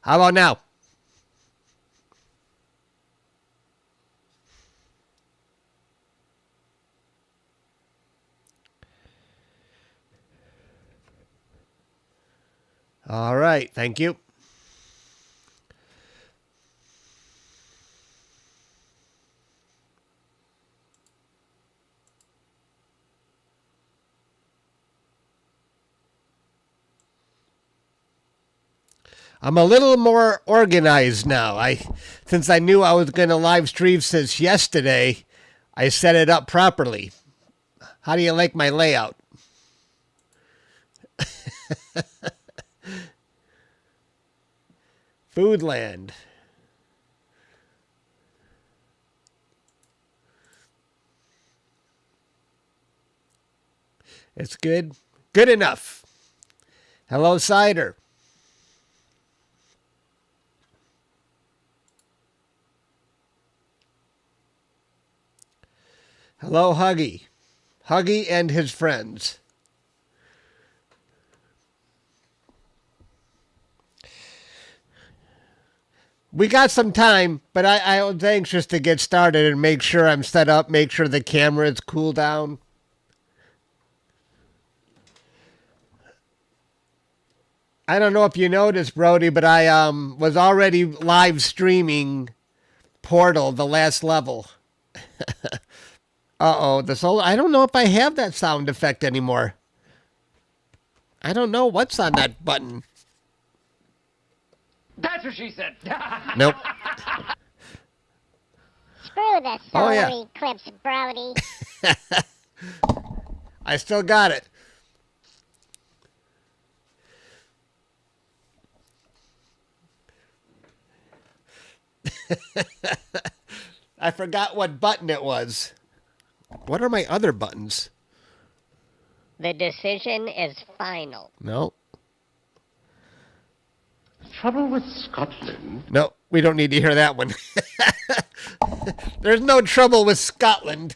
How about now? All right, thank you. I'm a little more organized now. Since I knew I was going to live stream since yesterday, I set it up properly. How do you like my layout? Foodland. It's good. Good enough. Hello, Cider. Hello, Huggy. Huggy and his friends. We got some time, but I was anxious to get started and make sure I'm set up, make sure the camera is cooled down. I don't know if you noticed, Brody, but I was already live streaming Portal, the last level. Uh-oh, the solar. I don't know if I have that sound effect anymore. I don't know what's on that button. That's what she said. Nope. Screw the solar eclipse, Brody. I still got it. I forgot what button it was. What are my other buttons? The decision is final. No. Trouble with Scotland? No, we don't need to hear that one. There's no trouble with Scotland.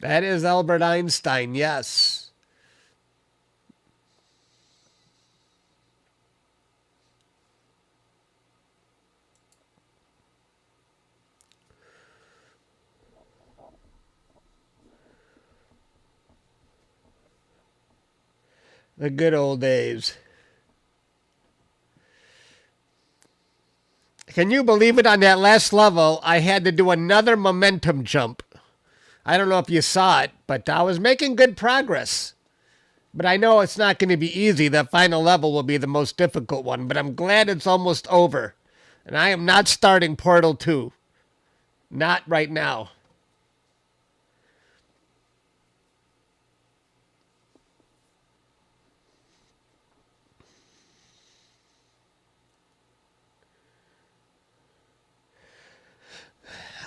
That is Albert Einstein, yes. The good old days. Can you believe it? On that last level, I had to do another momentum jump. I don't know if you saw it, but I was making good progress. But I know it's not going to be easy. The final level will be the most difficult one, but I'm glad it's almost over. And I am not starting Portal 2. Not right now.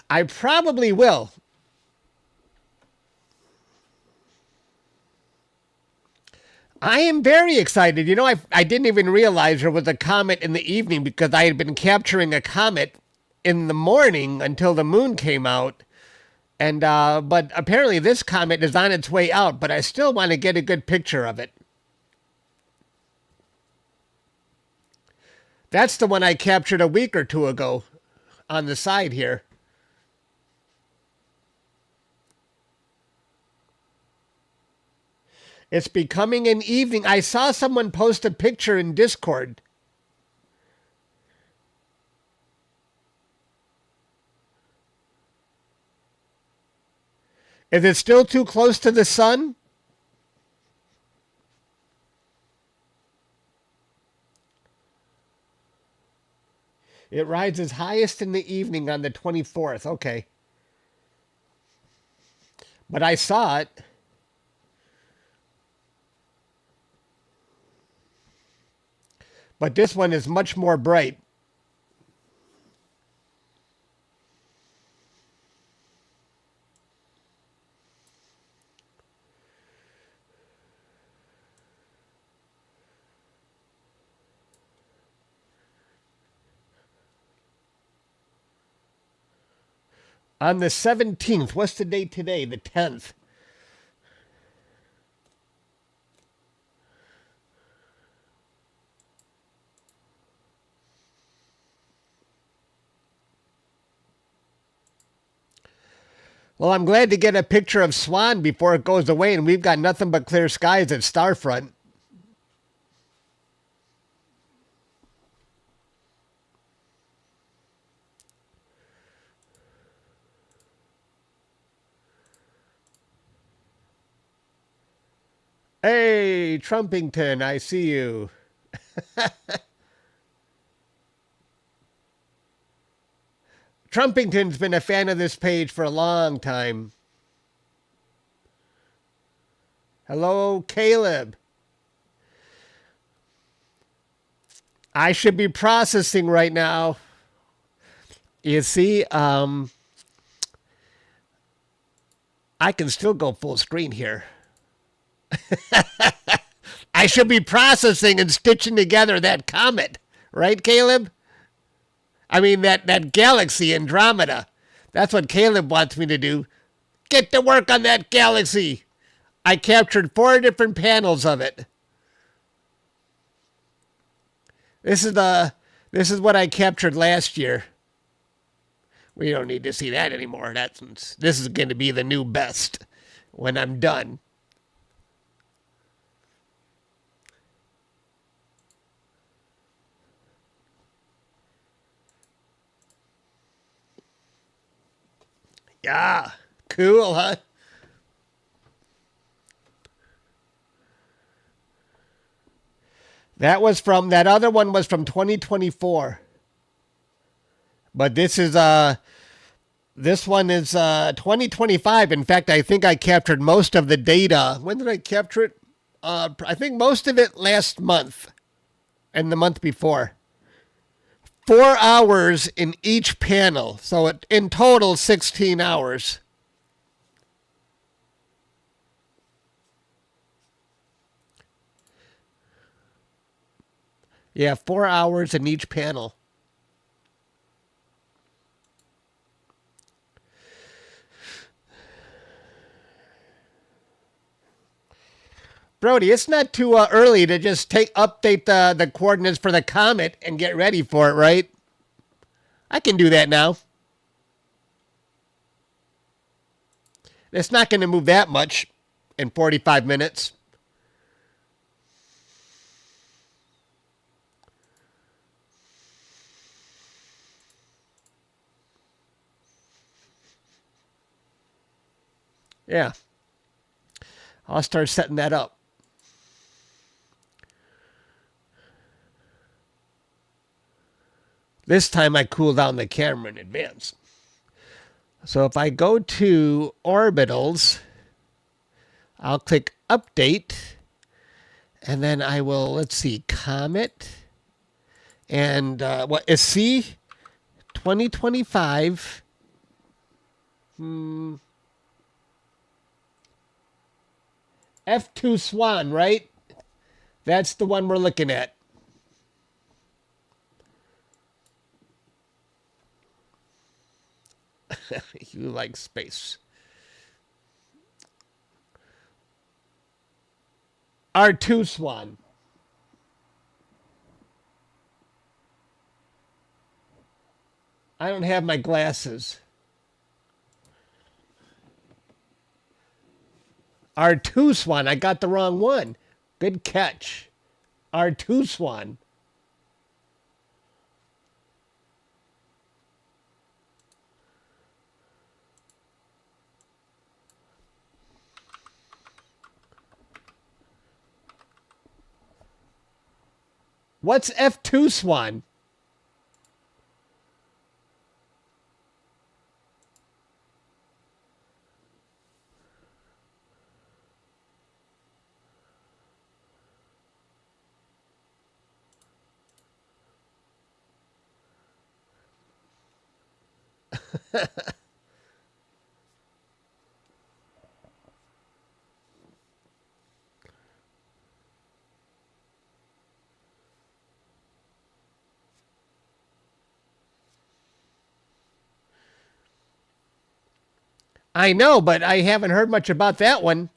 I probably will. I am very excited. You know, I didn't even realize there was a comet in the evening because I had been capturing a comet in the morning until the moon came out. And but apparently this comet is on its way out, but I still want to get a good picture of it. That's the one I captured a week or two ago on the side here. It's becoming an evening. I saw someone post a picture in Discord. Is it still too close to the sun? It rises highest in the evening on the 24th. Okay. But I saw it. But this one is much more bright. On the 17th. What's the date today? The 10th. Well, I'm glad to get a picture of SWAN before it goes away, and we've got nothing but clear skies at Starfront. Hey, Trumpington, I see you. Trumpington's been a fan of this page for a long time. Hello, Caleb. I should be processing right now. You see, I can still go full screen here. I should be processing and stitching together that comet. Right, Caleb? I mean, that galaxy, Andromeda. That's what Caleb wants me to do. Get to work on that galaxy. I captured 4 different panels of it. This is what I captured last year. We don't need to see that anymore. This is going to be the new best when I'm done. Yeah, cool, huh? That other one was from 2024. But this one is 2025. In fact, I think I captured most of the data. When did I capture it? I think most of it last month and the month before. 4 hours in each panel. So in total, 16 hours. Yeah, 4 hours in each panel. Brody, it's not too early to just update the coordinates for the comet and get ready for it, right? I can do that now. It's not going to move that much in 45 minutes. Yeah. I'll start setting that up. This time I cool down the camera in advance. So if I go to orbitals, I'll click update, and then I will, let's see, comet, and what is C 2025. F2 SWAN, right? That's the one we're looking at. You like space. R2 SWAN. I don't have my glasses. R2 SWAN. I got the wrong one. Good catch. R2 SWAN. What's F2 SWAN? I know, but I haven't heard much about that one.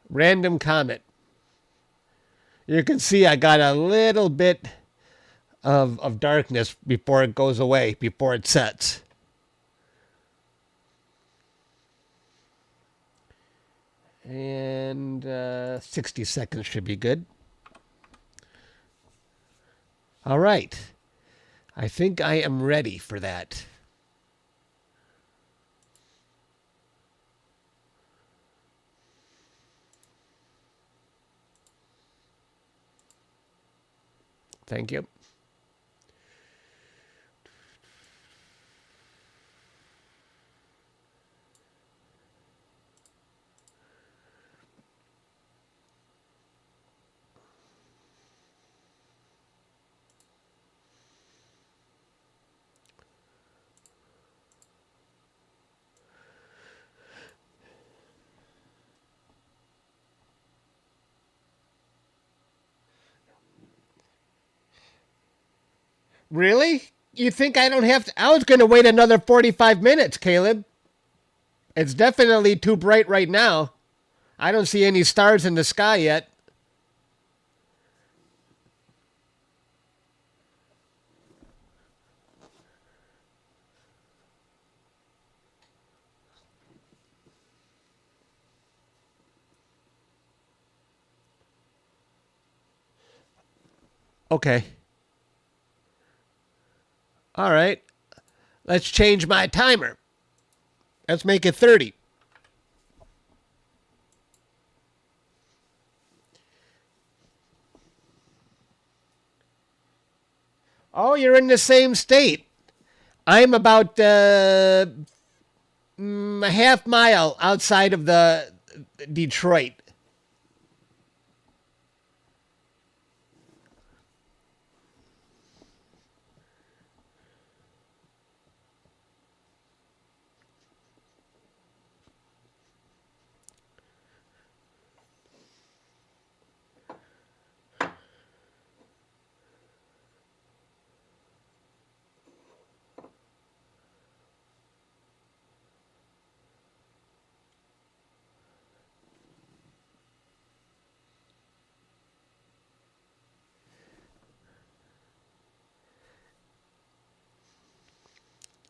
Random comet. You can see I got a little bit of darkness before it goes away, before it sets. And 60 seconds should be good. All right. I think I am ready for that. Thank you. Really? You think I don't have to? I was going to wait another 45 minutes, Caleb. It's definitely too bright right now. I don't see any stars in the sky yet. Okay. All right. Let's change my timer. Let's make it 30. Oh, you're in the same state. I'm about a half mile outside of the Detroit.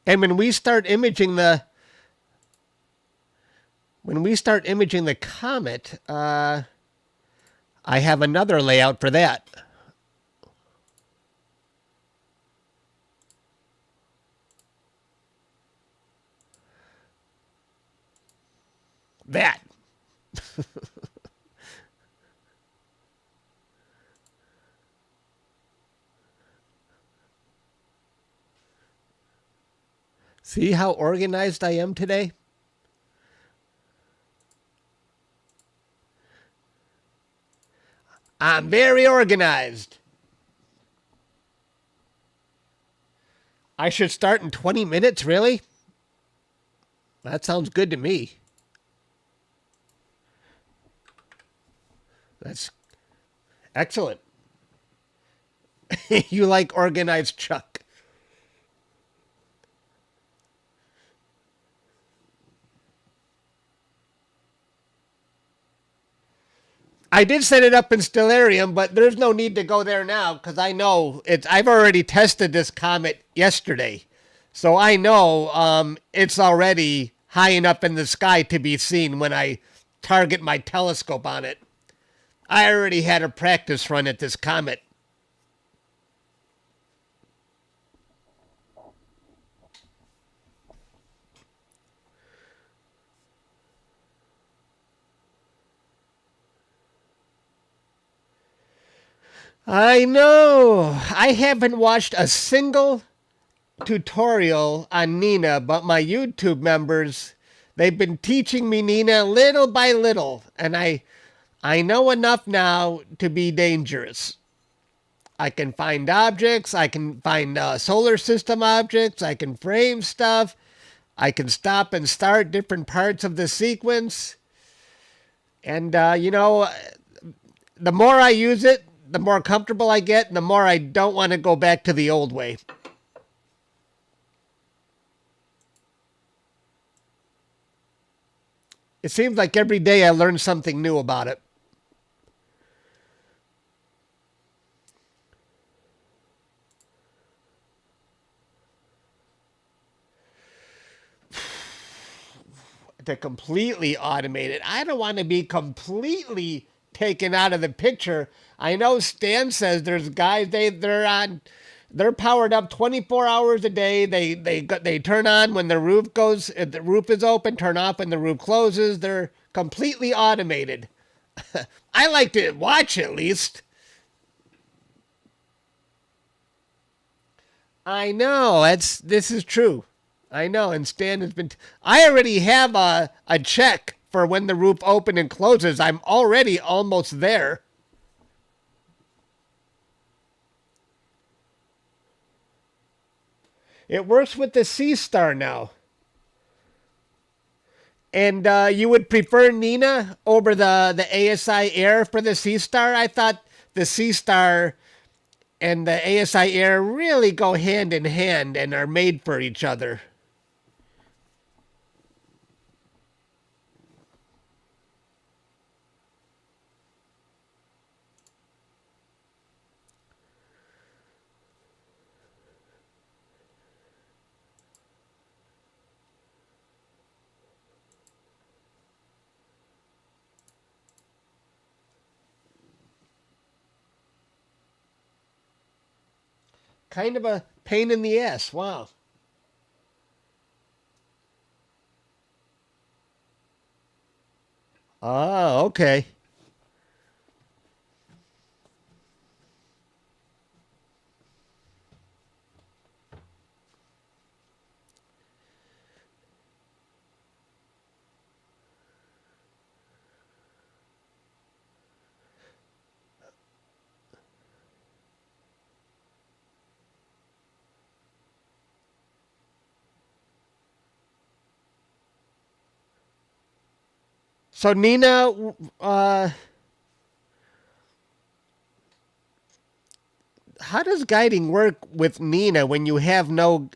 And when we start imaging the comet, I have another layout for that. That. See how organized I am today? I'm very organized. I should start in 20 minutes, really? That sounds good to me. That's excellent. You like organized, Chuck. I did set it up in Stellarium, but there's no need to go there now because I know it's. I've already tested this comet yesterday, so I know it's already high enough in the sky to be seen when I target my telescope on it. I already had a practice run at this comet. I know. I haven't watched a single tutorial on Nina, but my YouTube members, they've been teaching me Nina little by little, and I'm I know enough now to be dangerous. I can find objects. I can find solar system objects. I can frame stuff. I can stop and start different parts of the sequence. And, you know, the more I use it, the more comfortable I get, and the more I don't want to go back to the old way. It seems like every day I learn something new about it. To completely automate it. I don't want to be completely taken out of the picture. I know Stan says there's guys they're powered up 24 hours a day. They turn on when the roof is open, turn off when the roof closes. They're completely automated. I like to watch at least. I know this is true. I know, and Stan has been... I already have a check for when the roof opens and closes. I'm already almost there. It works with the Sea Star now. And you would prefer Nina over the ASI Air for the Sea Star? I thought the Sea Star and the ASI Air really go hand in hand and are made for each other. Kind of a pain in the ass. Wow. Oh, okay. So Nina, how does guiding work with Nina when you have no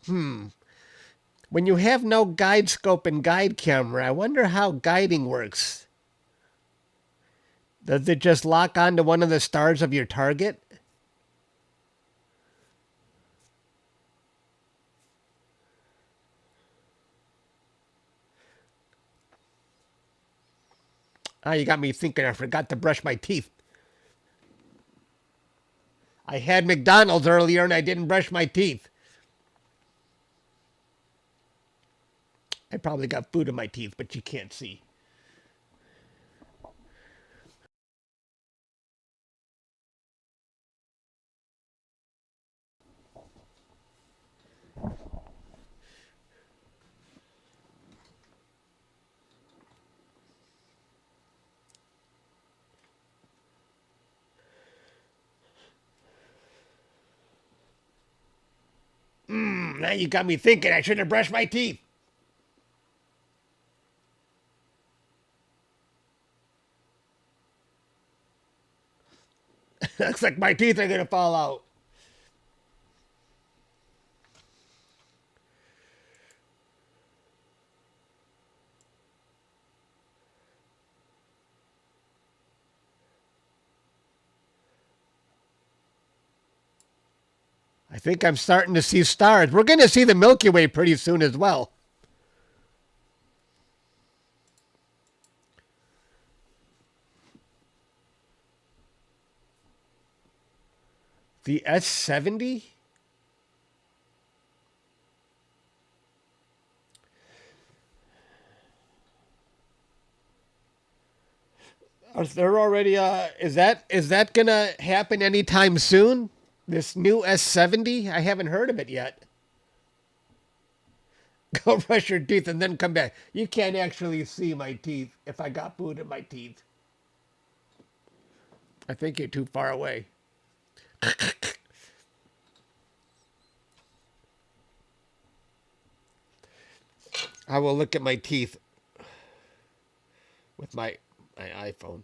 when you have no guide scope and guide camera? I wonder how guiding works. Does it just lock onto one of the stars of your target? Ah, you got me thinking. I forgot to brush my teeth. I had McDonald's earlier and I didn't brush my teeth. I probably got food in my teeth, but you can't see. Now you got me thinking. I should have brushed my teeth. Looks like my teeth are going to fall out. I think I'm starting to see stars. We're going to see the Milky Way pretty soon as well. The S70? Are there already is that gonna happen anytime soon? This new S70? I haven't heard of it yet. Go brush your teeth and then come back. You can't actually see my teeth if I got food in my teeth. I think you're too far away. I will look at my teeth with my iPhone.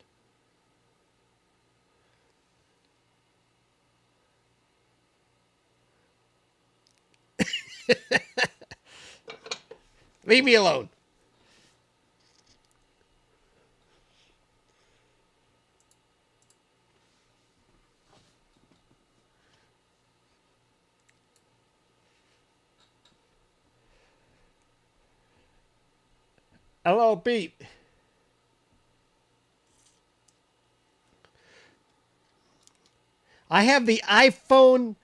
Leave me alone. Hello, Pete. I have the iPhone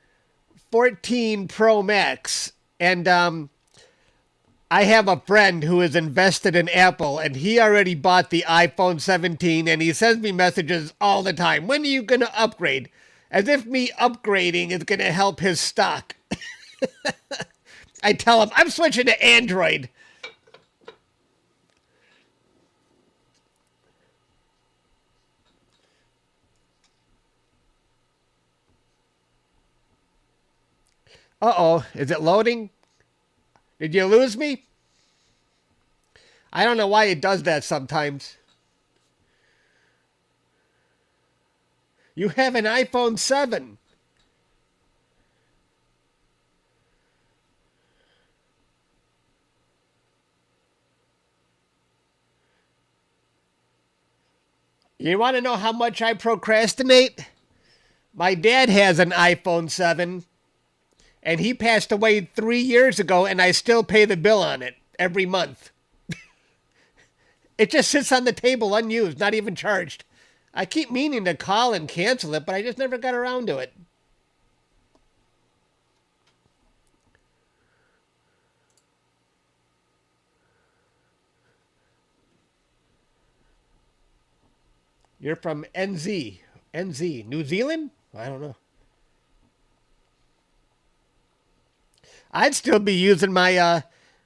14 Pro Max, and I have a friend who is invested in Apple, and he already bought the iPhone 17, and he sends me messages all the time. When are you going to upgrade? As if me upgrading is going to help his stock. I tell him, I'm switching to Android. Uh-oh, is it loading? Did you lose me? I don't know why it does that sometimes. You have an iPhone 7. You want to know how much I procrastinate? My dad has an iPhone 7. And he passed away 3 years ago, and I still pay the bill on it every month. It just sits on the table unused, not even charged. I keep meaning to call and cancel it, but I just never got around to it. You're from NZ, New Zealand? I don't know. I'd still be using my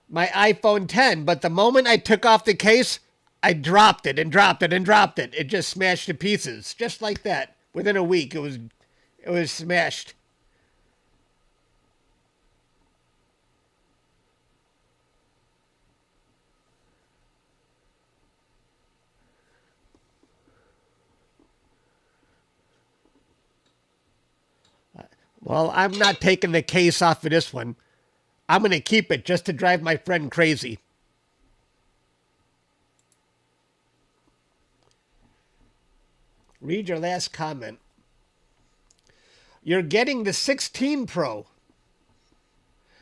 my iPhone 10, but the moment I took off the case, I dropped it and dropped it and dropped it. It just smashed to pieces, just like that. Within a week, it was smashed. Well, I'm not taking the case off of this one. I'm going to keep it just to drive my friend crazy. Read your last comment. You're getting the 16 Pro.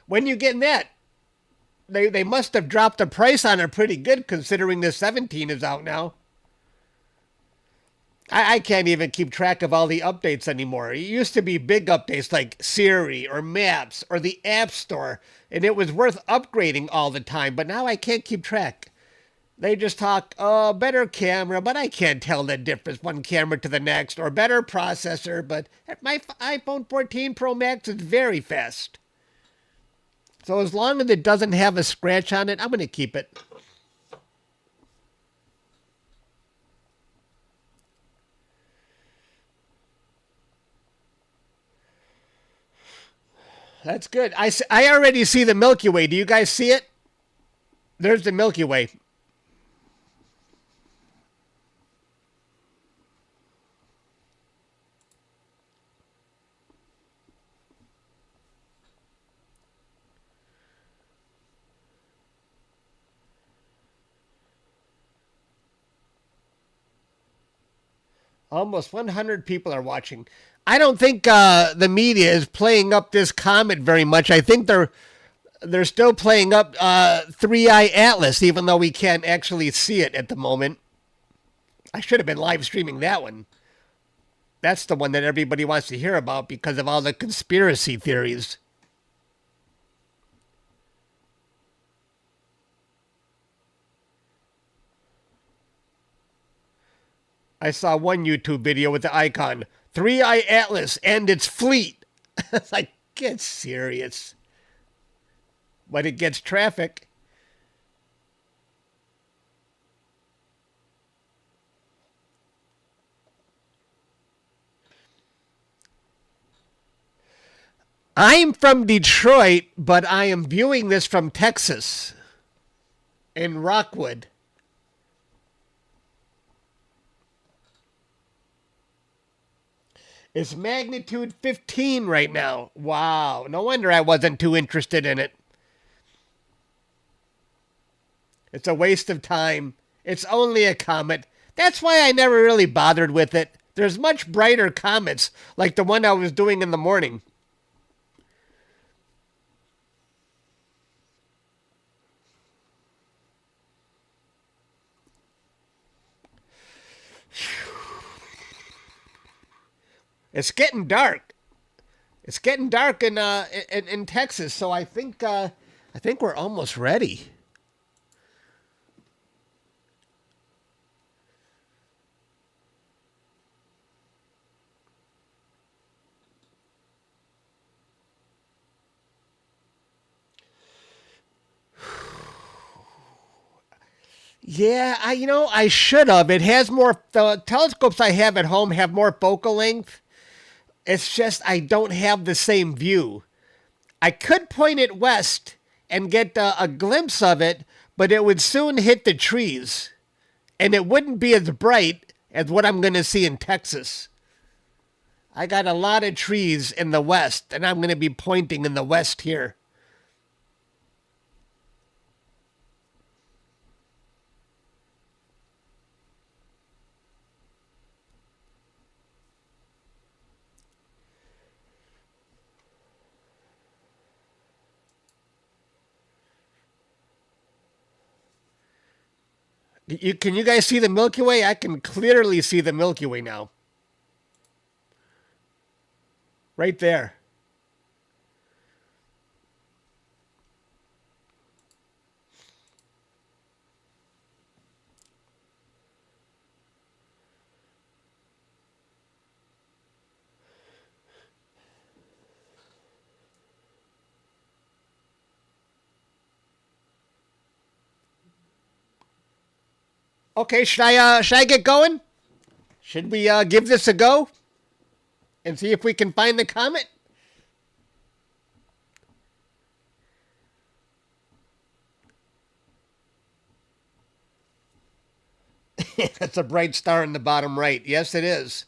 When you getting that? They must have dropped the price on it pretty good considering the 17 is out now. I can't even keep track of all the updates anymore. It used to be big updates like Siri or Maps or the App Store, and it was worth upgrading all the time, but now I can't keep track. They just talk, oh, better camera, but I can't tell the difference one camera to the next, or better processor, but my iPhone 14 Pro Max is very fast. So as long as it doesn't have a scratch on it, I'm going to keep it. That's good. I already see the Milky Way. Do you guys see it? There's the Milky Way. Almost 100 people are watching. I don't think the media is playing up this comet very much. I think they're still playing up 3i Atlas, even though we can't actually see it at the moment. I should have been live streaming that one. That's the one that everybody wants to hear about because of all the conspiracy theories. I saw one YouTube video with the icon, 3i Atlas and its fleet. It's like, get serious. But it gets traffic. I'm from Detroit, but I am viewing this from Texas in Rockwood. It's magnitude 15 right now. Wow. No wonder I wasn't too interested in it. It's a waste of time. It's only a comet. That's why I never really bothered with it. There's much brighter comets, like the one I was doing in the morning. It's getting dark. It's getting dark in Texas, so I think we're almost ready. Yeah, I should have. It has more. The telescopes I have at home have more focal length. It's just I don't have the same view. I could point it west and get a glimpse of it, but it would soon hit the trees, and it wouldn't be as bright as what I'm going to see in Texas. I got a lot of trees in the west, and I'm going to be pointing in the west here. Can you guys see the Milky Way? I can clearly see the Milky Way now. Right there. Okay, should I get going? Should we give this a go and see if we can find the comet? That's a bright star in the bottom right. Yes, it is.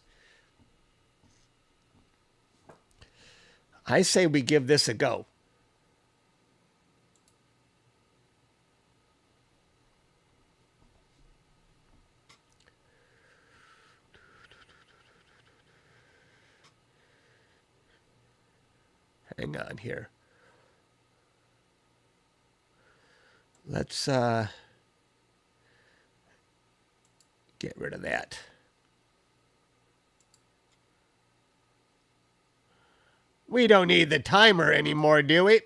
I say we give this a go. Hang on here. Let's get rid of that. We don't need the timer anymore, do we?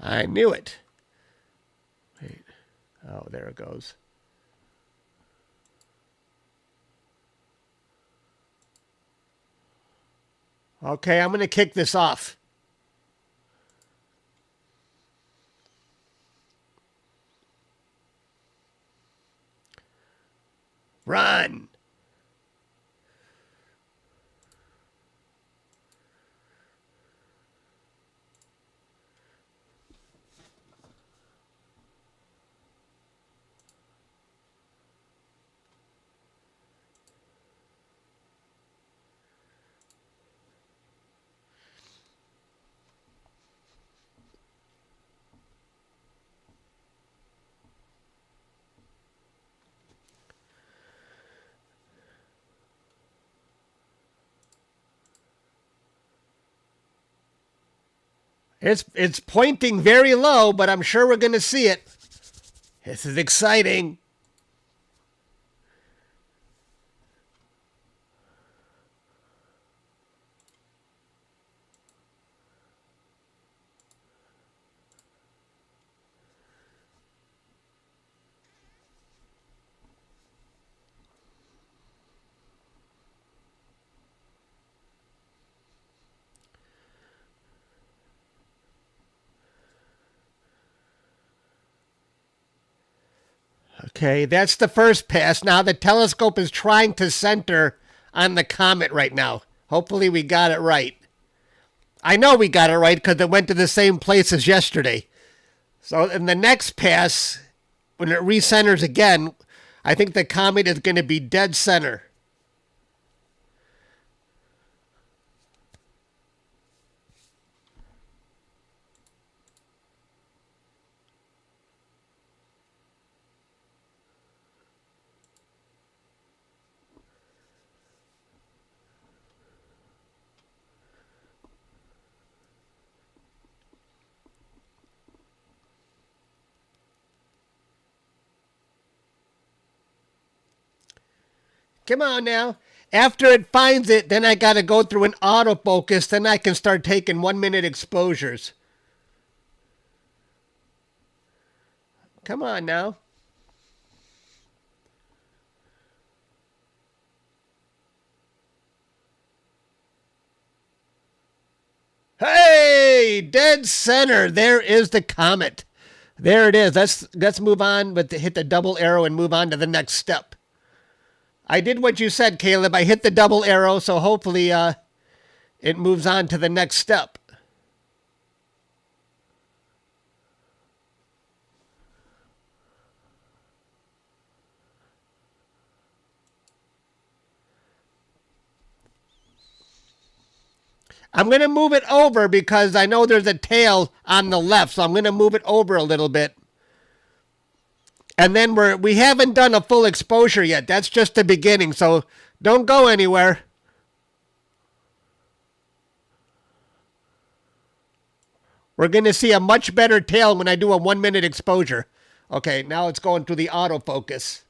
I knew it. Wait. Oh, there it goes. Okay, I'm going to kick this off. Run. It's pointing very low, but I'm sure we're going to see it. This is exciting. Okay, that's the first pass. Now the telescope is trying to center on the comet right now. Hopefully we got it right. I know we got it right because it went to the same place as yesterday. So in the next pass, when it recenters again, I think the comet is going to be dead center. Come on now. After it finds it, then I got to go through an autofocus. Then I can start taking 1 minute exposures. Come on now. Hey, dead center. There is the comet. There it is. Let's move on, but hit the double arrow and move on to the next step. I did what you said, Caleb. I hit the double arrow, so hopefully it moves on to the next step. I'm going to move it over because I know there's a tail on the left, so I'm going to move it over a little bit. And then we haven't done a full exposure yet. That's just the beginning, so don't go anywhere. We're going to see a much better tail when I do a 1 minute exposure. Okay, now it's going through the autofocus.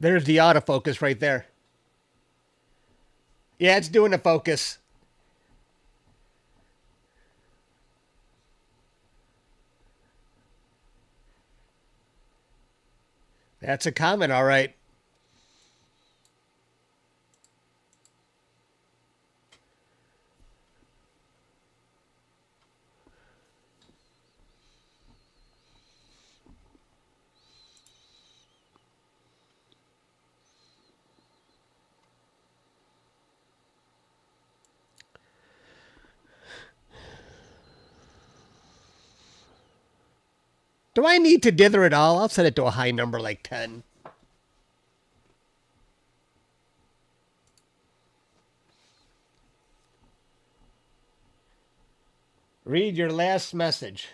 There's the autofocus right there. Yeah, it's doing a focus. That's a comet, all right. Do I need to dither it all? I'll set it to a high number like 10. Read your last message.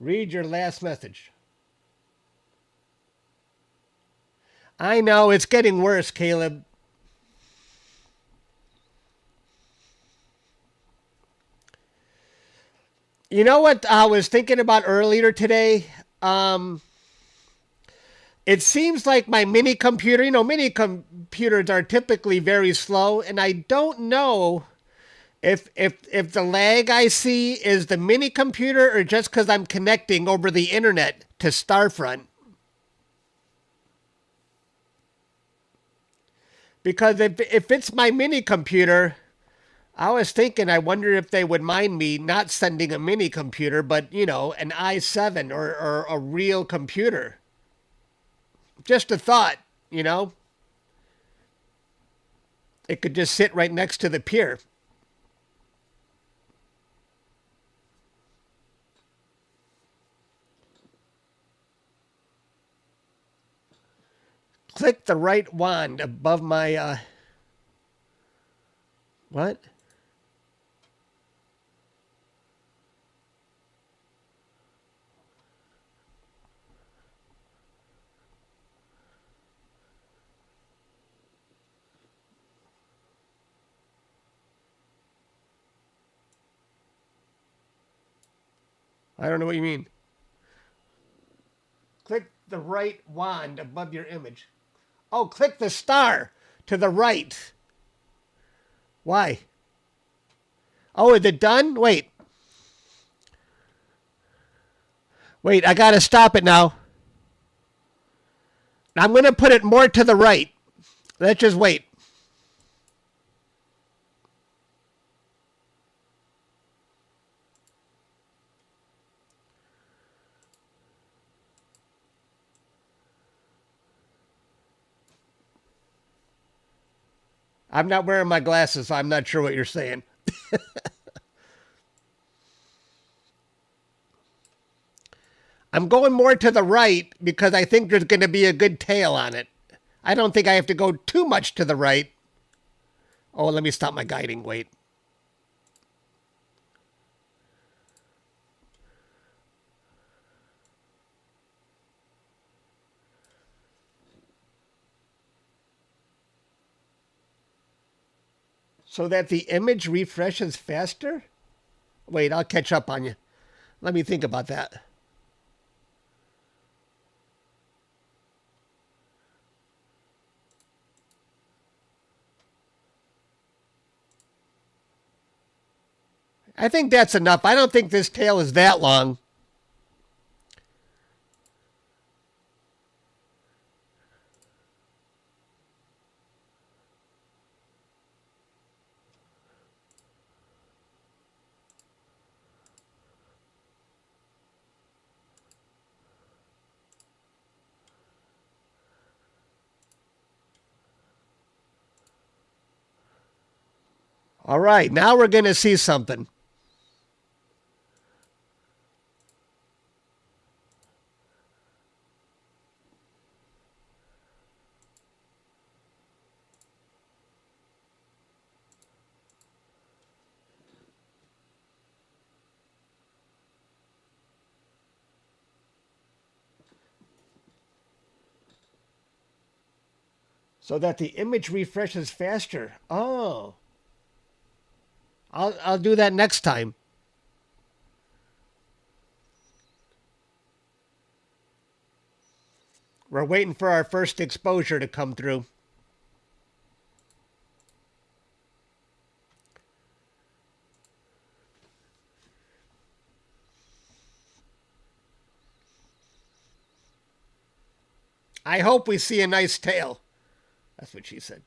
Read your last message. I know, it's getting worse, Caleb. You know what I was thinking about earlier today? It seems like my mini computer, mini computers are typically very slow, and I don't know if the lag I see is the mini computer or just because I'm connecting over the internet to Starfront. Because if it's my mini computer, I was thinking, I wonder if they would mind me not sending a mini computer, but, an i7 or a real computer. Just a thought, It could just sit right next to the pier. Click the right wand above my What? I don't know what you mean. Click the right wand above your image. Oh, click the star to the right. Why? Oh, is it done? Wait. Wait, I gotta stop it now. I'm gonna put it more to the right. Let's just wait. I'm not wearing my glasses, so I'm not sure what you're saying. I'm going more to the right because I think there's going to be a good tail on it. I don't think I have to go too much to the right. Oh, let me stop my guiding. Wait. So that the image refreshes faster? Wait, I'll catch up on you. Let me think about that. I think that's enough. I don't think this tail is that long. All right, now we're going to see something. So that the image refreshes faster. Oh. I'll do that next time. We're waiting for our first exposure to come through. I hope we see a nice tail. That's what she said.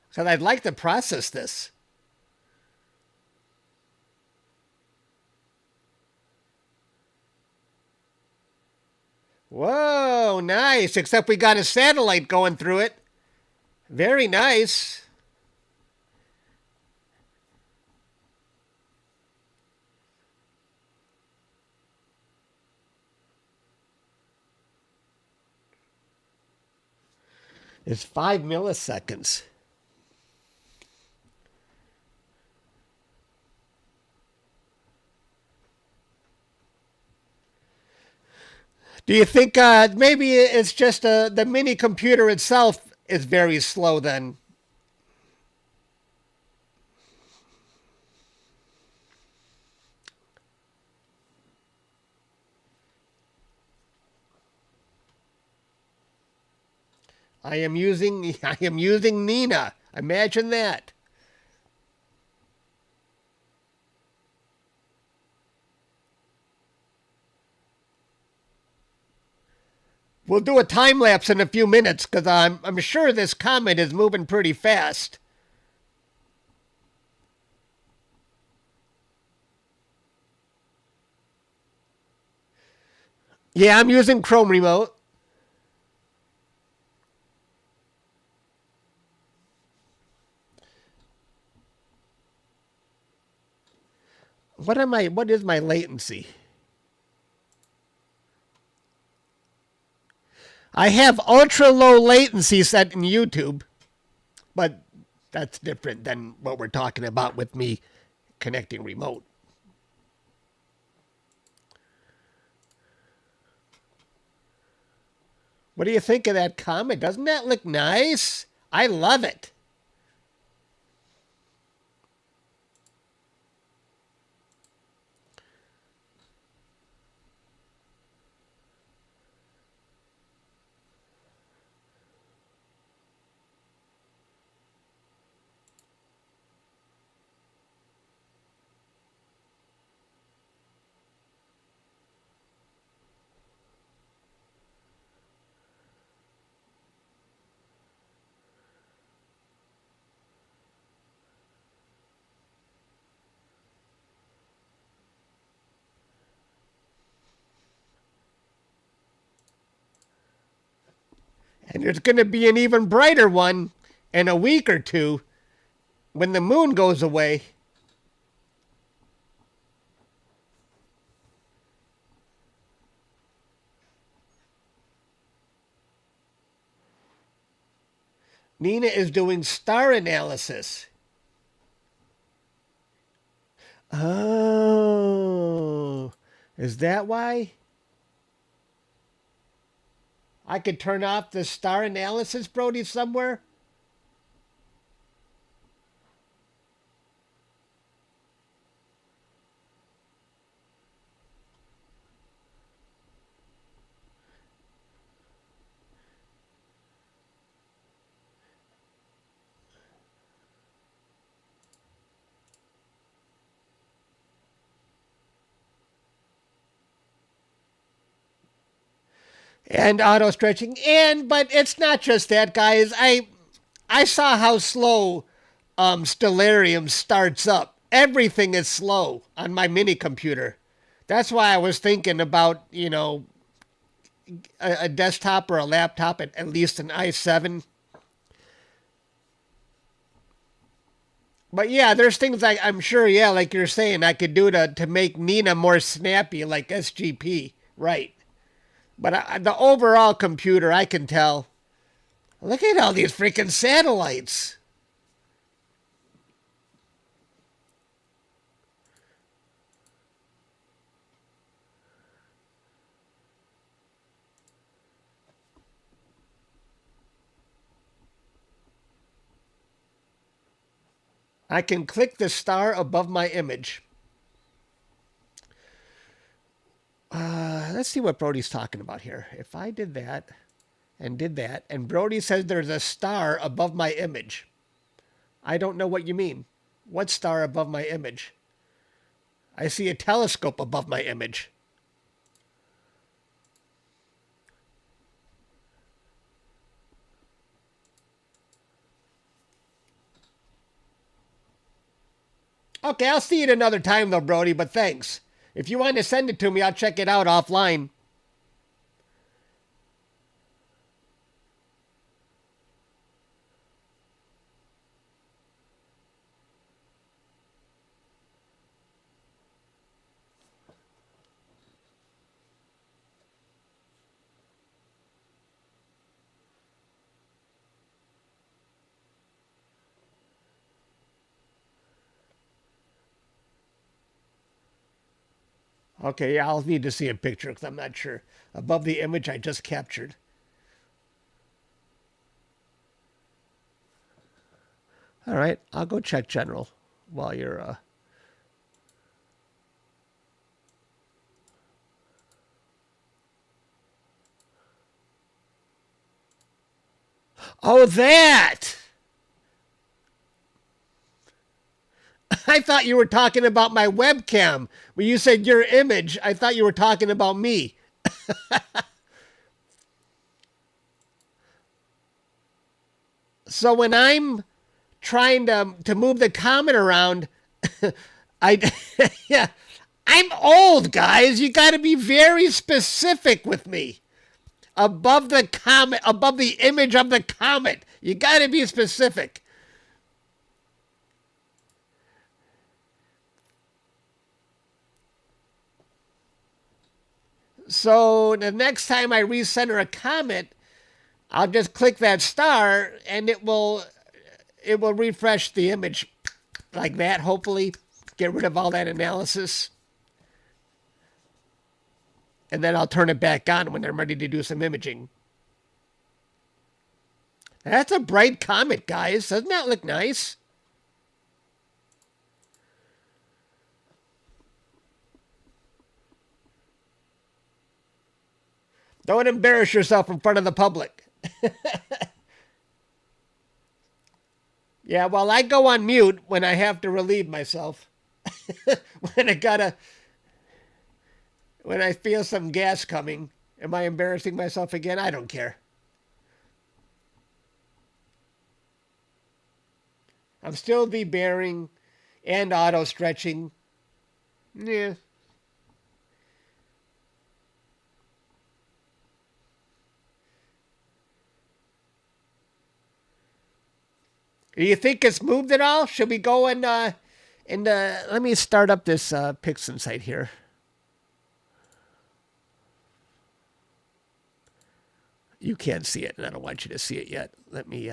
Because I'd like to process this. Whoa, nice. Except we got a satellite going through it. Very nice. It's 5 milliseconds. Do you think maybe it's just the mini computer itself is very slow then? I am using Nina. Imagine that. We'll do a time lapse in a few minutes because I'm sure this comet is moving pretty fast. Yeah, I'm using Chrome Remote. What is my latency? I have ultra low latency set in YouTube, but that's different than what we're talking about with me connecting remote. What do you think of that comet? Doesn't that look nice? I love it. And there's going to be an even brighter one in a week or two when the moon goes away. Nina is doing star analysis. Oh, is that why? I could turn off the star analysis, Brody, somewhere? And auto stretching. But it's not just that, guys. I saw how slow Stellarium starts up. Everything is slow on my mini computer. That's why I was thinking about, a desktop or a laptop, at least an i7. But yeah, there's things I'm sure, yeah, like you're saying, I could do to make Nina more snappy, like SGP, right? But the overall computer, I can tell. Look at all these freaking satellites. I can click the star above my image. Let's see what Brody's talking about here. If I did that, and Brody says there's a star above my image. I don't know what you mean. What star above my image? I see a telescope above my image. Okay, I'll see it another time though, Brody, but thanks. If you want to send it to me, I'll check it out offline. Okay, yeah, I'll need to see a picture because I'm not sure. Above the image I just captured. All right, I'll go check general while you're... Oh, that! I thought you were talking about my webcam. When you said your image, I thought you were talking about me. So when I'm trying to move the comet around, yeah, I'm old, guys. You got to be very specific with me. Above the comet, above the image of the comet, you got to be specific. So the next time I recenter a comet, I'll just click that star and it will refresh the image like that, hopefully. Get rid of all that analysis. And then I'll turn it back on when I'm ready to do some imaging. That's a bright comet, guys. Doesn't that look nice? Don't embarrass yourself in front of the public. Yeah, well, I go on mute when I have to relieve myself. When I feel some gas coming. Am I embarrassing myself again? I don't care. I'm still debearing and auto stretching. Yeah. Do you think it's moved at all? Should we go and let me start up this Pixin site here. You can't see it, and I don't want you to see it yet. Let me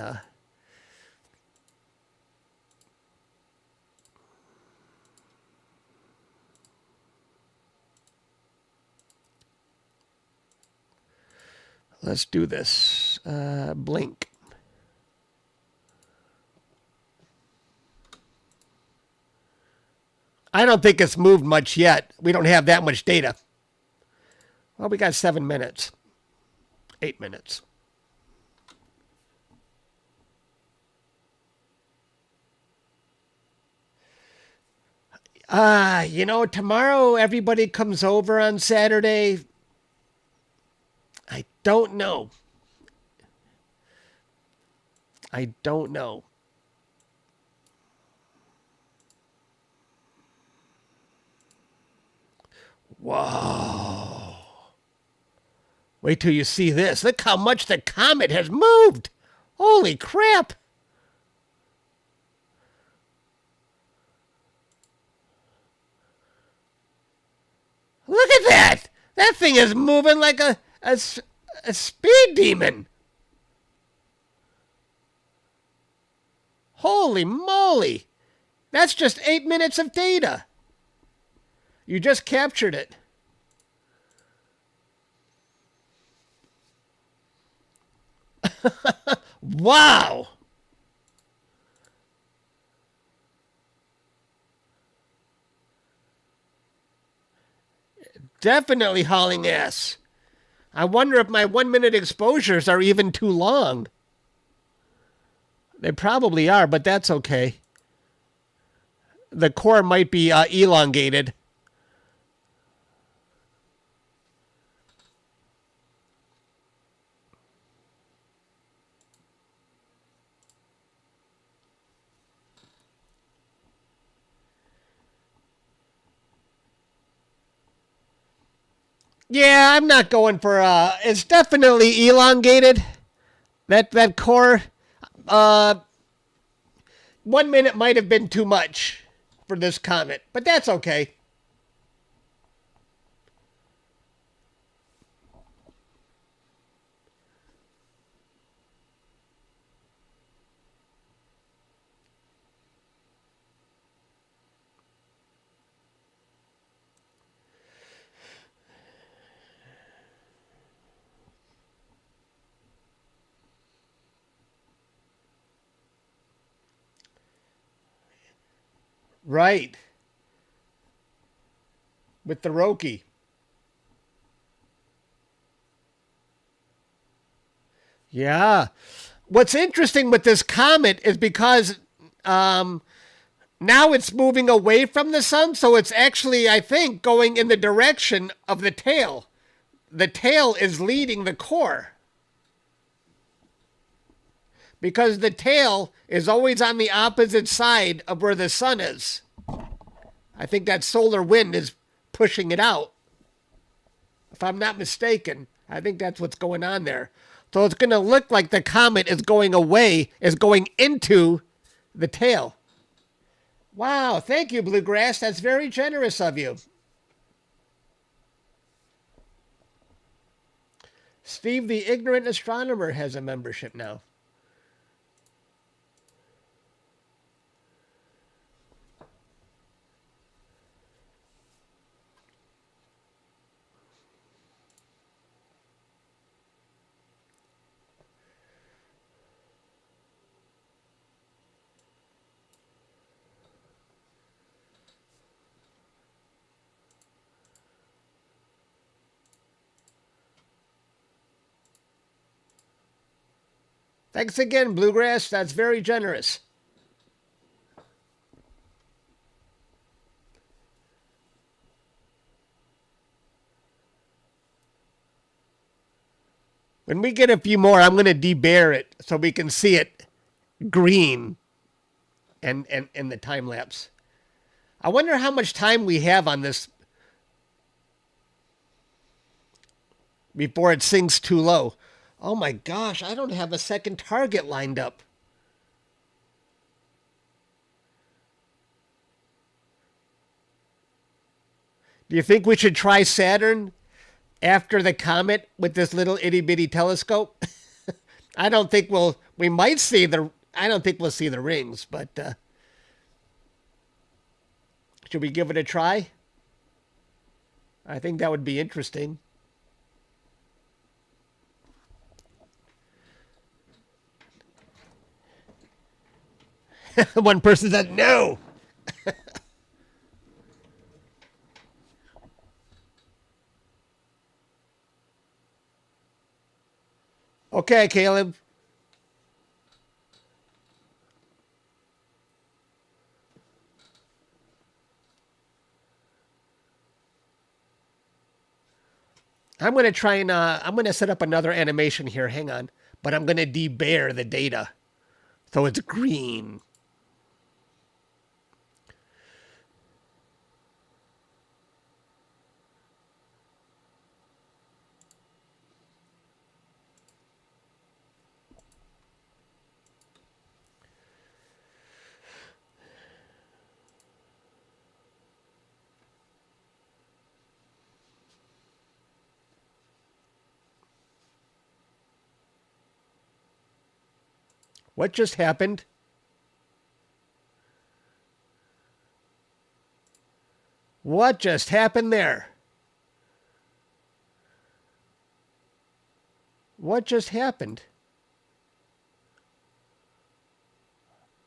let's do this. Blink. I don't think it's moved much yet. We don't have that much data. Well, we got 7 minutes. 8 minutes. You know, tomorrow everybody comes over on Saturday. I don't know. I don't know. Whoa. Wait till you see this. Look how much the comet has moved. Holy crap. Look at that. That thing is moving like a speed demon. Holy moly. That's just 8 minutes of data. You just captured it. Wow. Definitely hauling ass. I wonder if my 1 minute exposures are even too long. They probably are, but that's okay. The core might be elongated. Yeah, I'm not going for, it's definitely elongated. That core, 1 minute might have been too much for this comet, but that's okay. Right. With the Roki. Yeah. What's interesting with this comet is because now it's moving away from the sun, so it's actually, I think, going in the direction of the tail. The tail is leading the core. Because the tail is always on the opposite side of where the sun is. I think that solar wind is pushing it out. If I'm not mistaken, I think that's what's going on there. So it's going to look like the comet is going away, is going into the tail. Wow, thank you, Bluegrass. That's very generous of you. Steve the Ignorant Astronomer has a membership now. Thanks again, Bluegrass. That's very generous. When we get a few more, I'm going to debear it so we can see it green and the time lapse. I wonder how much time we have on this before it sinks too low. Oh my gosh, I don't have a second target lined up. Do you think we should try Saturn after the comet with this little itty bitty telescope? I don't think we might see I don't think we'll see the rings, but should we give it a try? I think that would be interesting. One person said no. Okay, Caleb. I'm going to try and I'm going to set up another animation here. Hang on. But I'm going to debear the data so it's green. What just happened? What just happened there? What just happened?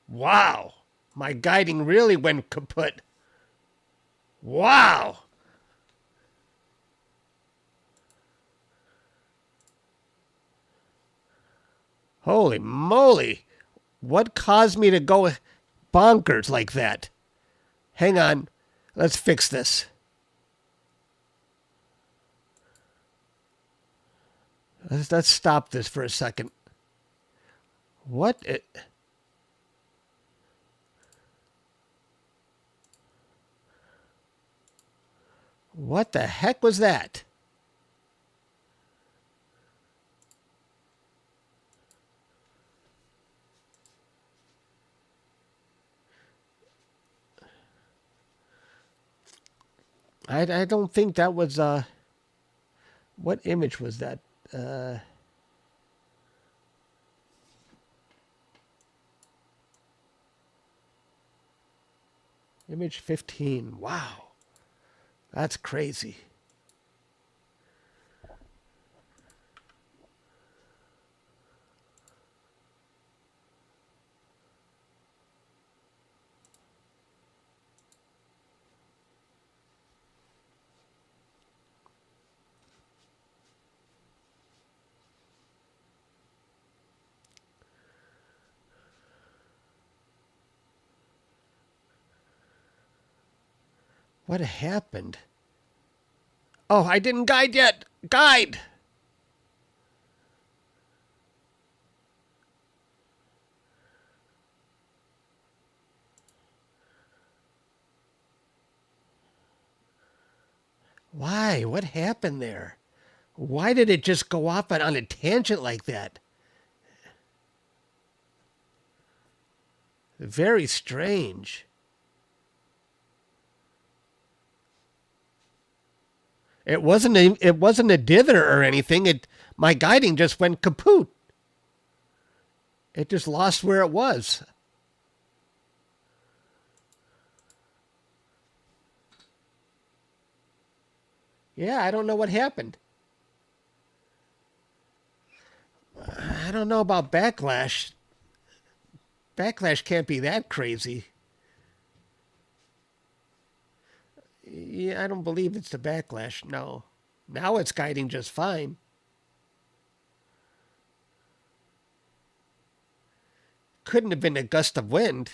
Wow. My guiding really went kaput. Wow. Holy moly. What caused me to go bonkers like that? Hang on. Let's fix this. Let's stop this for a second. What the heck was that? I don't think that was what image was that? Image 15. Wow. That's crazy. What happened? Oh, I didn't guide yet. Guide! Why? What happened there? Why did it just go off on a tangent like that? Very strange. It wasn't a dither or anything. my guiding just went kaput. It just lost where it was. Yeah, I don't know what happened. I don't know about backlash. Backlash can't be that crazy. Yeah, I don't believe it's the backlash, no. Now it's guiding just fine. Couldn't have been a gust of wind.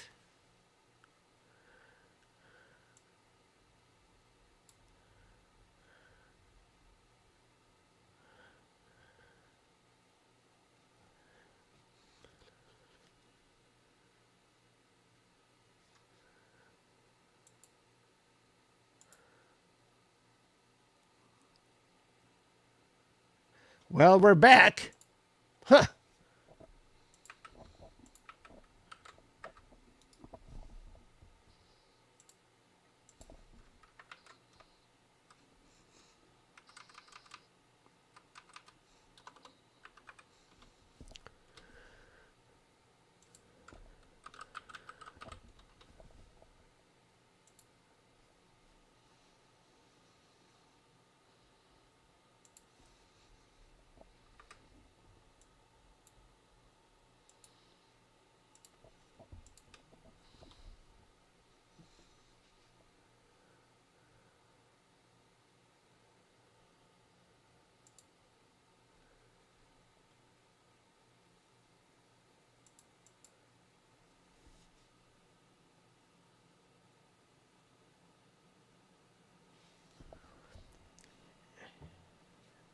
Well, we're back. Huh.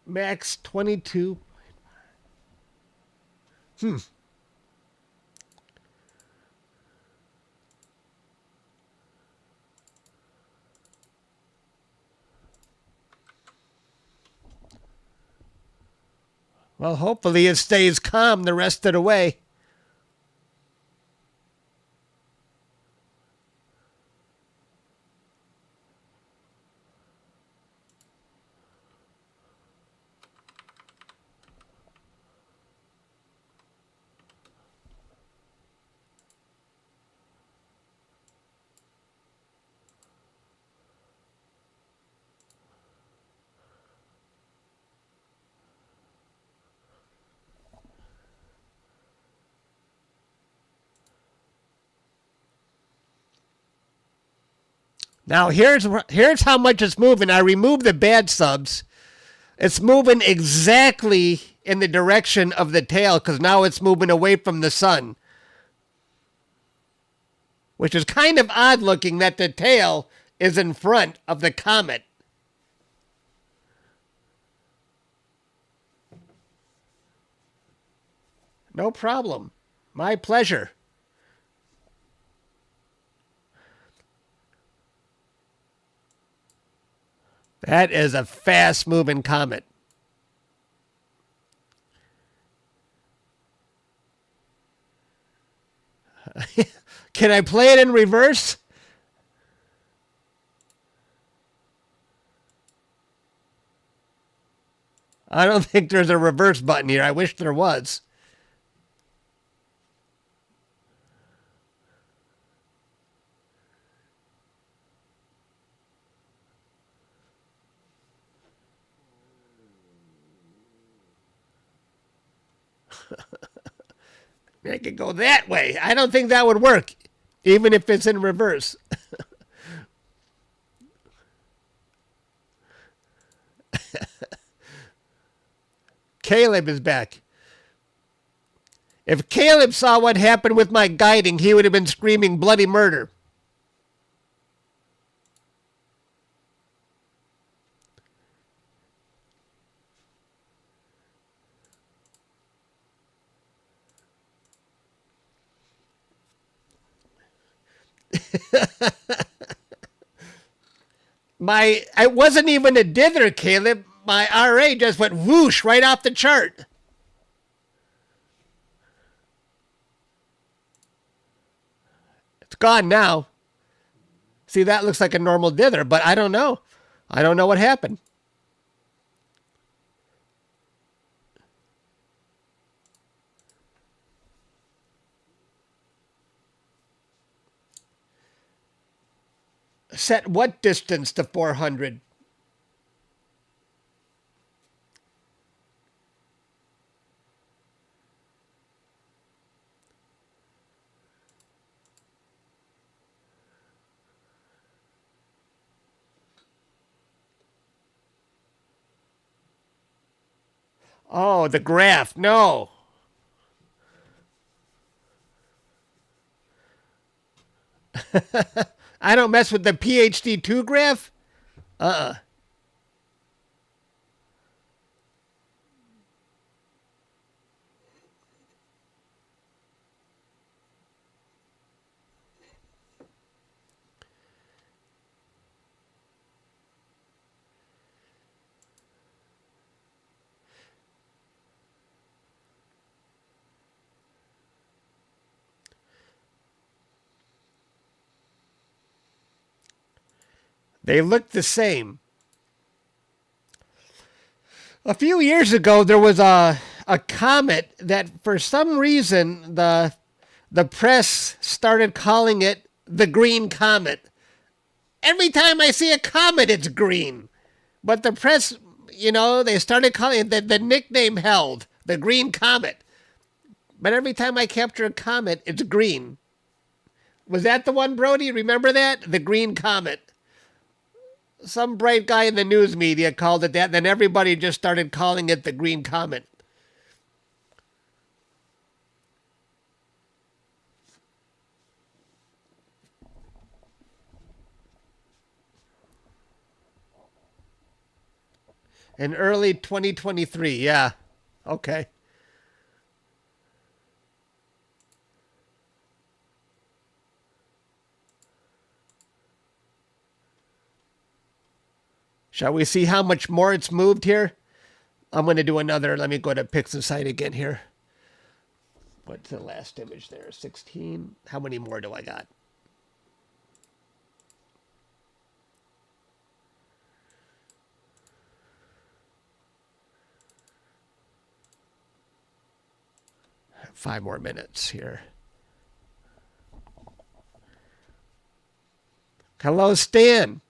Max 22. Well, hopefully it stays calm the rest of the way. Now, here's how much it's moving. I removed the bad subs. It's moving exactly in the direction of the tail because now it's moving away from the sun. Which is kind of odd looking that the tail is in front of the comet. No problem. My pleasure. That is a fast-moving comet. Can I play it in reverse? I don't think there's a reverse button here. I wish there was. Make it go that way. I don't think that would work, even if it's in reverse. Caleb is back. If Caleb saw what happened with my guiding, he would have been screaming bloody murder. It wasn't even a dither, Caleb. My RA just went whoosh right off the chart. It's gone now. See, that looks like a normal dither, but I don't know. I don't know what happened. Set what distance to 400? Oh, the graph. No. I don't mess with the PhD2 graph? They look the same. A few years ago, there was a comet that, for some reason, the press started calling it the Green Comet. Every time I see a comet, it's green. But the press, they started calling it the nickname held, the Green Comet. But every time I capture a comet, it's green. Was that the one, Brody? Remember that? The Green Comet. Some bright guy in the news media called it that, and then everybody just started calling it the Green Comet. In early 2023, yeah. Okay. Shall we see how much more it's moved here? I'm going to do another. Let me go to Pixelsight again here. What's the last image there? 16. How many more do I got? Five more minutes here. Hello, Stan.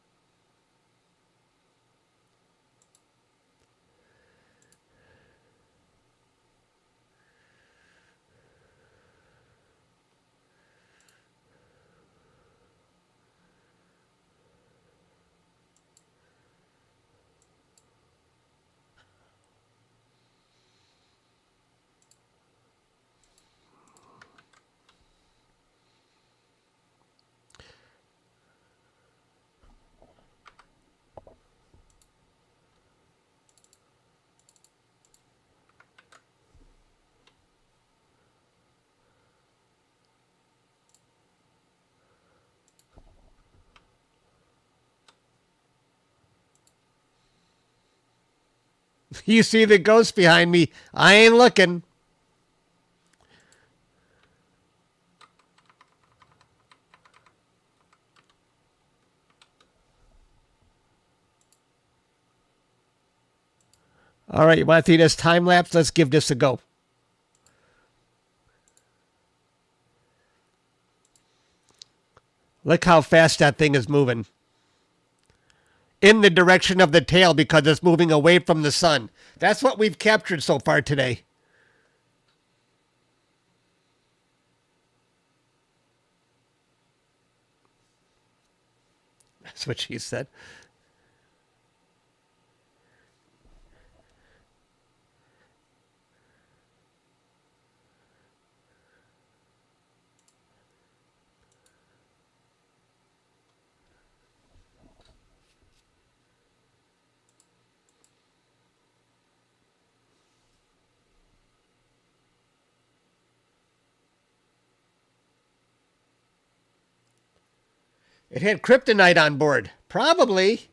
You see the ghost behind me. I ain't looking. All right, you want to see this time lapse? Let's give this a go. Look how fast that thing is moving. In the direction of the tail because it's moving away from the sun. That's what we've captured so far today. That's what she said. It had kryptonite on board. Probably.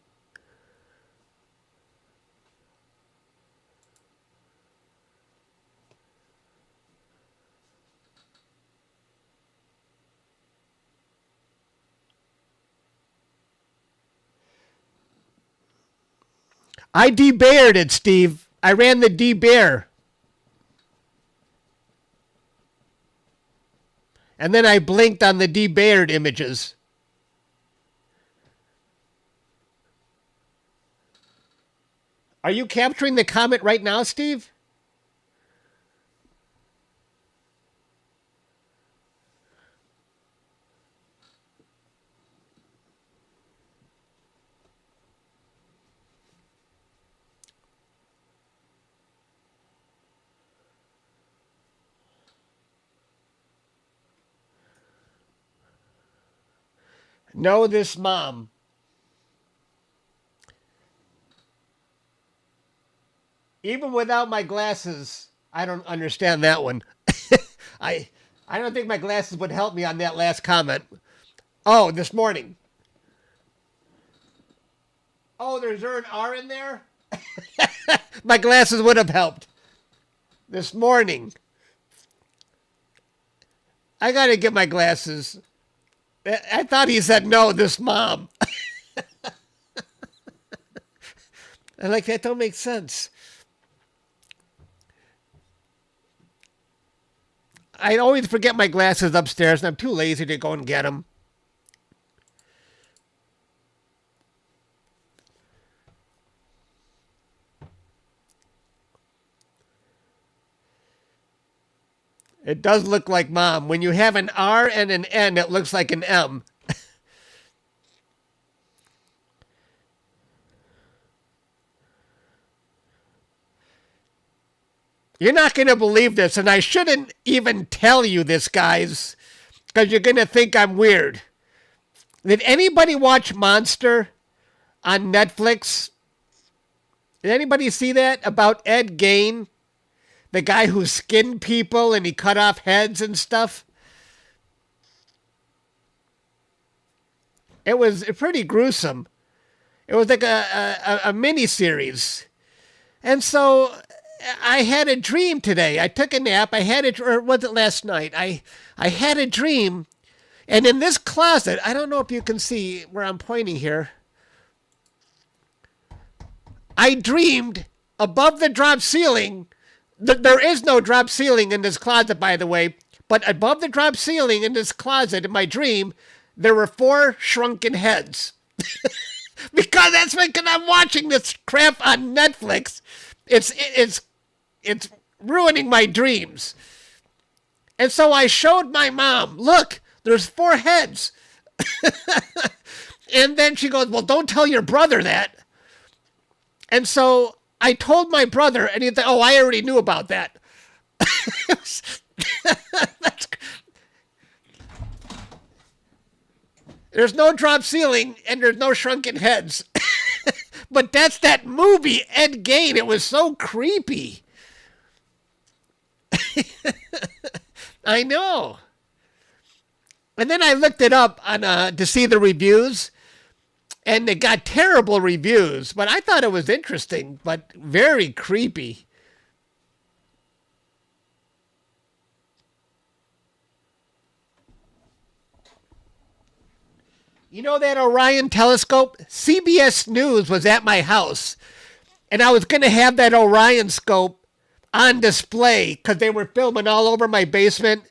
I debayered it, Steve. I ran the debayer. And then I blinked on the debayered images. Are you capturing the comet right now, Steve? Know this mom. Even without my glasses, I don't understand that one. I don't think my glasses would help me on that last comment. Oh, this morning. Oh, there's an R in there? My glasses would have helped. This morning. I got to get my glasses. I thought he said no, this mom. I'm like, that don't make sense. I always forget my glasses upstairs, and I'm too lazy to go and get them. It does look like mom. When you have an R and an N, it looks like an M. You're not going to believe this, and I shouldn't even tell you this, guys, because you're going to think I'm weird. Did anybody watch Monster on Netflix? Did anybody see that about Ed Gein? The guy who skinned people and he cut off heads and stuff? It was pretty gruesome. It was like a mini-series. And so I had a dream today. I took a nap. Or was it last night? I had a dream. And in this closet, I don't know if you can see where I'm pointing here. I dreamed above the drop ceiling. There is no drop ceiling in this closet, by the way. But above the drop ceiling in this closet, in my dream, there were 4 shrunken heads. Because that's when I'm watching this crap on Netflix. It's ruining my dreams. And so I showed my mom, look, there's 4 heads. And then she goes, well, don't tell your brother that. And so I told my brother, and he said, oh, I already knew about that. There's no drop ceiling, and there's no shrunken heads. But that's that movie, Ed Gein. It was so creepy. I know. And then I looked it up on to see the reviews, and it got terrible reviews. But I thought it was interesting, but very creepy. You know that Orion telescope? CBS News was at my house, and I was going to have that Orion scope on display because they were filming all over my basement,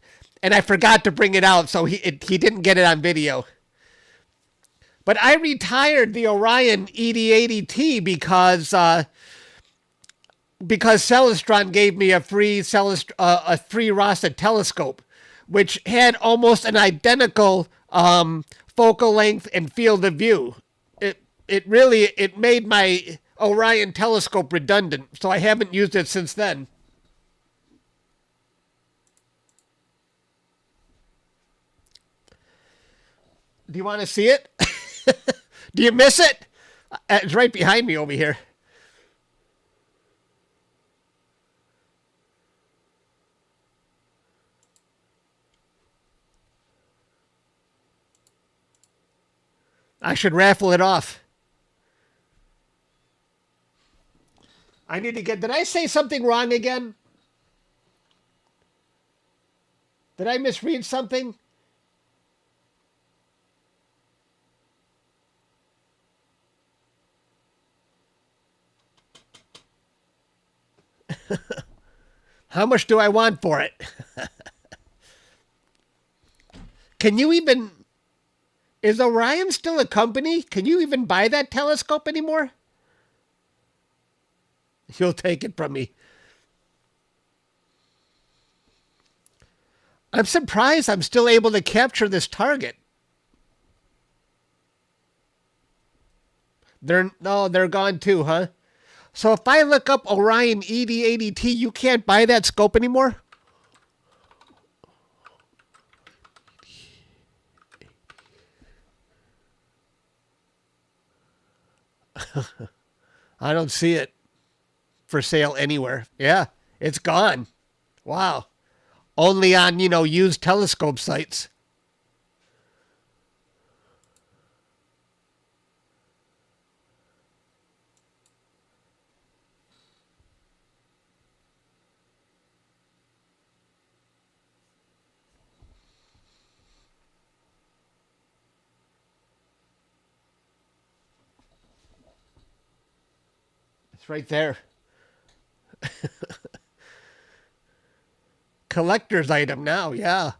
and I forgot to bring it out, so he didn't get it on video. But I retired the Orion ED80T because Celestron gave me a free RASA telescope, which had almost an identical focal length and field of view. It made my Orion telescope redundant, so I haven't used it since then. Do you want to see it? Do you miss it? It's right behind me over here. I should raffle it off. I need to get... Did I say something wrong again? Did I misread something? How much do I want for it? Can you even... Is Orion still a company? Can you even buy that telescope anymore? You'll take it from me. I'm surprised I'm still able to capture this target. They're gone too, huh? So if I look up Orion ED80T, you can't buy that scope anymore? I don't see it for sale anywhere. Yeah, it's gone. Wow. Only on, used telescope sites. It's right there. Collector's item now, yeah.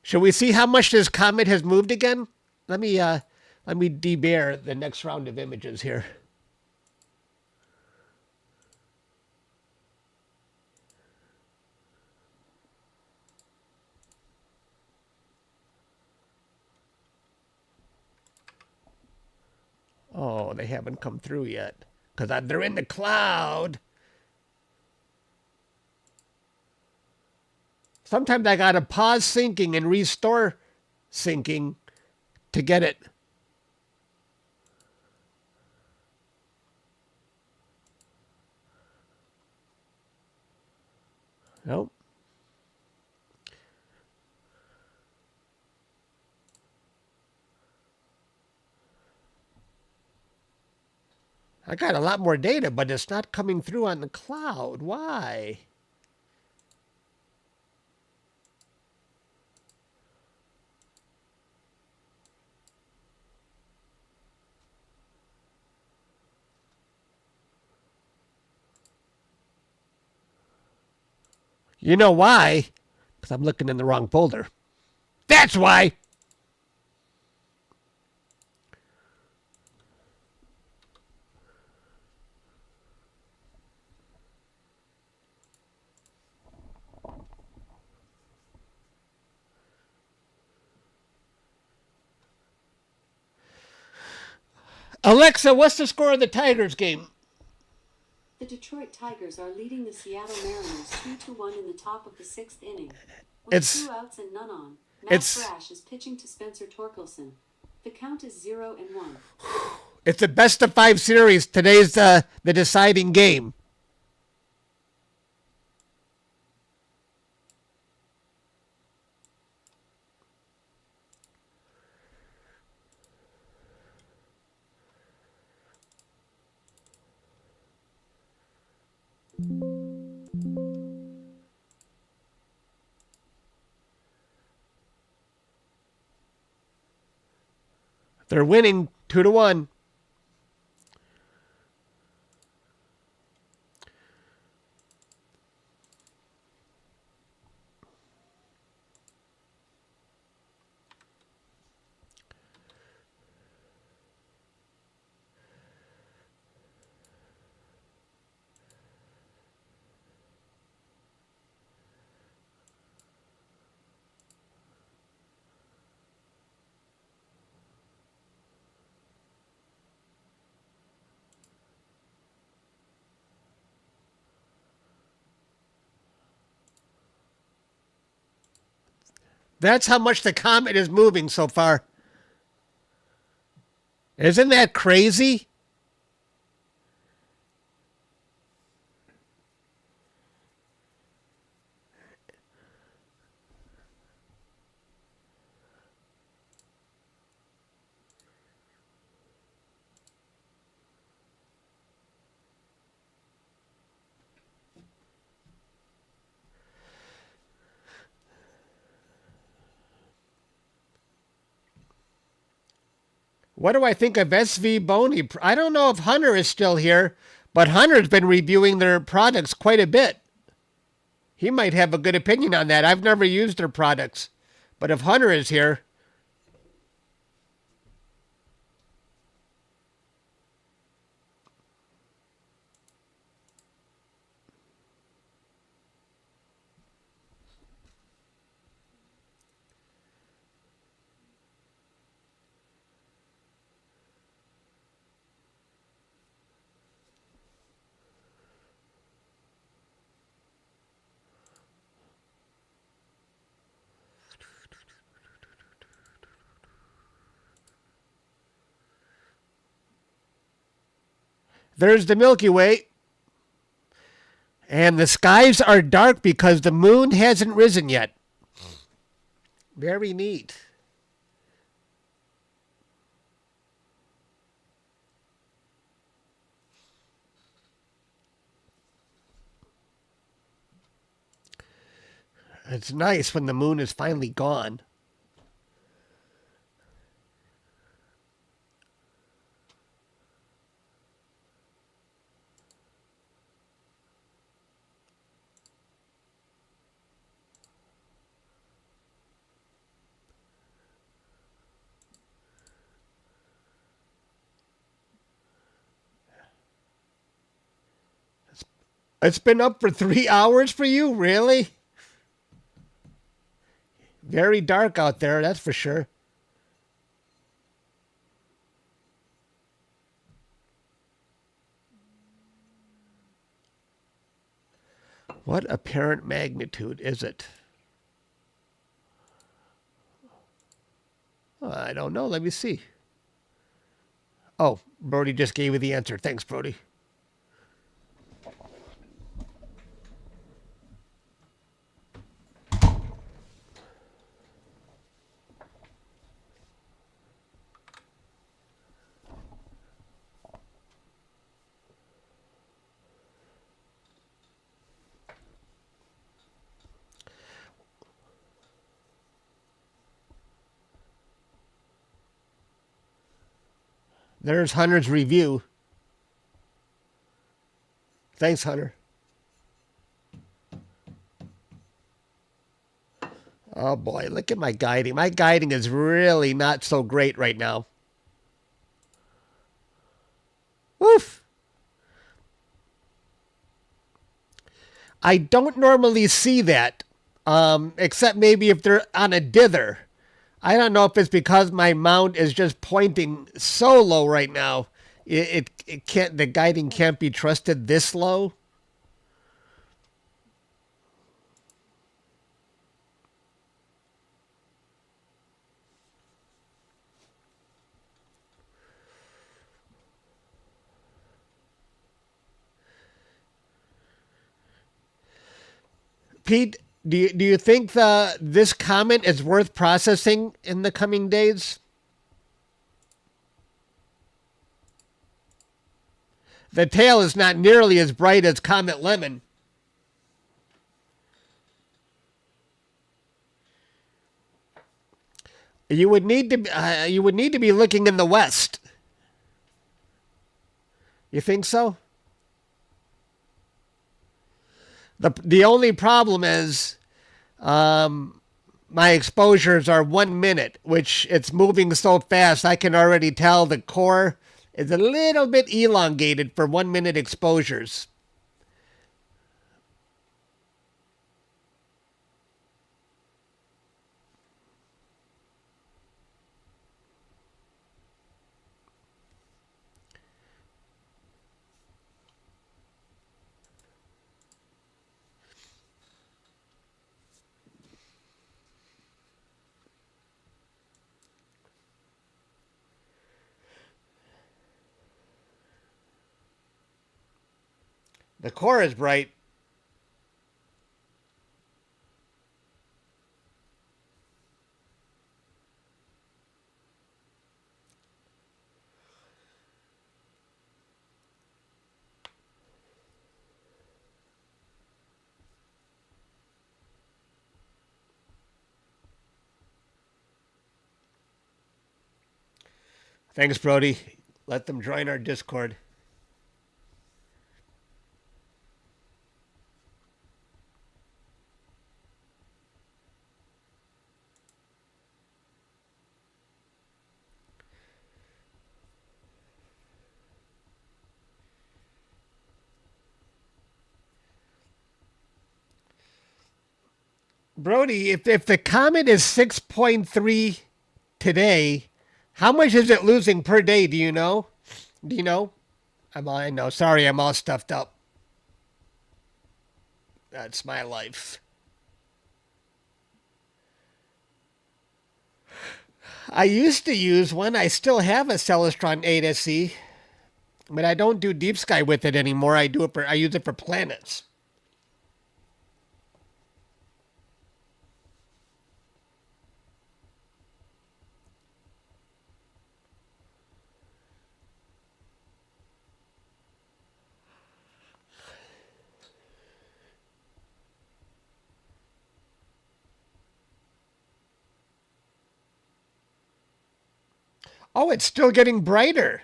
Should we see how much this comet has moved again? Let me debear the next round of images here. Oh, they haven't come through yet because they're in the cloud. Sometimes I gotta pause syncing and restore syncing to get it. Nope. I got a lot more data, but it's not coming through on the cloud. Why? You know why? Because I'm looking in the wrong folder. That's why! Alexa, what's the score of the Tigers game? The Detroit Tigers are leading the Seattle Mariners 2-1 in the top of the 6th inning. With 2 outs and none on, Matt Brash is pitching to Spencer Torkelson. The count is 0-1. It's a best-of-5 series. Today's the deciding game. They're winning 2-1. That's how much the comet is moving so far. Isn't that crazy? What do I think of SV Boney? I don't know if Hunter is still here, but Hunter's been reviewing their products quite a bit. He might have a good opinion on that. I've never used their products, but if Hunter is here... There's the Milky Way. And the skies are dark because the moon hasn't risen yet. Very neat. It's nice when the moon is finally gone. It's been up for 3 hours for you? Really? Very dark out there, that's for sure. What apparent magnitude is it? I don't know. Let me see. Oh, Brody just gave me the answer. Thanks, Brody. There's Hunter's review. Thanks, Hunter. Oh boy, look at my guiding. My guiding is really not so great right now. Woof. I don't normally see that, except maybe if they're on a dither. I don't know if it's because my mount is just pointing so low right now. It can't, the guiding can't be trusted this low. Pete, do you think this comet is worth processing in the coming days? The tail is not nearly as bright as Comet Lemmon. You would need to be looking in the west. You think so? The only problem is my exposures are 1 minute, which it's moving so fast I can already tell the core is a little bit elongated for 1 minute exposures. The core is bright. Thanks, Brody. Let them join our Discord. Brody, if the comet is 6.3 today, how much is it losing per day? Do you know? Do you know? I know. Sorry, I'm all stuffed up. That's my life. I used to use one. I still have a Celestron 8SE. But I don't do deep sky with it anymore. I use it for planets. Oh, it's still getting brighter.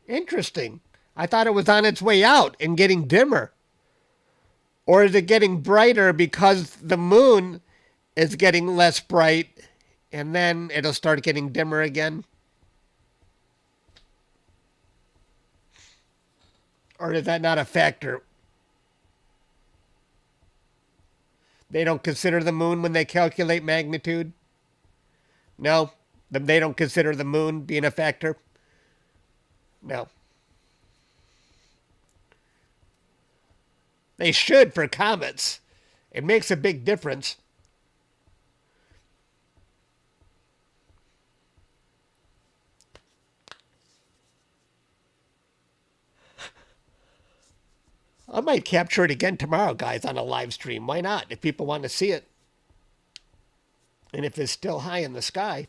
Interesting. I thought it was on its way out and getting dimmer. Or is it getting brighter because the moon is getting less bright and then it'll start getting dimmer again? Or is that not a factor? They don't consider the moon when they calculate magnitude? No? They don't consider the moon being a factor? No. They should for comets. It makes a big difference. I might capture it again tomorrow, guys, on a live stream. Why not? If people want to see it. And if it's still high in the sky.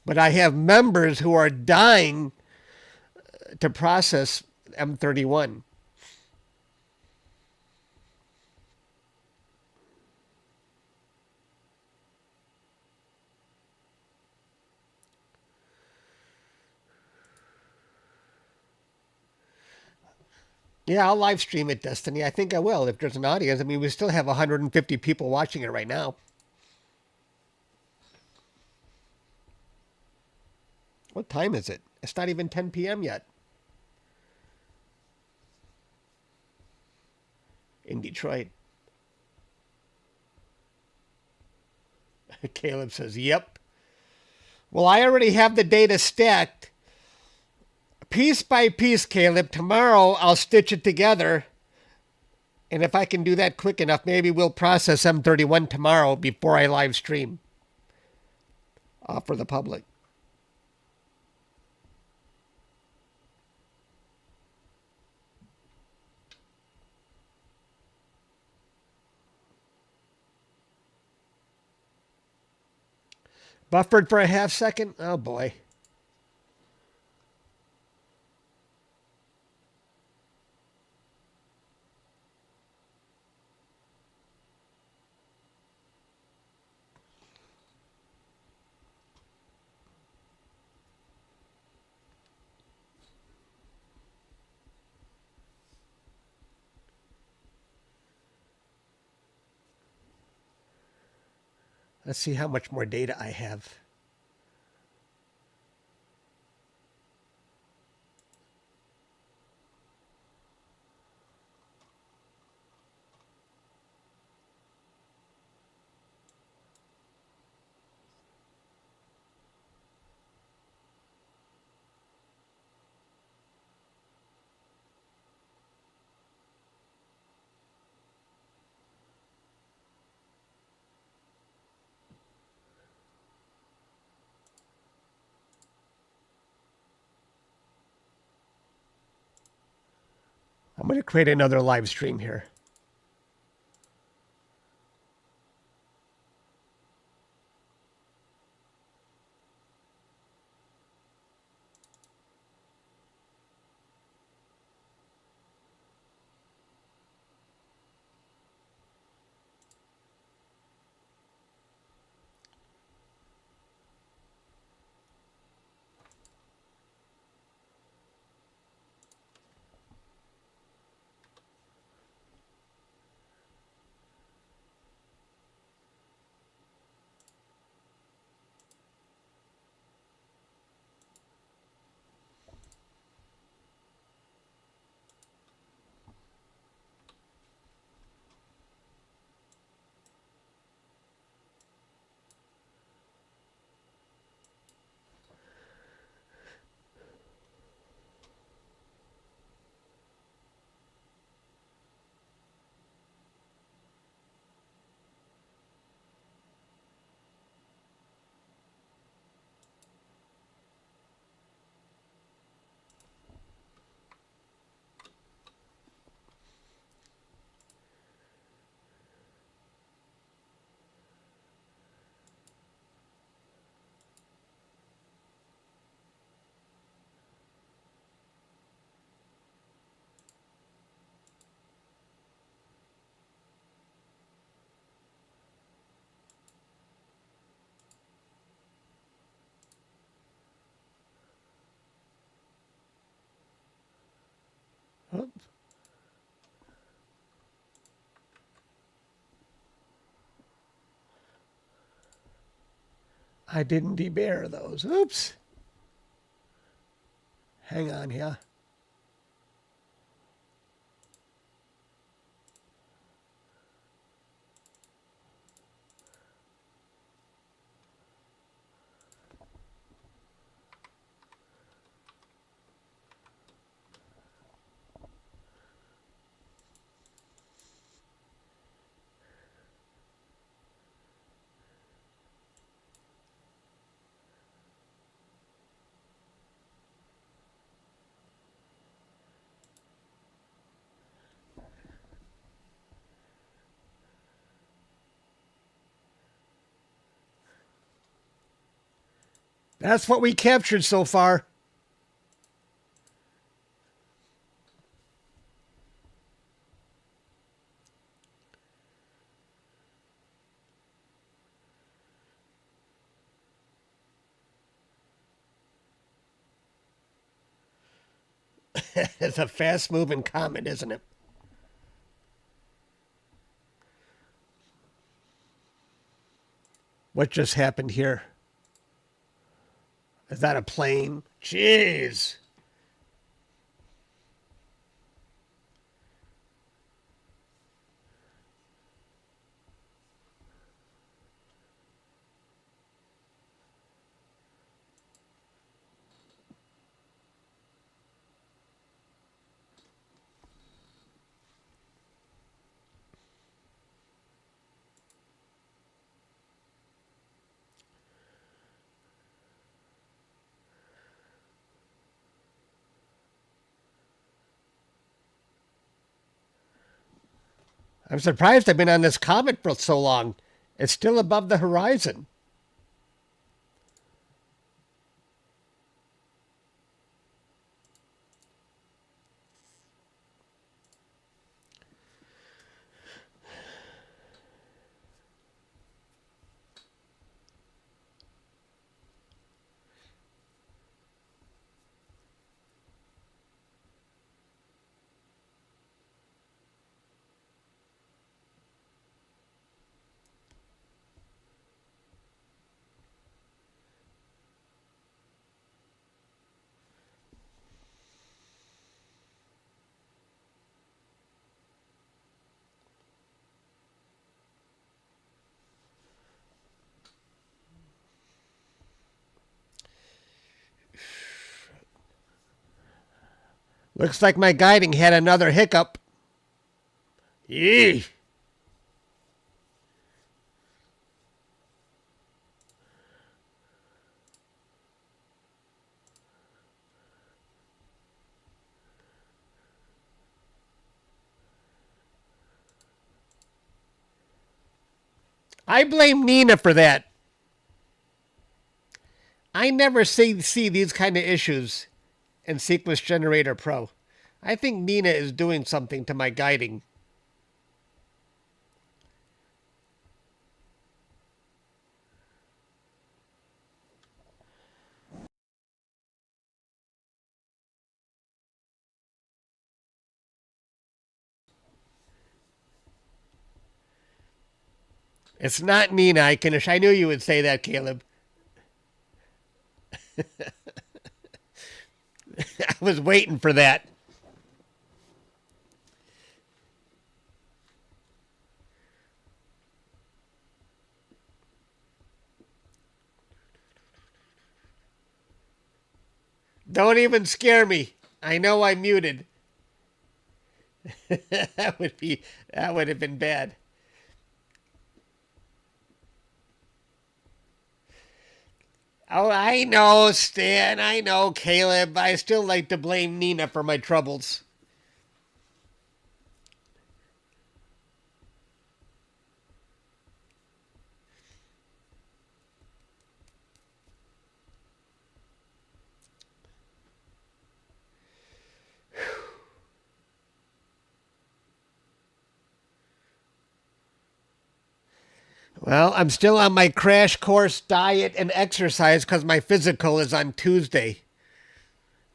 But I have members who are dying to process M31. Yeah, I'll live stream it, Destiny. I think I will if there's an audience. I mean, we still have 150 people watching it right now. What time is it? It's not even 10 p.m. yet. In Detroit. Caleb says, yep. Well, I already have the data stacked. Piece by piece, Caleb. Tomorrow, I'll stitch it together. And if I can do that quick enough, maybe we'll process M31 tomorrow before I live stream for the public. Buffered for a half second? Oh, boy. Let's see how much more data I have. I'm going to create another live stream here. Oops. I didn't debear those. Oops. Hang on here. That's what we captured so far. It's a fast-moving comet, isn't it? What just happened here? Is that a plane? Jeez. I'm surprised I've been on this comet for so long. It's still above the horizon. Looks like my guiding had another hiccup. Yee. I blame Nina for that. I never see these kind of issues in Sequence Generator Pro. I think Nina is doing something to my guiding. It's not Nina. I knew you would say that, Caleb. I was waiting for that. Don't even scare me. I know I'm muted. that would have been bad. Oh, I know, Stan. I know, Caleb. I still like to blame Nina for my troubles. Well, I'm still on my crash course diet and exercise because my physical is on Tuesday.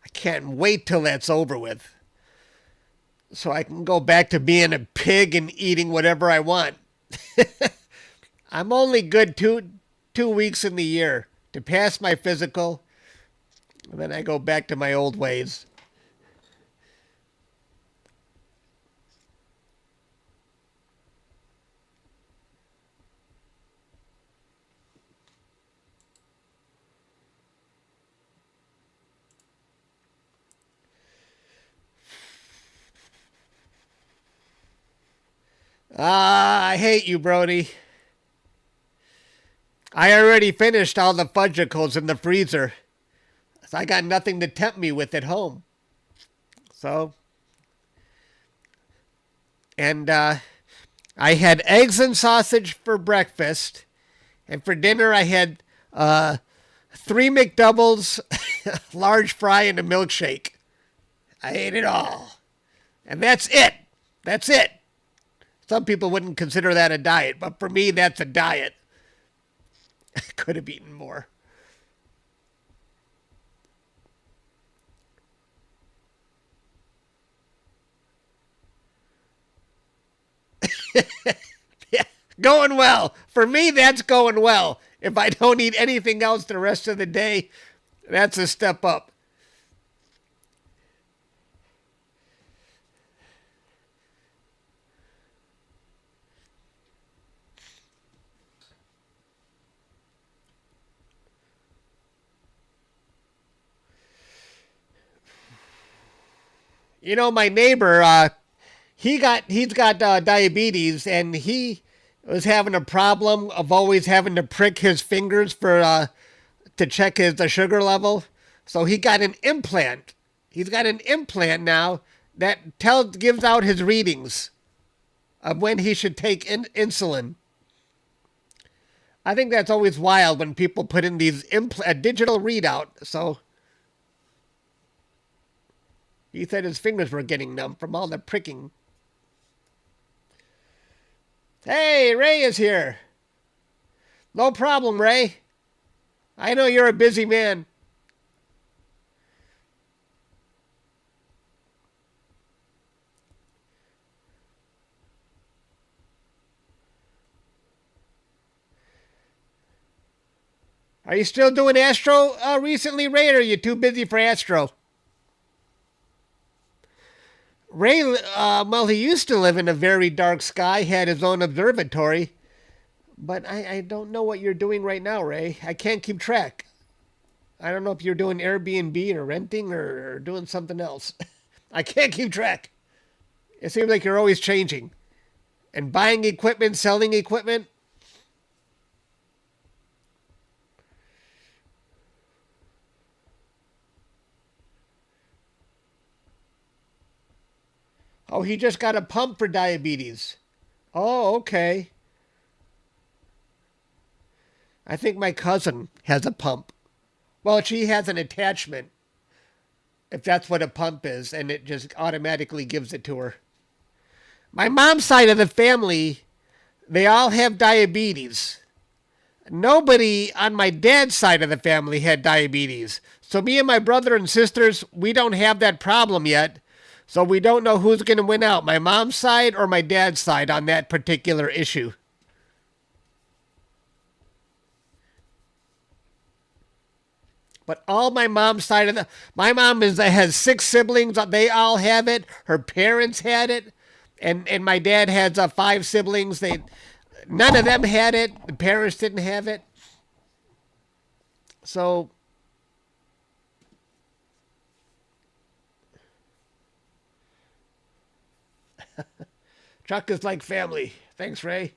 I can't wait till that's over with. so I can go back to being a pig and eating whatever I want. I'm only good two weeks in the year to pass my physical, and then I go back to my old ways. I hate you, Brody. I already finished all the fudgicles in the freezer. So I got nothing to tempt me with at home. So, and I had eggs and sausage for breakfast. And for dinner, I had 3 McDoubles, large fry, and a milkshake. I ate it all. And that's it. That's it. Some people wouldn't consider that a diet, but for me, that's a diet. I could have eaten more. Yeah, going well. For me, that's going well. If I don't eat anything else the rest of the day, that's a step up. You know, my neighbor, he's got diabetes, and he was having a problem of always having to prick his fingers for to check his sugar level. So he got an implant. He's got an implant now that gives out his readings of when he should take insulin. I think that's always wild when people put in these a digital readout. So he said his fingers were getting numb from all the pricking. Hey, Ray is here. No problem, Ray. I know you're a busy man. Are you still doing Astro recently, Ray, or are you too busy for Astro? Ray, well, he used to live in a very dark sky, had his own observatory, but I don't know what you're doing right now, Ray. I can't keep track. I don't know if you're doing Airbnb or renting or doing something else. I can't keep track. It seems like you're always changing and buying equipment, selling equipment. Oh, he just got a pump for diabetes. Oh, okay. I think my cousin has a pump. Well, she has an attachment, if that's what a pump is, and it just automatically gives it to her. My mom's side of the family, they all have diabetes. Nobody on my dad's side of the family had diabetes. So me and my brother and sisters, we don't have that problem yet. So we don't know who's going to win out, my mom's side or my dad's side on that particular issue. But all my mom's side of my mom has 6 siblings. They all have it. Her parents had it. And my dad has 5 siblings. None of them had it. The parents didn't have it. So Chuck is like family. Thanks, Ray.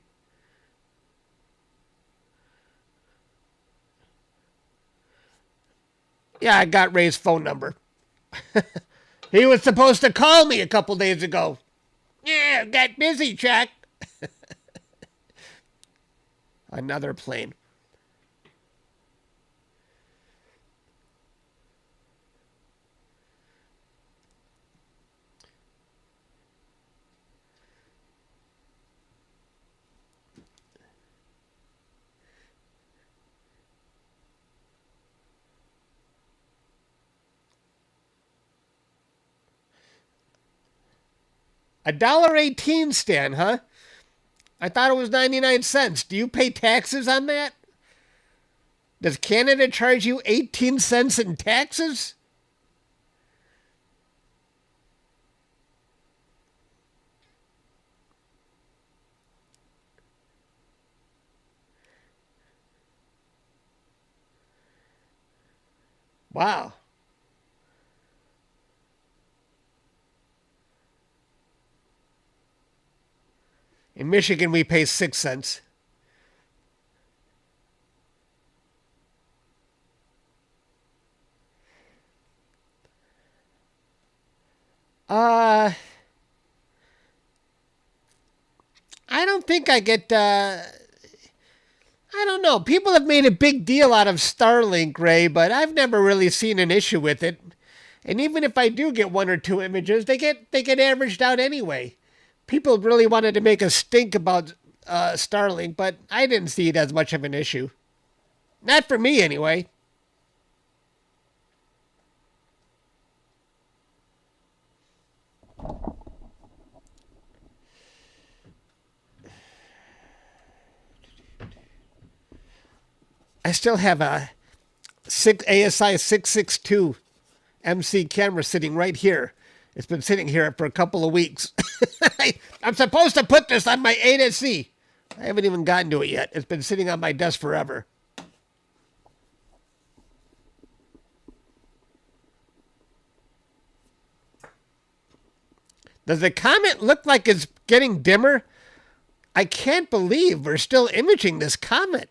Yeah, I got Ray's phone number. He was supposed to call me a couple days ago. Yeah, got busy, Chuck. Another plane. $1.18, Stan, huh? I thought it was 99 cents. Do you pay taxes on that? Does Canada charge you 18 cents in taxes? Wow. In Michigan, we pay 6 cents. I don't think I get, I don't know. People have made a big deal out of Starlink, Ray, but I've never really seen an issue with it. And even if I do get one or two images, they get averaged out anyway. People really wanted to make a stink about Starlink, but I didn't see it as much of an issue. Not for me, anyway. I still have a ASI2600MC camera sitting right here. It's been sitting here for a couple of weeks. I'm supposed to put this on my A to C. I haven't even gotten to it yet. It's been sitting on my desk forever. Does the comet look like it's getting dimmer? I can't believe we're still imaging this comet.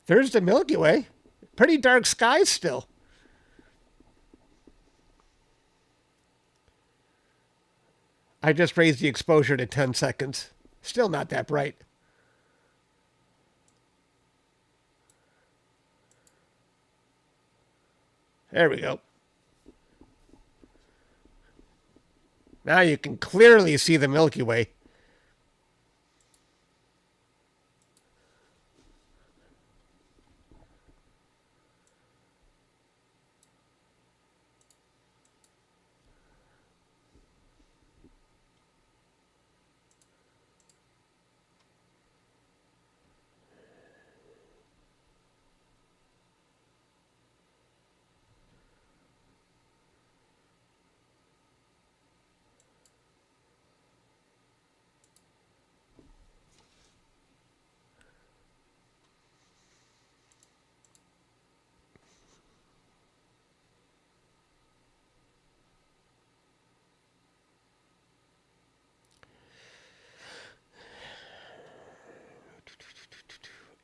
There's the Milky Way. Pretty dark skies still. I just raised the exposure to 10 seconds. Still not that bright. There we go. Now you can clearly see the Milky Way.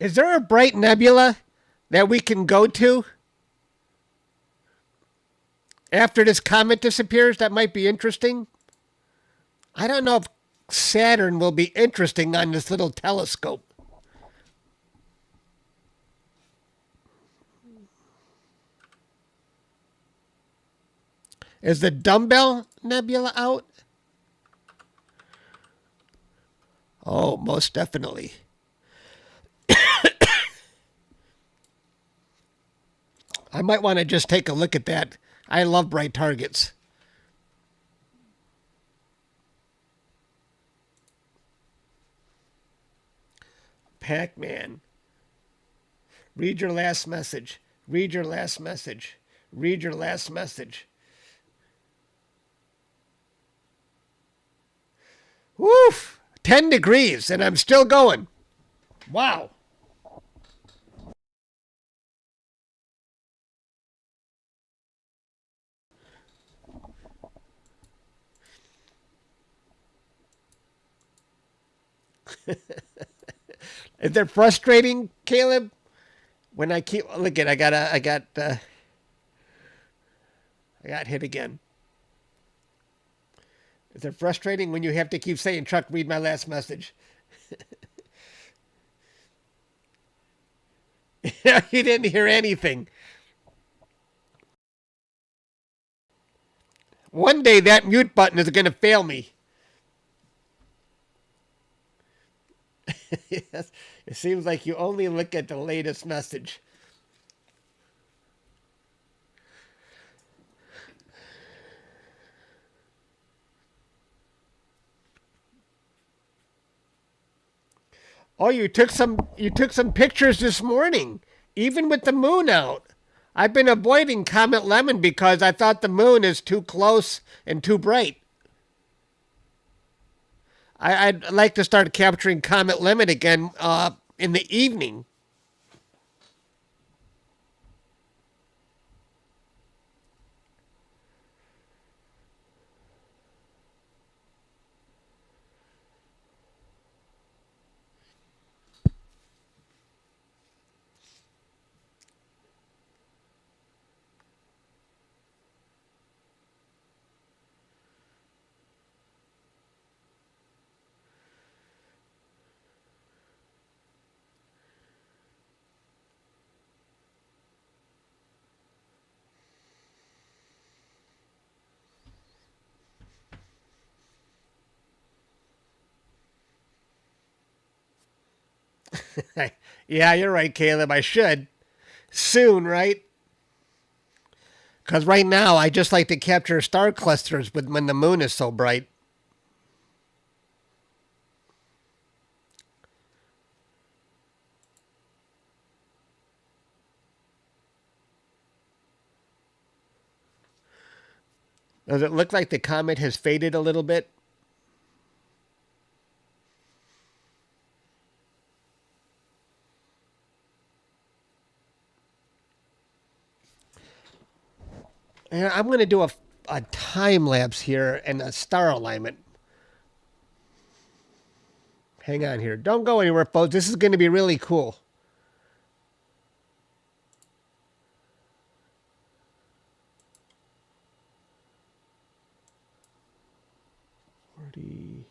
Is there a bright nebula that we can go to after this comet disappears? That might be interesting. I don't know if Saturn will be interesting on this little telescope. Is the Dumbbell Nebula out? Oh, most definitely. I might want to just take a look at that. I love bright targets. Pac-Man. Read your last message. Read your last message. Read your last message. Woof! 10 degrees, and I'm still going. Wow. Is it frustrating, Caleb? When I keep look at, I got hit again. Is it frustrating when you have to keep saying, "Chuck, read my last message"? Yeah, you didn't hear anything. One day that mute button is going to fail me. Yes. It seems like you only look at the latest message. Oh, you took some pictures this morning, even with the moon out. I've been avoiding Comet Lemmon because I thought the moon is too close and too bright. I'd like to start capturing Comet Lemmon again in the evening. Yeah, you're right, Caleb. I should. Soon, right? Because right now, I just like to capture star clusters when the moon is so bright. Does it look like the comet has faded a little bit? And I'm going to do a time lapse here and a star alignment. Hang on here. Don't go anywhere, folks. This is going to be really cool. Three.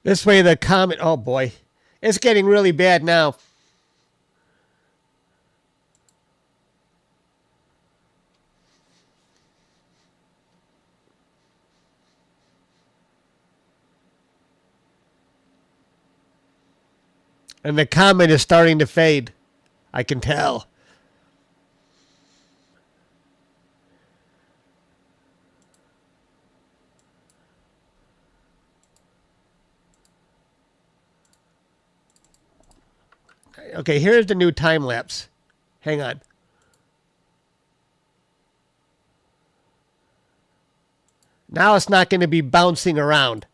This way the comet, oh boy, it's getting really bad now. And the comet is starting to fade. I can tell. Okay, here's the new time lapse. Hang on. Now it's not going to be bouncing around.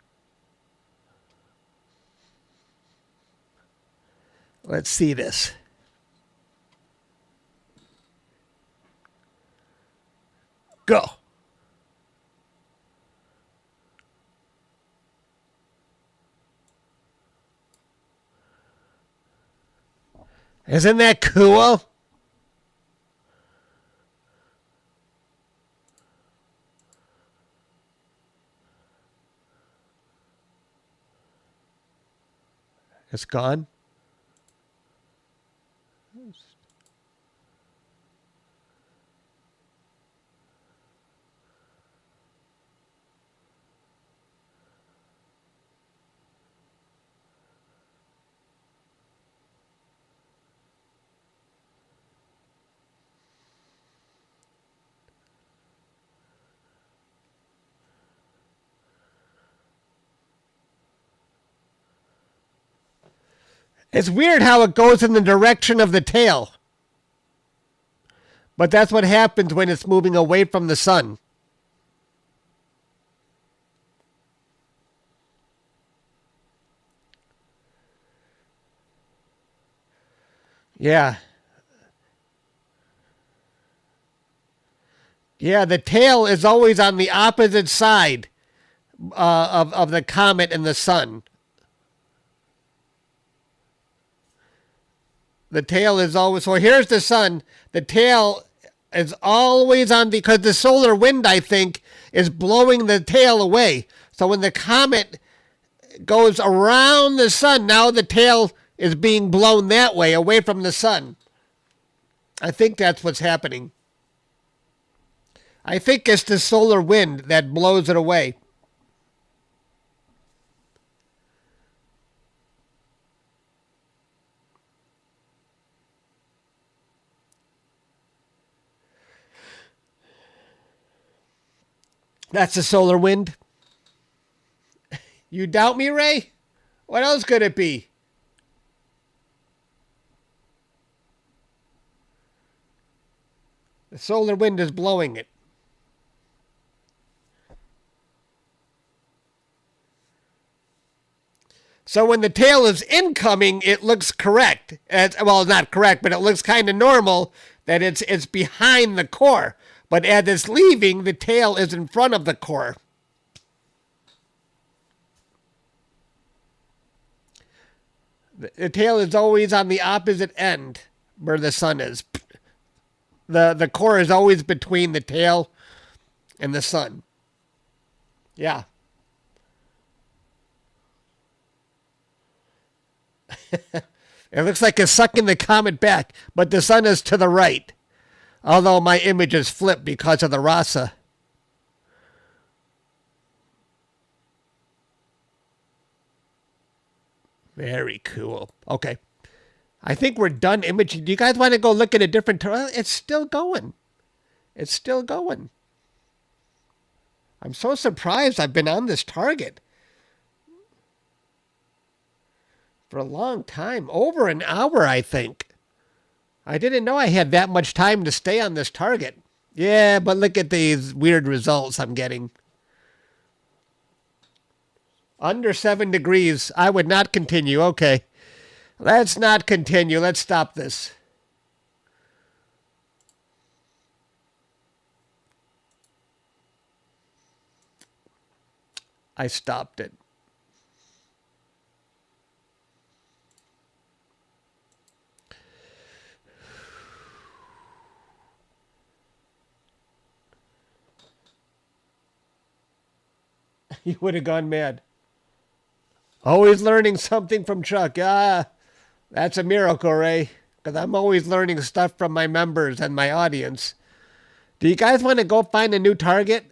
Let's see this. Go. Isn't that cool? It's gone. It's weird how it goes in the direction of the tail. But that's what happens when it's moving away from the sun. Yeah. Yeah, the tail is always on the opposite side of the comet and the sun. The tail is always, so here's the sun. The tail is always on, because the solar wind, I think, is blowing the tail away. So when the comet goes around the sun, now the tail is being blown that way, away from the sun. I think that's what's happening. I think it's the solar wind that blows it away. That's the solar wind. You doubt me, Ray? What else could it be? The solar wind is blowing it. So when the tail is incoming, it looks correct. Well, not correct, but it looks kind of normal that it's behind the core. But as it's leaving, the tail is in front of the core. The tail is always on the opposite end where the sun is. The core is always between the tail and the sun. Yeah. It looks like it's sucking the comet back, but the sun is to the right. Although my image is flipped because of the RASA. Very cool. Okay. I think we're done imaging. Do you guys want to go look at a different... It's still going. It's still going. I'm so surprised I've been on this target for a long time. Over an hour, I think. I didn't know I had that much time to stay on this target. Yeah, but look at these weird results I'm getting. Under 7 degrees. I would not continue. Okay. Let's not continue. Let's stop this. I stopped it. You would have gone mad. Always learning something from Chuck. Ah, that's a miracle, Ray. Because I'm always learning stuff from my members and my audience. Do you guys want to go find a new target?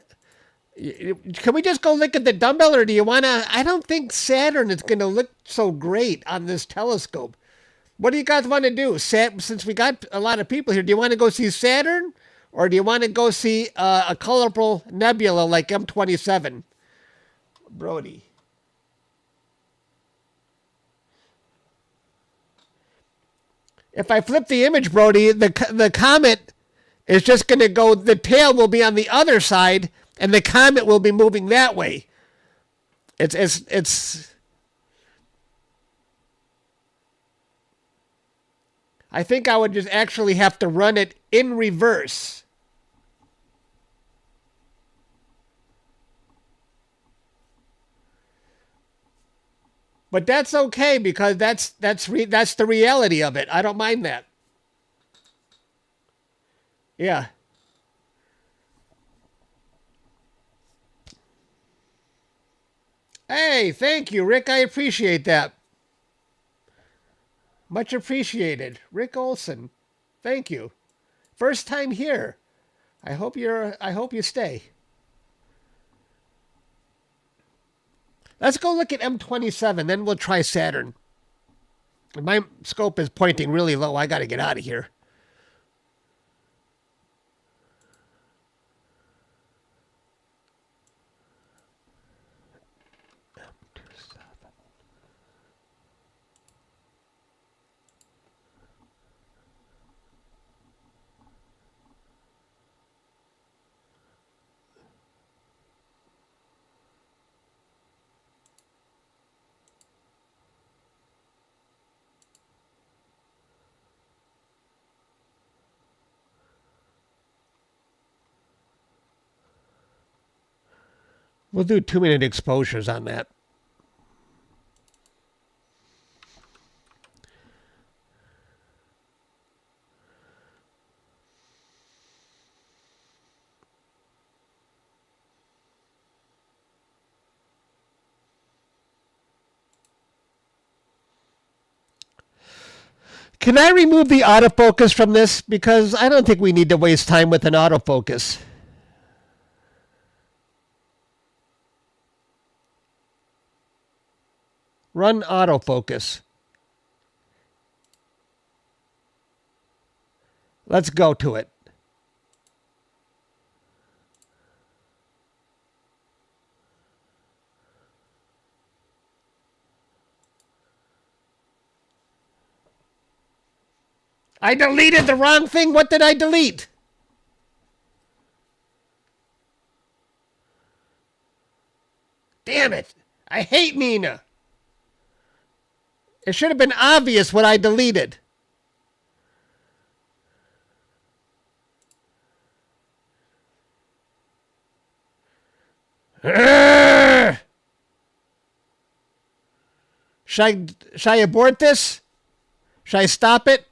Can we just go look at the dumbbell, or do you want to... I don't think Saturn is going to look so great on this telescope. What do you guys want to do? Since we got a lot of people here, do you want to go see Saturn? Or do you want to go see a colorful nebula like M27? Brody. If I flip the image, Brody, the comet is just going to go, the tail will be on the other side, and the comet will be moving that way. It's I think I would just actually have to run it in reverse. But that's okay because that's the reality of it. I don't mind that. Yeah. Hey, thank you, Rick. I appreciate that. Much appreciated. Rick Olson. Thank you. First time here. I hope you stay. Let's go look at M27, then we'll try Saturn. My scope is pointing really low. I got to get out of here. We'll do 2-minute exposures on that. Can I remove the autofocus from this? Because I don't think we need to waste time with an autofocus. Run autofocus. Let's go to it. I deleted the wrong thing. What did I delete? Damn it. I hate Nina. It should have been obvious what I deleted. Should I abort this? Should I stop it?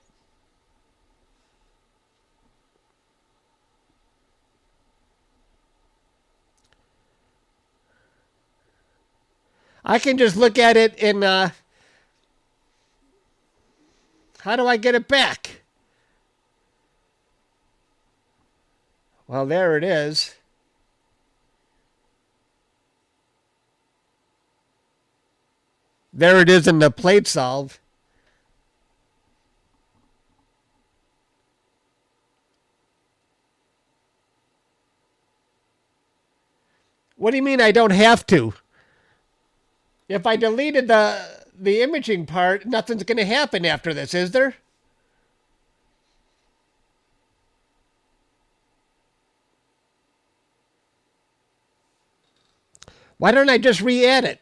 I can just look at it in... how do I get it back? Well, there it is. There it is in the plate solve. What do you mean I don't have to? If I deleted the imaging part, nothing's going to happen after this, is there? Why don't I just re-add it?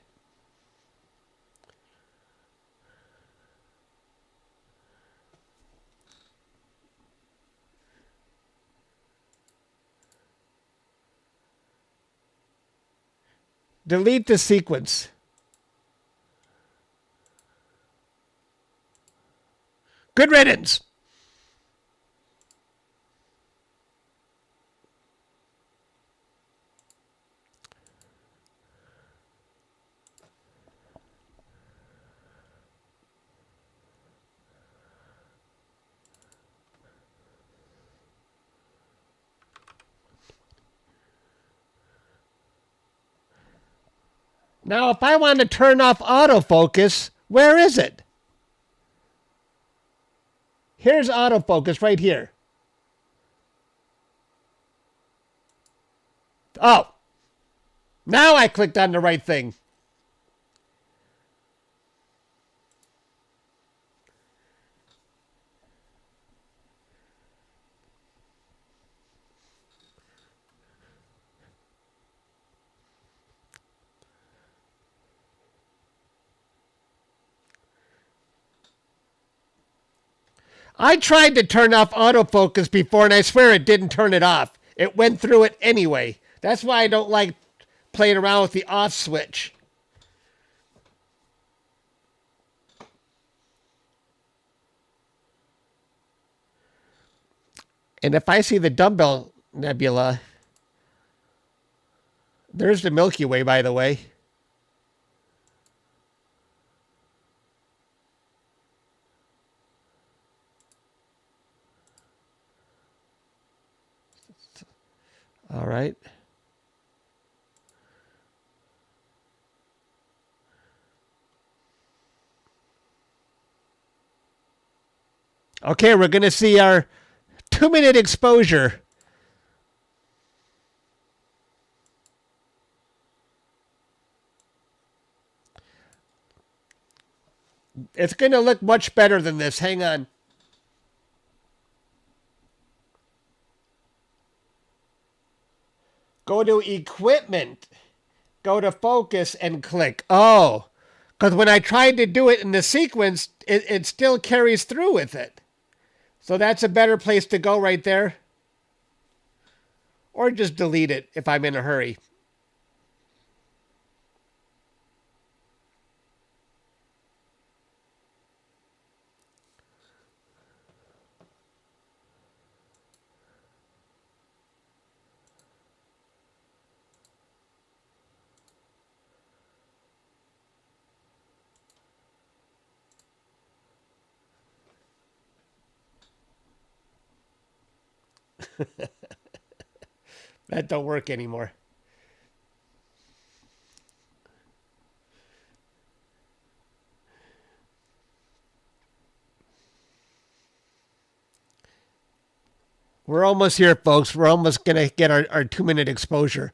Delete the sequence. Good riddance. Now, if I want to turn off autofocus, where is it? Here's autofocus right here. Oh, now I clicked on the right thing. I tried to turn off autofocus before, and I swear it didn't turn it off. It went through it anyway. That's why I don't like playing around with the off switch. And if I see the Dumbbell Nebula, there's the Milky Way, by the way. All right. Okay, we're going to see our 2-minute exposure. It's going to look much better than this. Hang on. Go to equipment. Go to focus and click. Oh, because when I tried to do it in the sequence, it still carries through with it. So that's a better place to go right there. Or just delete it if I'm in a hurry. That don't work anymore. We're almost here, folks. We're almost going to get our 2-minute exposure.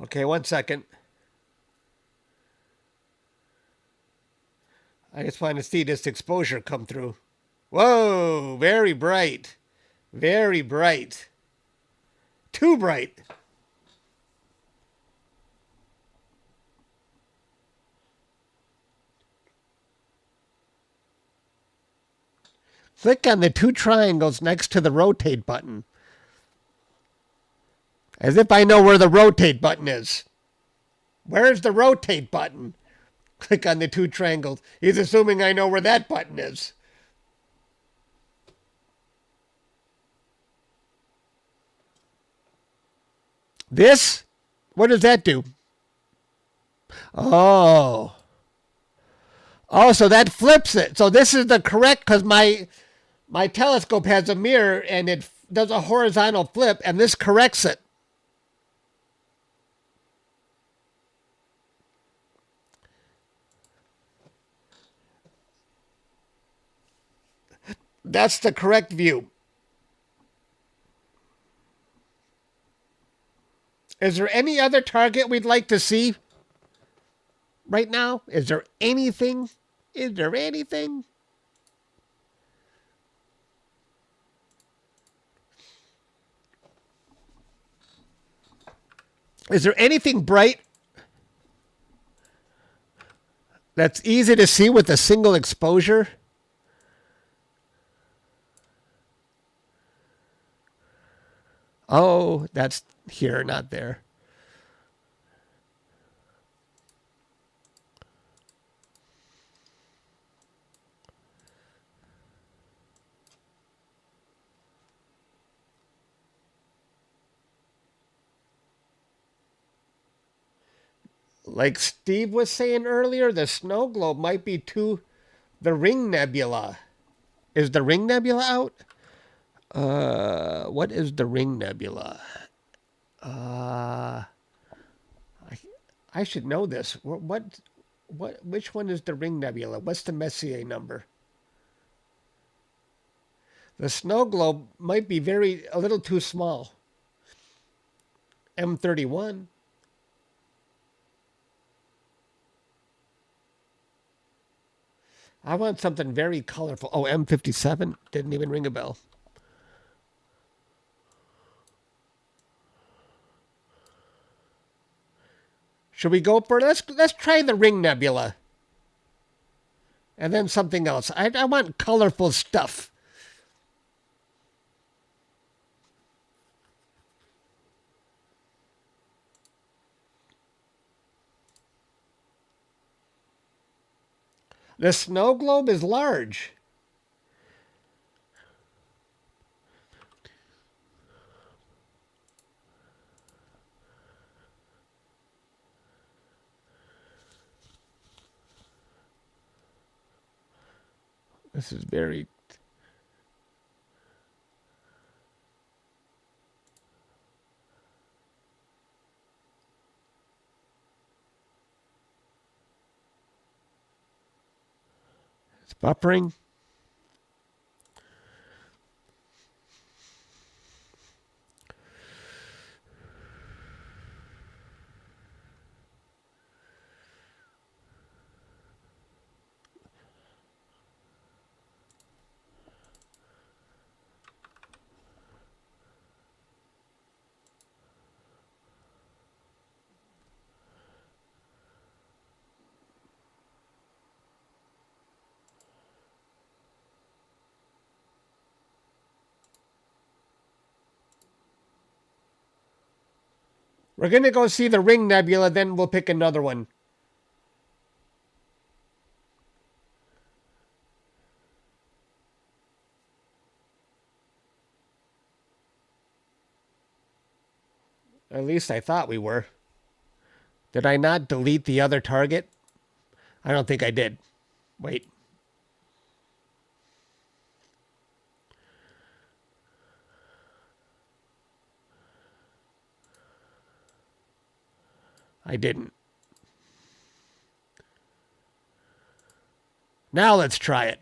Okay, 1 second. I just want to see this exposure come through. Whoa, very bright. Very bright. Too bright. Click on the 2 triangles next to the rotate button. As if I know where the rotate button is. Where's the rotate button? Click on the 2 triangles. He's assuming I know where that button is. This? What does that do? Oh. Oh, so that flips it. So this is the correct, because my telescope has a mirror and it does a horizontal flip, and this corrects it. That's the correct view. Is there any other target we'd like to see right now? Is there anything? Is there anything? Is there anything bright that's easy to see with a single exposure? Oh, that's here, not there. Like Steve was saying earlier, the snow globe might be to the Ring Nebula. Is the Ring Nebula out? What is the Ring Nebula? I should know this. Which one is the Ring Nebula? What's the Messier number? The snow globe might be a little too small. M31. I want something very colorful. Oh, M57 didn't even ring a bell. Should we go for let's try the Ring Nebula. And then something else. I want colorful stuff. The snow globe is large. This is very... It's buffering. We're going to go see the Ring Nebula, then we'll pick another one. At least I thought we were. Did I not delete the other target? I don't think I did. Wait. I didn't. Now let's try it.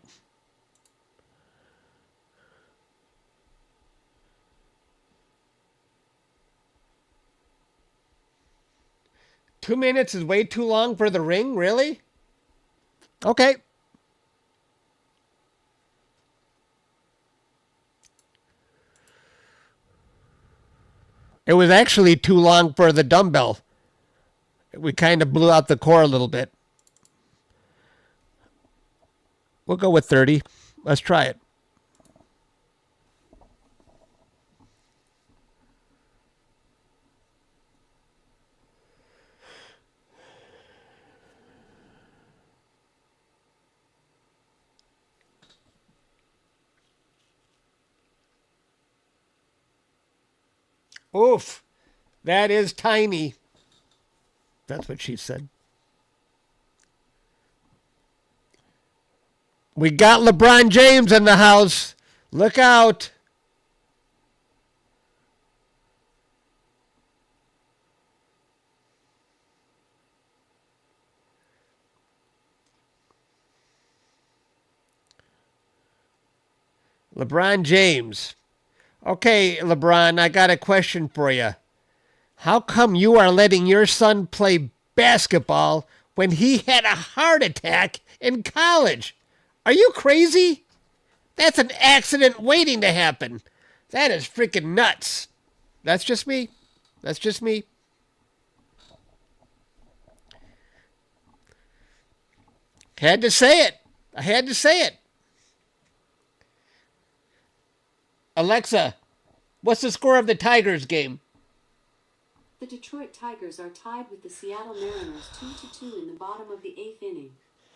Two minutes is way too long for the ring, really? Okay. It was actually too long for the dumbbell. We kind of blew out the core a little bit. We'll go with 30. Let's try it. Oof. That is tiny. That's what she said. We got LeBron James in the house. Look out. LeBron James. Okay, LeBron, I got a question for you. How come you are letting your son play basketball when he had a heart attack in college? Are you crazy? That's an accident waiting to happen. That is freaking nuts. That's just me. That's just me. Had to say it. I had to say it. Alexa, what's the score of the Tigers game? The Detroit Tigers are tied with the Seattle Mariners 2-2 in the bottom of the 8th inning.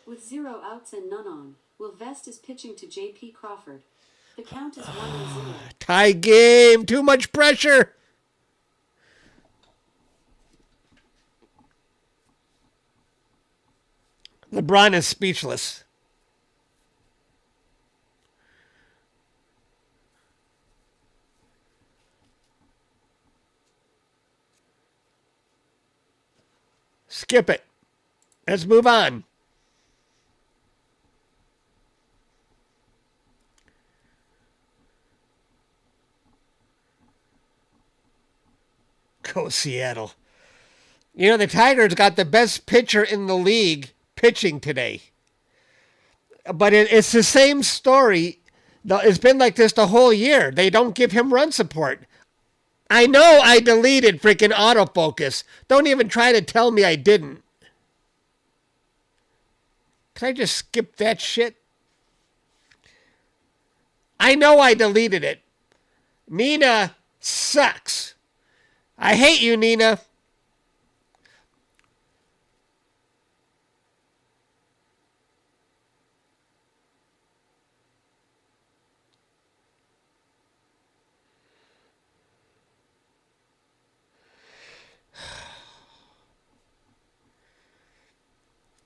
With 0 outs and none on, Will Vest is pitching to J.P. Crawford. The count is 1-0. Tie game. Too much pressure. LeBron is speechless. Skip it. Let's move on. Go Seattle. You know, the Tigers got the best pitcher in the league pitching today. But it's the same story. It's been like this the whole year. They don't give him run support. I know I deleted freaking autofocus. Don't even try to tell me I didn't. Can I just skip that shit? I know I deleted it. Nina sucks. I hate you, Nina.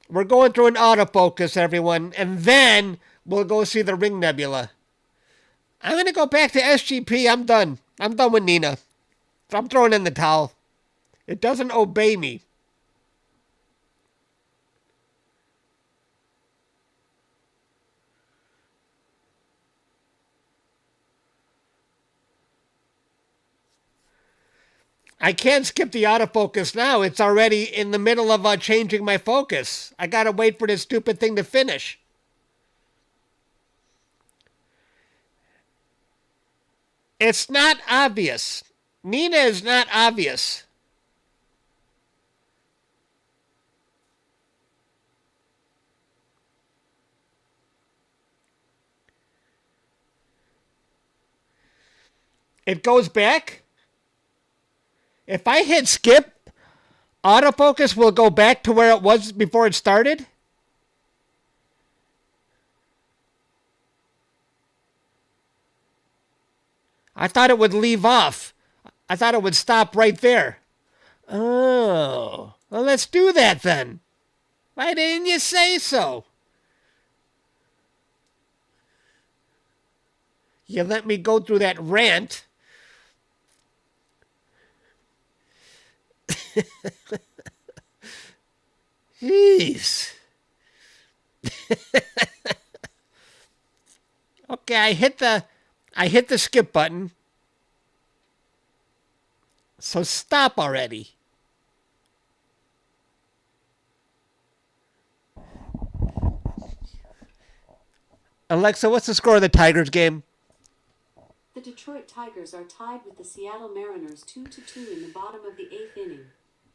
We're going through an autofocus, everyone, and then we'll go see the Ring Nebula. I'm going to go back to SGP. I'm done. I'm done with Nina. I'm throwing in the towel. It doesn't obey me. I can't skip the autofocus now. It's already in the middle of changing my focus. I gotta wait for this stupid thing to finish. It's not obvious. Nina is not obvious. It goes back. If I hit skip, autofocus will go back to where it was before it started. I thought it would leave off. I thought it would stop right there. Oh, well, let's do that then. Why didn't you say so? You let me go through that rant. Jeez. Okay, I hit the skip button. So stop already. Alexa, what's the score of the Tigers game? The Detroit Tigers are tied with the Seattle Mariners 2-2 in the bottom of the 8th inning.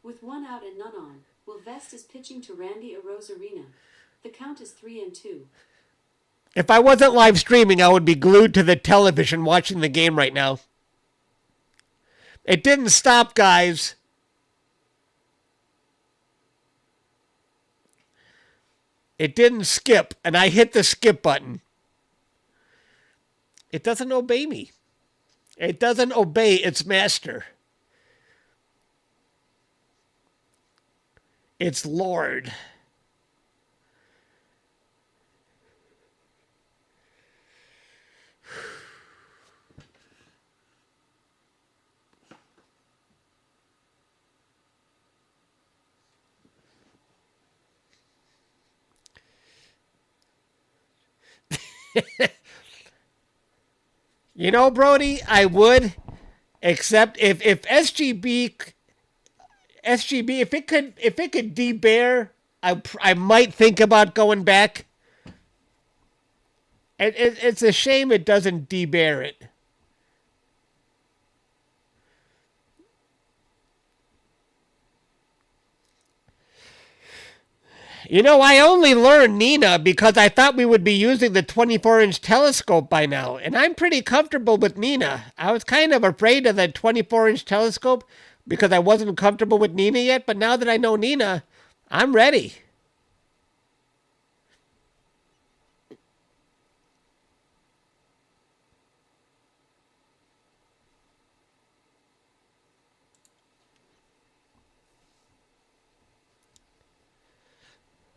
With 1 out and none on, Will Vest is pitching to Randy Arozarena. The count is 3-2. If I wasn't live streaming, I would be glued to the television watching the game right now. It didn't stop, guys. It didn't skip, and I hit the skip button. It doesn't obey me. It doesn't obey its master. Its Lord. You know, Brody, I would, except if SGB, if it could debear, I might think about going back. It's a shame it doesn't debear it. You know, I only learned Nina because I thought we would be using the 24-inch telescope by now, and I'm pretty comfortable with Nina. I was kind of afraid of the 24-inch telescope because I wasn't comfortable with Nina yet, but now that I know Nina, I'm ready.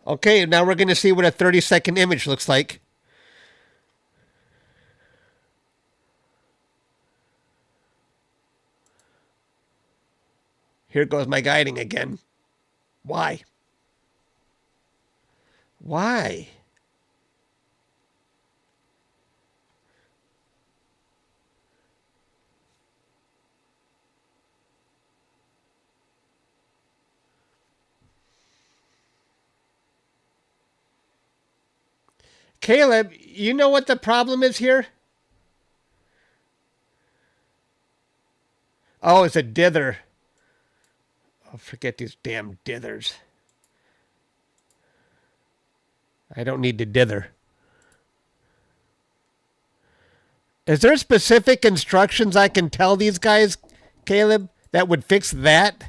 Okay, now we're going to see what a 30-second image looks like. Here goes my guiding again. Why? Why? Caleb, you know what the problem is here? Oh, it's a dither. Oh, forget these damn dithers. I don't need to dither. Is there specific instructions I can tell these guys, Caleb, that would fix that?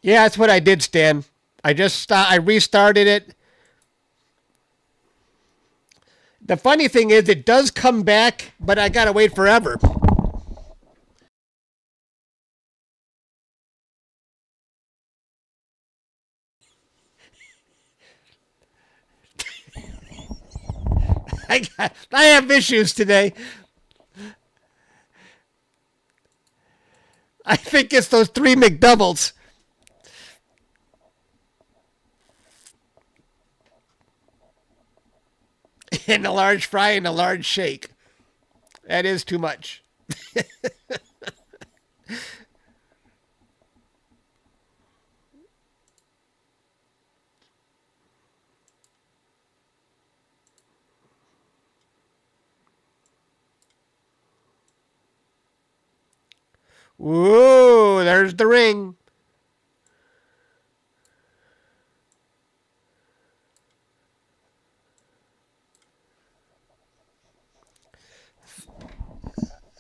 Yeah, that's what I did, Stan. I restarted it. The funny thing is, it does come back, but I gotta wait forever. I have issues today. I think it's those 3 McDoubles. And a large fry and a large shake. That is too much. Whoa, there's the ring.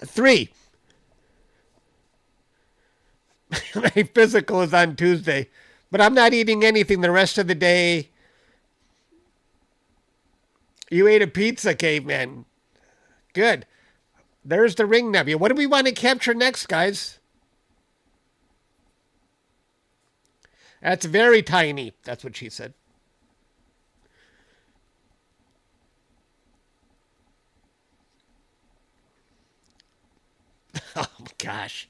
Three. My physical is on Tuesday, but I'm not eating anything the rest of the day. You ate a pizza, caveman. Good. There's the ring nebula. What do we want to capture next, guys? That's very tiny. That's what she said. Oh, gosh.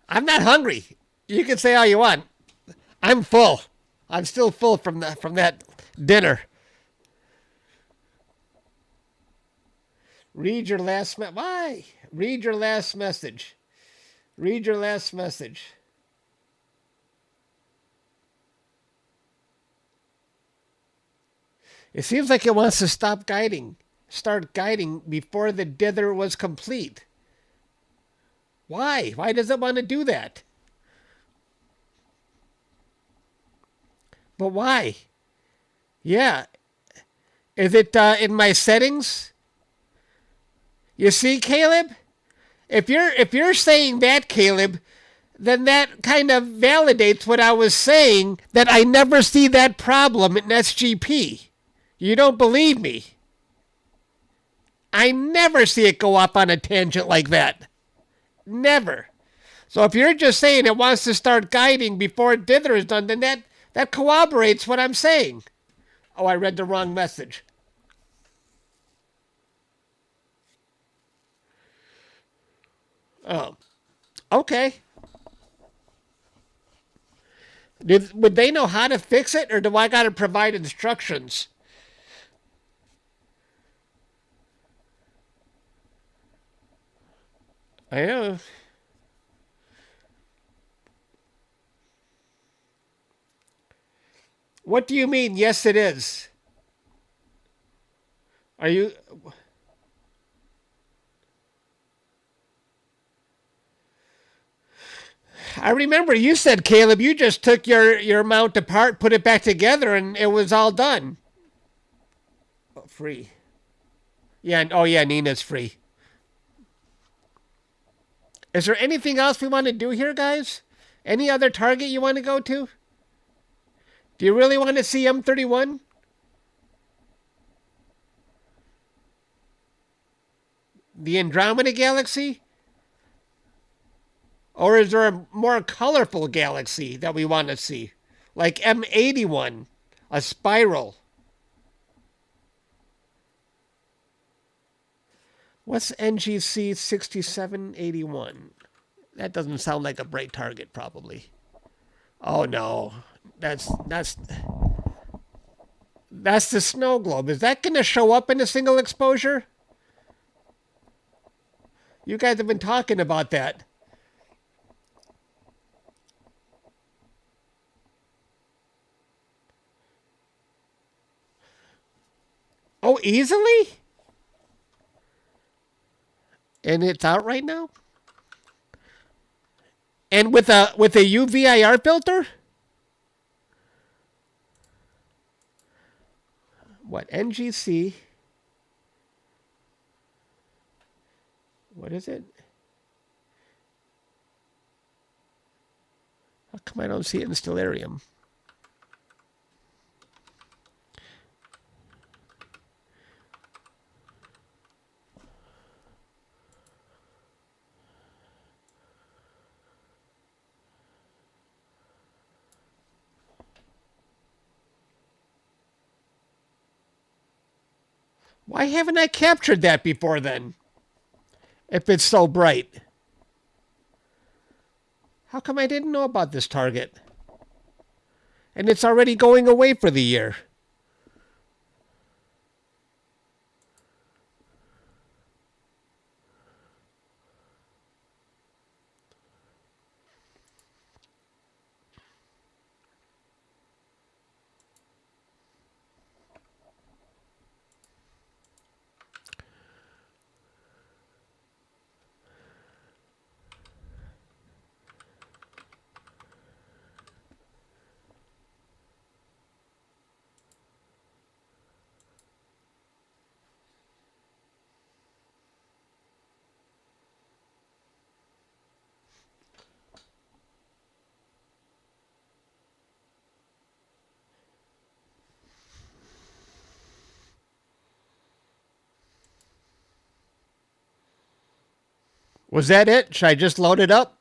I'm not hungry. You can say all you want. I'm full. I'm still full from that dinner. Read your last message. Why? Read your last message. Read your last message. It seems like it wants to start guiding before the dither was complete. Why? Why does it want to do that? But why? Yeah. Is it in my settings? You see, Caleb? If you're saying that, Caleb, then that kind of validates what I was saying, that I never see that problem in SGP. You don't believe me. I never see it go up on a tangent like that. Never. So if you're just saying it wants to start guiding before dither is done, then that corroborates what I'm saying. Oh, I read the wrong message. Oh, okay. Would they know how to fix it, or do I got to provide instructions? I know. What do you mean, yes, it is? Are you... I remember you said, Caleb, you just took your mount apart, put it back together, and it was all done. Oh, free. Yeah, oh yeah, Nina's free. Is there anything else we want to do here, guys? Any other target you want to go to? Do you really want to see M31? The Andromeda galaxy? Or is there a more colorful galaxy that we want to see? like M81, a spiral. What's NGC 6781? That doesn't sound like a bright target, probably. Oh no, that's the snow globe. Is that going to show up in a single exposure? You guys have been talking about that. Oh, easily? And it's out right now? And with a UVIR filter? What, NGC? What is it? How come I don't see it in Stellarium? Why haven't I captured that before then? If it's so bright. How come I didn't know about this target? And it's already going away for the year. Was that it? Should I just load it up?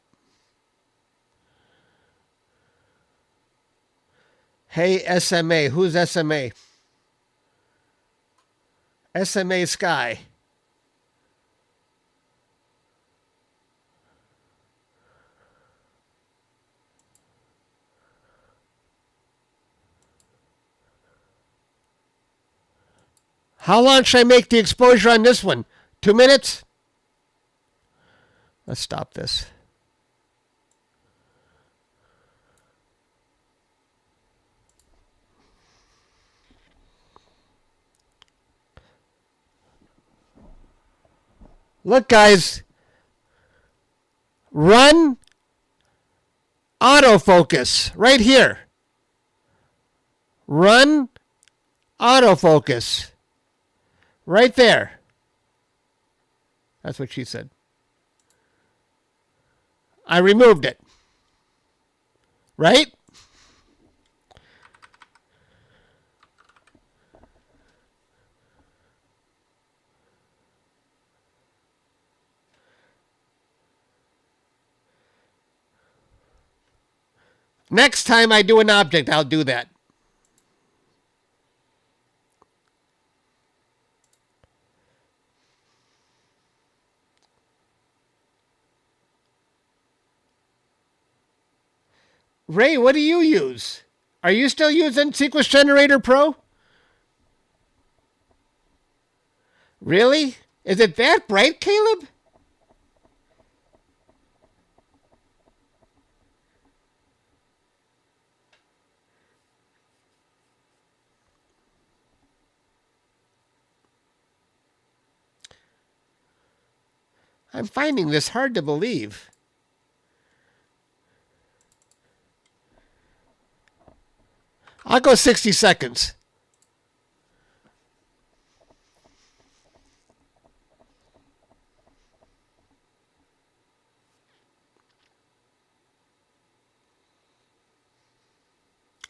Hey, SMA. Who's SMA? SMA Sky. How long should I make the exposure on this one? 2 minutes? Let's stop this. Look, guys. Run autofocus right here. Run autofocus right there. That's what she said. I removed it. Right? Next time I do an object, I'll do that. Ray, what do you use? Are you still using Sequence Generator Pro? Really? Is it that bright, Caleb? I'm finding this hard to believe. I'll go 60 seconds.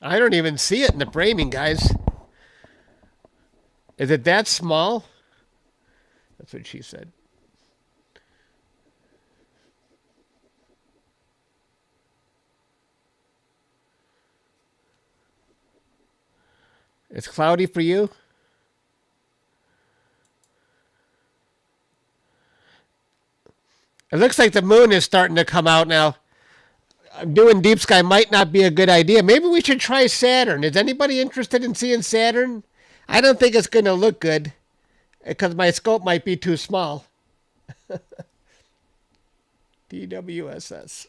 I don't even see it in the framing, guys. Is it that small? That's what she said. It's cloudy for you? It looks like the moon is starting to come out now. Doing deep sky might not be a good idea. Maybe we should try Saturn. Is anybody interested in seeing Saturn? I don't think it's going to look good because my scope might be too small. DWSS.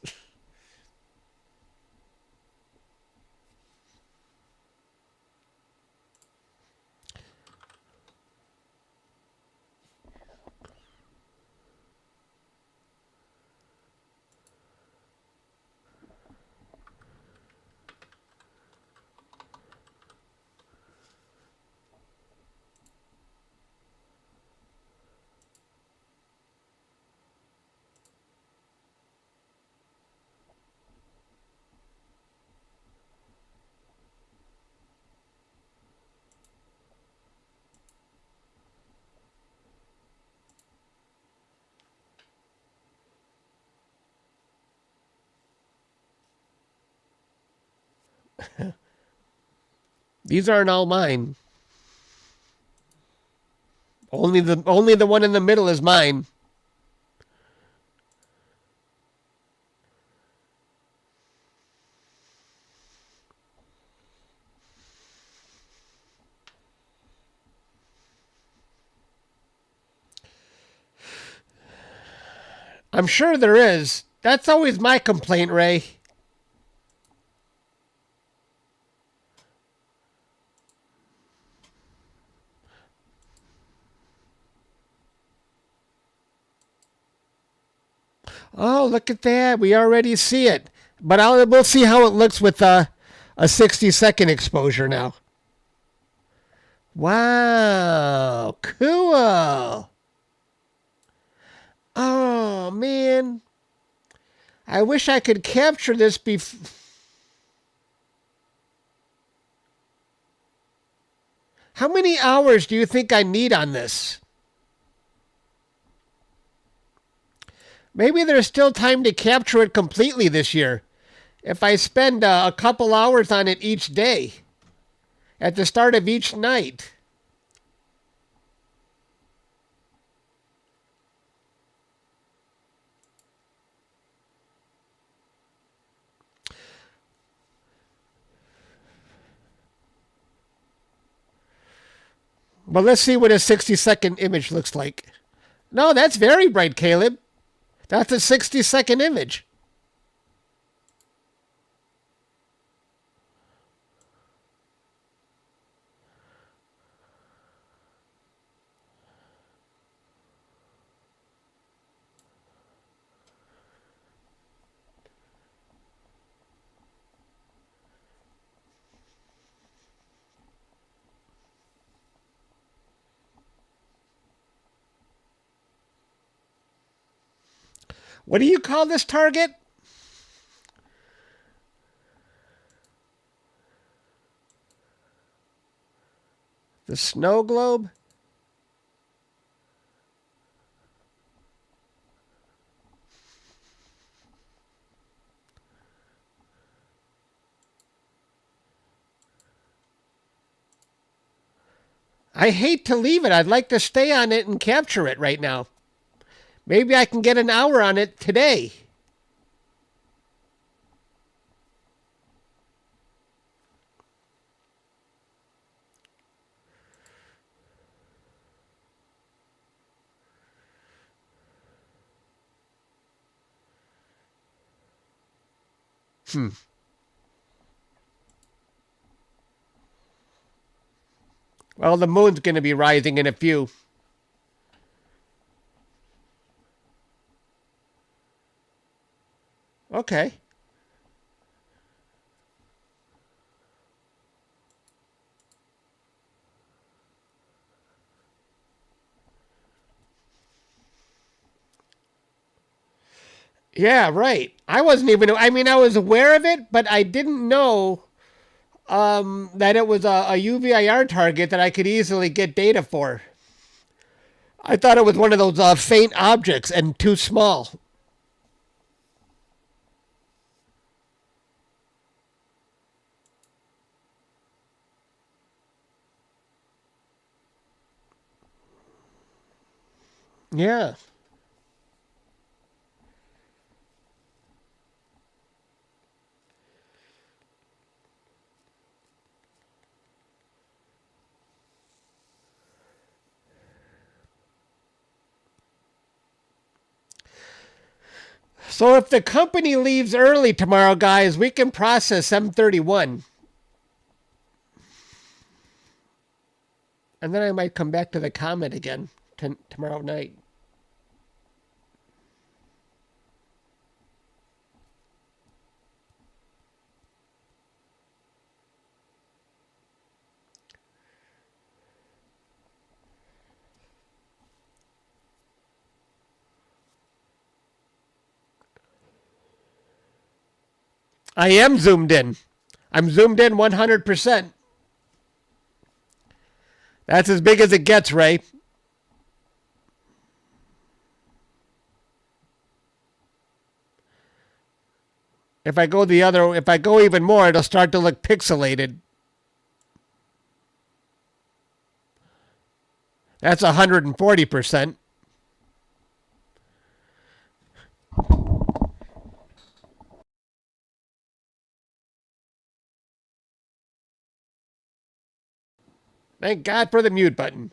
These aren't all mine. Only the one in the middle is mine. I'm sure there is. That's always my complaint, Ray. Oh, look at that. We already see it. But we'll see how it looks with a 60-second exposure now. Wow. Cool. Oh, man. I wish I could capture this before. How many hours do you think I need on this? Maybe there's still time to capture it completely this year. If I spend a couple hours on it each day, at the start of each night. Well, let's see what a 60-second image looks like. No, that's very bright, Caleb. That's a 60-second image. What do you call this target? The snow globe? I hate to leave it. I'd like to stay on it and capture it right now. Maybe I can get an hour on it today. Well, the moon's going to be rising in a few. Okay. Yeah, right. I wasn't even, I mean, I was aware of it, but I didn't know that it was a UVIR target that I could easily get data for. I thought it was one of those faint objects and too small. Yeah. So if the company leaves early tomorrow, guys, we can process M31. And then I might come back to the Comet again tomorrow night. I am zoomed in. I'm zoomed in 100%. That's as big as it gets, Ray. If I go even more, it'll start to look pixelated. That's 140%. Thank God for the mute button.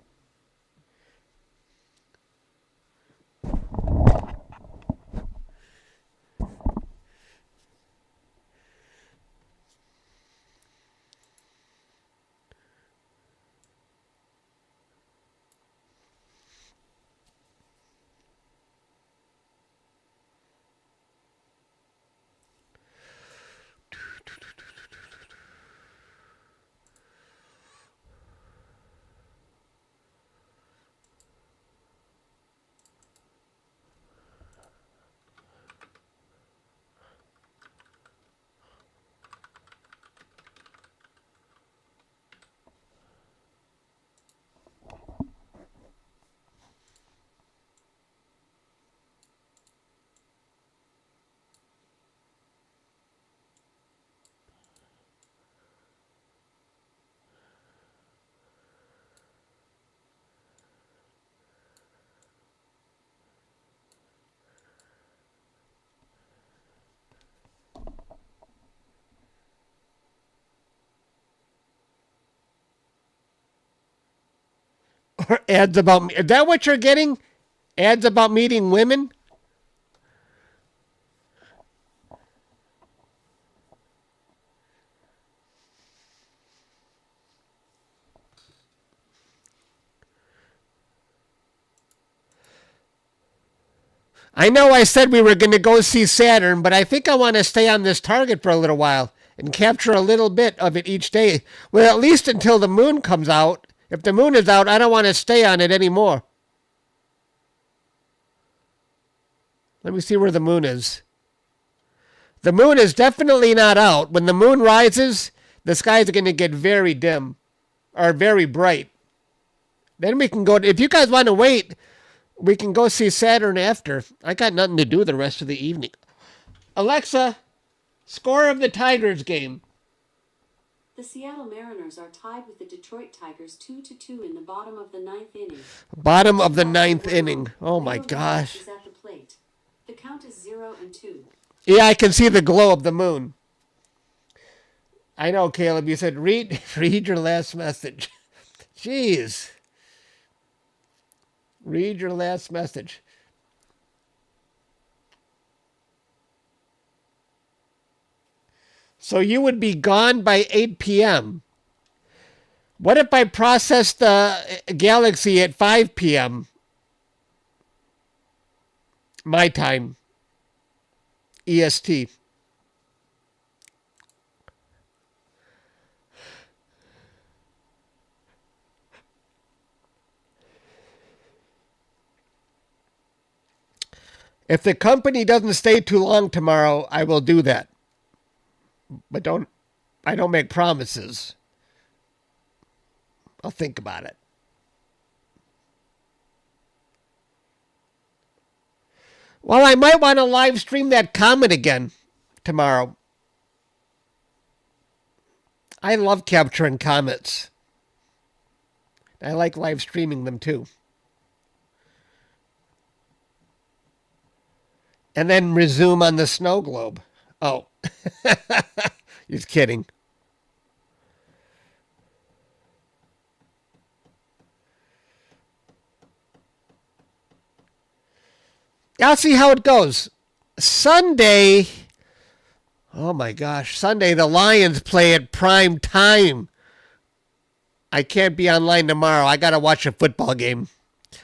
Or ads about me. Is that what you're getting? Ads about meeting women? I know I said we were going to go see Saturn, but I think I want to stay on this target for a little while and capture a little bit of it each day. Well, at least until the moon comes out. If the moon is out, I don't want to stay on it anymore. Let me see where the moon is. The moon is definitely not out. When the moon rises, the skies are going to get very dim or very bright. Then we can go, if you guys want to wait, we can go see Saturn after. I got nothing to do the rest of the evening. Alexa, score of the Tigers game. The Seattle Mariners are tied with the Detroit Tigers 2-2 in the bottom of the ninth inning. Bottom of the ninth inning. Oh my gosh. Is at the plate. The count is 0-2. Yeah, I can see the glow of the moon. I know, Caleb. You said read your last message. Jeez. Read your last message. So you would be gone by 8 p.m. What if I process the galaxy at 5 p.m. my time? EST. If the company doesn't stay too long tomorrow, I will do that. But I don't make promises. I'll think about it. Well, I might want to live stream that Comet again tomorrow. I love capturing comets. I like live streaming them too. And then resume on the snow globe. Oh. He's kidding. I'll see how it goes. Sunday. Oh my gosh. Sunday, the Lions play at prime time. I can't be online tomorrow. I got to watch a football game.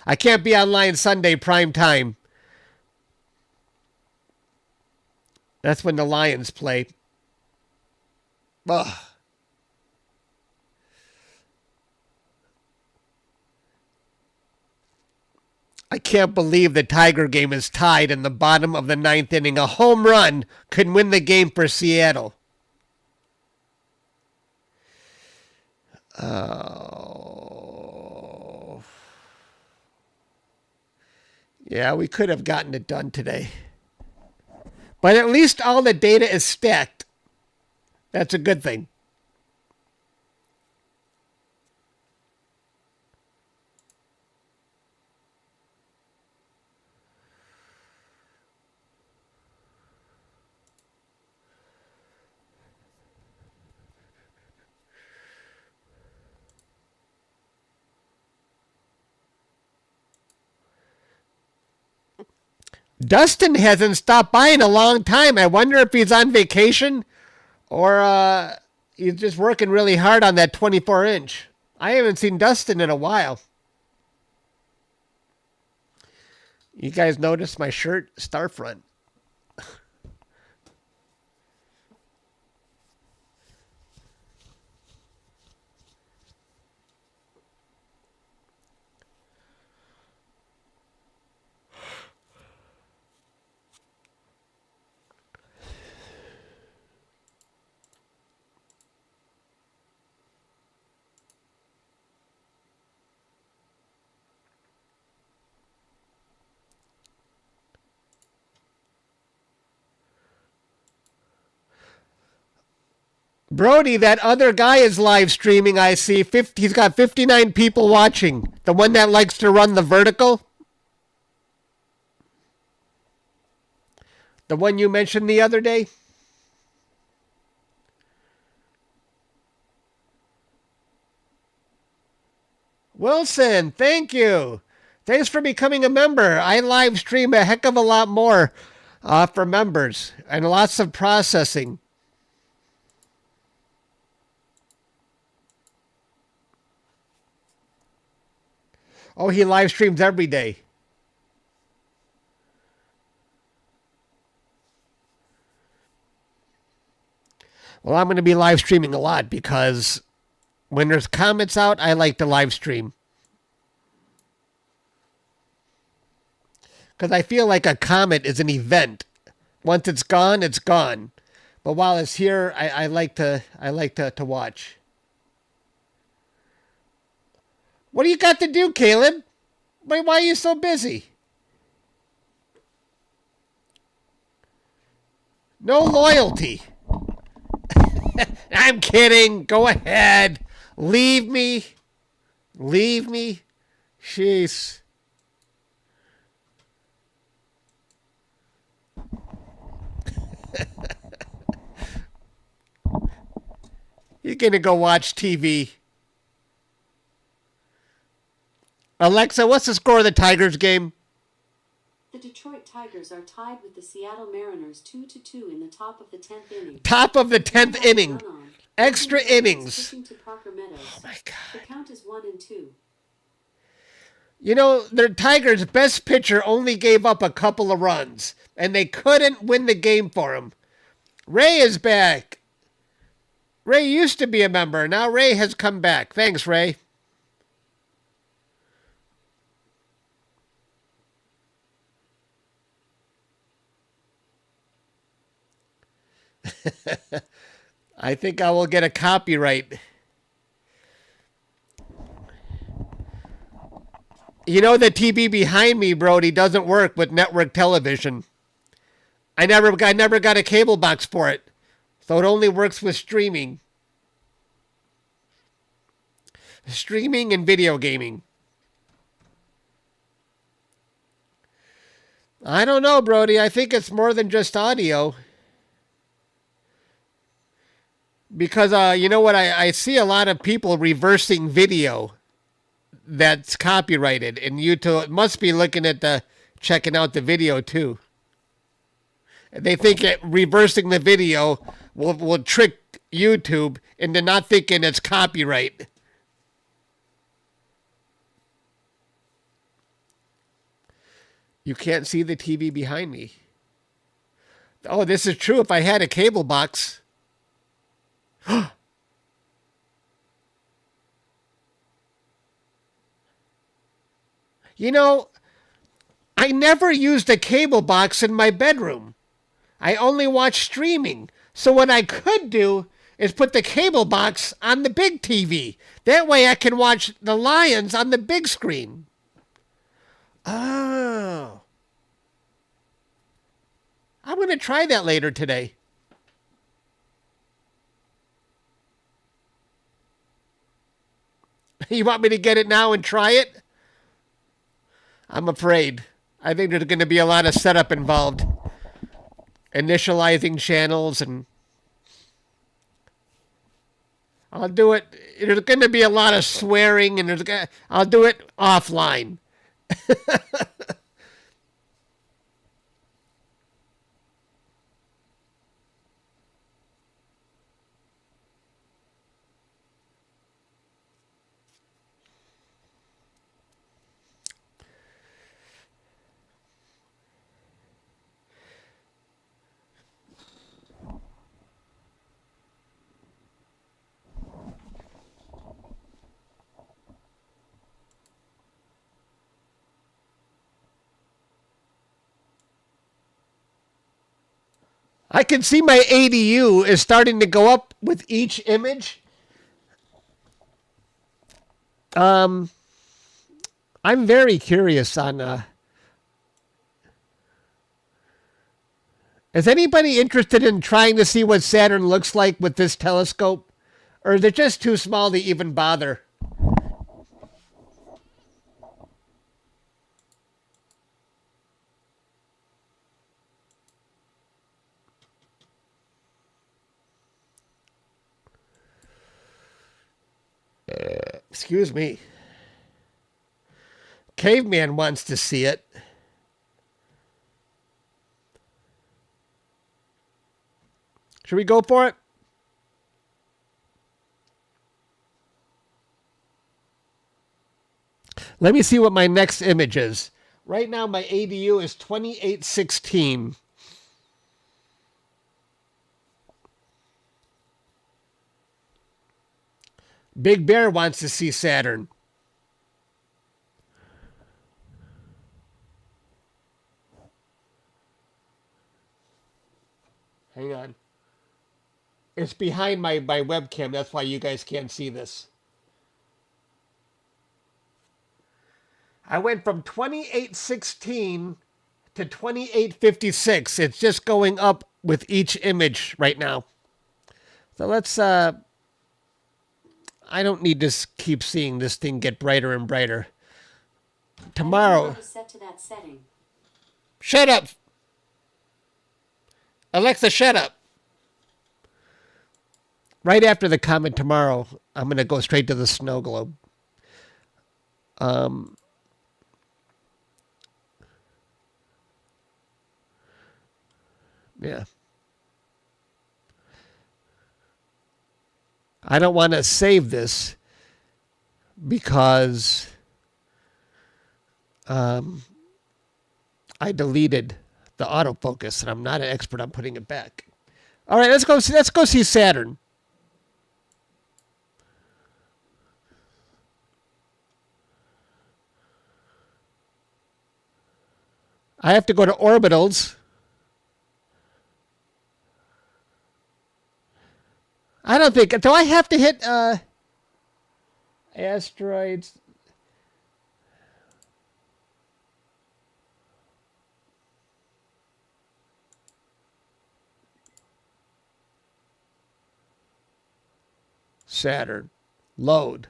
I can't be online Sunday prime time. That's when the Lions play. Ugh. I can't believe the Tiger game is tied in the bottom of the ninth inning. A home run could win the game for Seattle. Oh. Yeah, we could have gotten it done today. But at least all the data is stacked. That's a good thing. Dustin hasn't stopped by in a long time. I wonder if he's on vacation or he's just working really hard on that 24-inch. I haven't seen Dustin in a while. You guys notice my shirt? Starfront. Brody, that other guy is live streaming, I see. He's got 59 people watching. The one that likes to run the vertical. The one you mentioned the other day. Wilson, thank you. Thanks for becoming a member. I live stream a heck of a lot more for members and lots of processing. Oh, he live streams every day. Well, I'm going to be live streaming a lot because when there's comets out, I like to live stream. Because I feel like a comet is an event. Once it's gone, it's gone. But while it's here, I like to watch. What do you got to do, Caleb? Why are you so busy? No loyalty. I'm kidding. Go ahead. Leave me. Leave me. Jeez. You're going to go watch TV. Alexa, what's the score of the Tigers game? The Detroit Tigers are tied with the Seattle Mariners 2-2 in the top of the 10th inning. Top of the 10th inning. Extra innings. Oh my God. The count is 1-2. You know, their Tigers' best pitcher only gave up a couple of runs, and they couldn't win the game for him. Ray is back. Ray used to be a member. Now Ray has come back. Thanks, Ray. I think I will get a copyright. You know the TV behind me, Brody, doesn't work with network television. I never got a cable box for it. So it only works with streaming. Streaming and video gaming. I don't know, Brody. I think it's more than just audio. Because, you know what? I see a lot of people reversing video that's copyrighted. And YouTube must be looking at checking out the video, too. They think reversing the video will trick YouTube into not thinking it's copyright. You can't see the TV behind me. Oh, this is true if I had a cable box. You know, I never used a cable box in my bedroom. I only watch streaming. So what I could do is put the cable box on the big TV. That way I can watch the Lions on the big screen. Oh. I'm going to try that later today. You want me to get it now and try it? I'm afraid. I think there's going to be a lot of setup involved. Initializing channels and I'll do it. There's going to be a lot of swearing and I'll do it offline. I can see my ADU is starting to go up with each image. I'm very curious on... is anybody interested in trying to see what Saturn looks like with this telescope? Or is it just too small to even bother? Excuse me. Caveman wants to see it. Should we go for it? Let me see what my next image is. Right now my ADU is 2816. Big Bear wants to see Saturn. Hang on. It's behind my webcam. That's why you guys can't see this. I went from 2816 to 2856. It's just going up with each image right now. So let's... I don't need to keep seeing this thing get brighter and brighter. Tomorrow... Set to that setting. Shut up! Alexa, shut up! Right after the Comet tomorrow, I'm going to go straight to the snow globe. Yeah. I don't want to save this because I deleted the autofocus and I'm not an expert on putting it back. All right, let's go see Saturn. I have to go to orbitals. I don't think... Do I have to hit asteroids? Saturn. Load.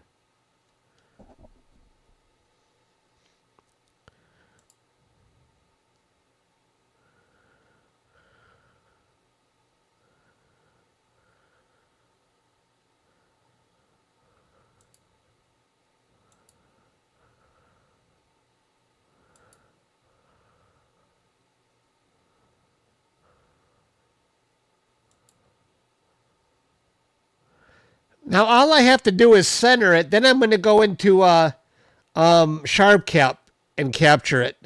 Now all I have to do is center it. Then I'm going to go into sharp cap and capture it.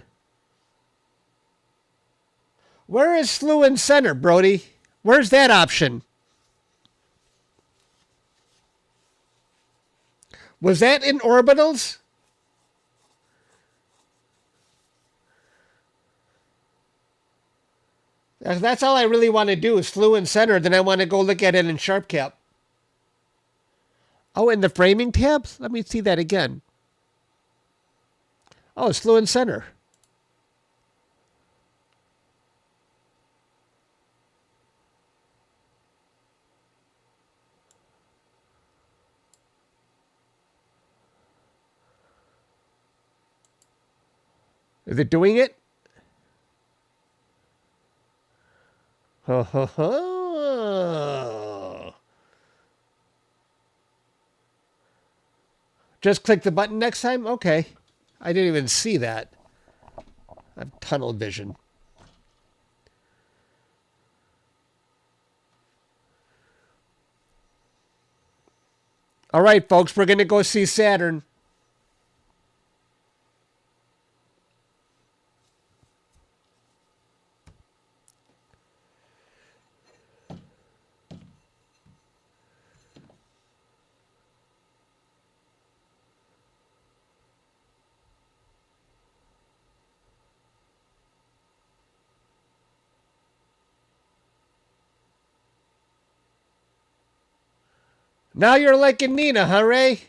Where is slew and center, Brody? Where's that option? Was that in orbitals? That's all I really want to do is slew and center. Then I want to go look at it in sharp cap. Oh, in the framing tabs? Let me see that again. Oh, slew and center. Is it doing it? Ho, ho, ho. Just click the button next time? Okay. I didn't even see that. I have tunnel vision. All right, folks, we're going to go see Saturn. Now you're liking Nina, huh, Ray?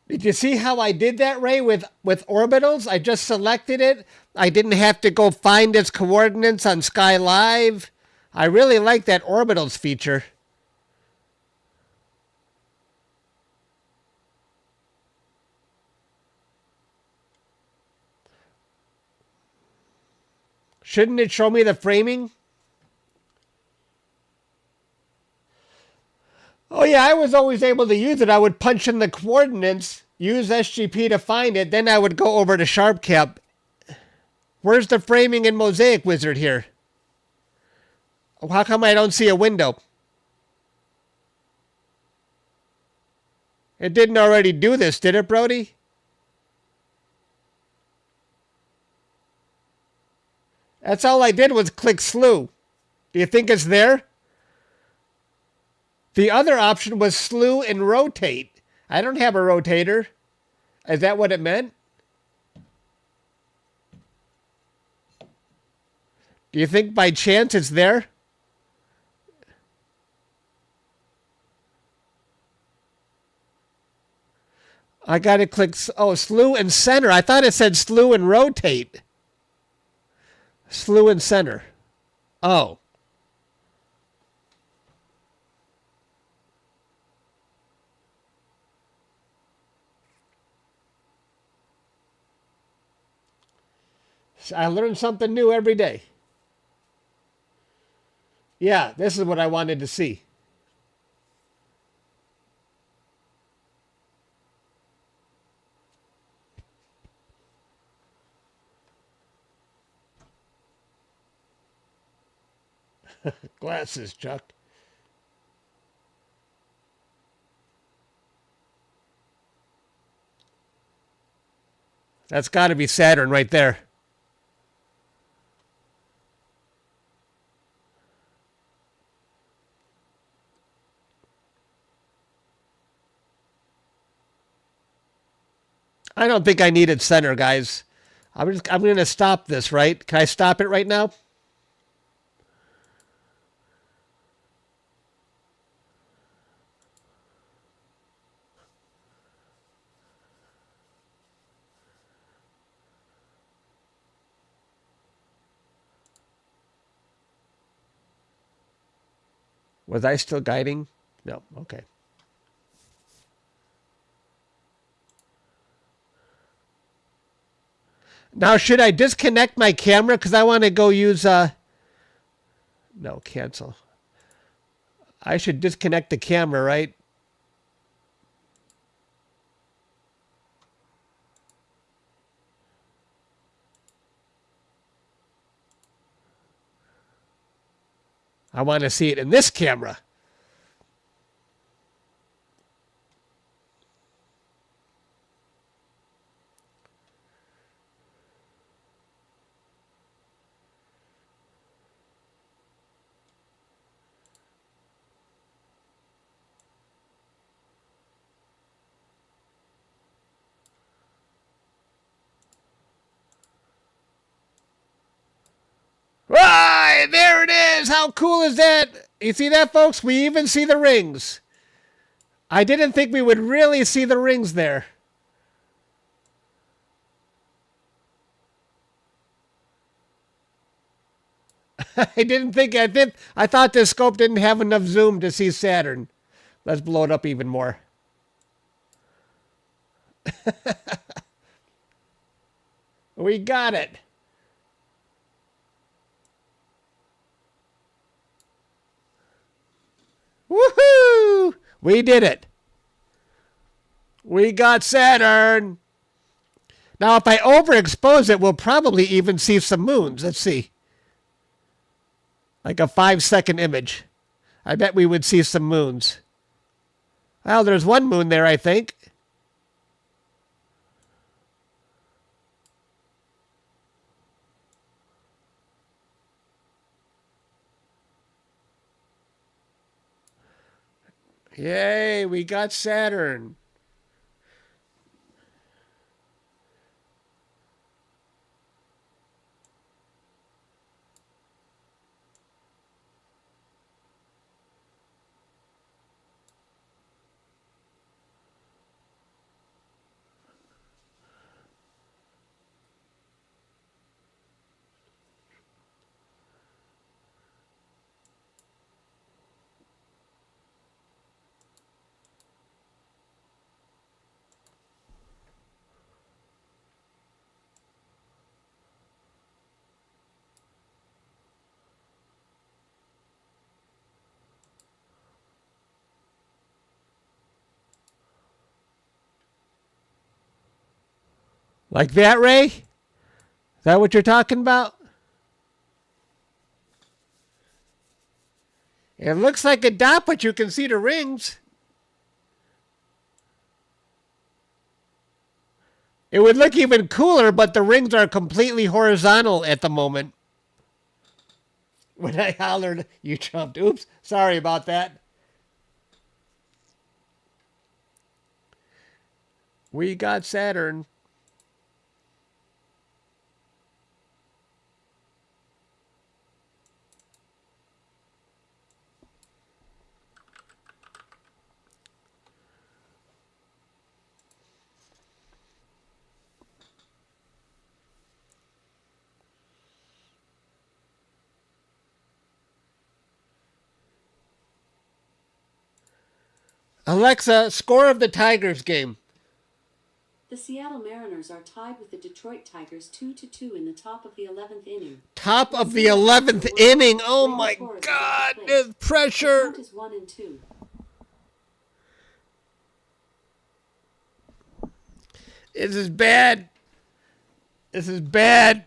Did you see how I did that, Ray, with orbitals? I just selected it. I didn't have to go find its coordinates on Sky Live. I really like that orbitals feature. Shouldn't it show me the framing? Oh yeah, I was always able to use it. I would punch in the coordinates, use SGP to find it, then I would go over to sharp cap. Where's the framing in Mosaic Wizard here? How come I don't see a window? It didn't already do this, did it, Brody? That's all I did was click slew. Do you think it's there? The other option was slew and rotate. I don't have a rotator. Is that what it meant? Do you think by chance it's there? I got to click, oh, slew and center. I thought it said slew and rotate. Slew and center. Oh. I learn something new every day. Yeah, this is what I wanted to see. Glasses, Chuck. That's got to be Saturn right there. I don't think I needed center, guys. I'm going to stop this, right? Can I stop it right now? Was I still guiding? No. Okay. Now, should I disconnect my camera? Because I want to go use... No, cancel. I should disconnect the camera, right? I want to see it in this camera. Right, there it is. How cool is that? You see that, folks? We even see the rings. I didn't think we would really see the rings there. I didn't think, I thought this scope didn't have enough zoom to see Saturn. Let's blow it up even more. We got it. Woohoo! We did it. We got Saturn. Now, if I overexpose it, we'll probably even see some moons. Let's see. Like a 5-second image. I bet we would see some moons. Well, there's one moon there, I think. Yay, we got Saturn. Like that, Ray? Is that what you're talking about? It looks like a dot, but you can see the rings. It would look even cooler, but the rings are completely horizontal at the moment. When I hollered, you jumped. Oops, sorry about that. We got Saturn. Alexa, score of the Tigers game. The Seattle Mariners are tied with the Detroit Tigers 2-2 in the top of the 11th inning. Top of the 11th inning. Oh my God, there's pressure. The count is 1-2. This is bad. This is bad.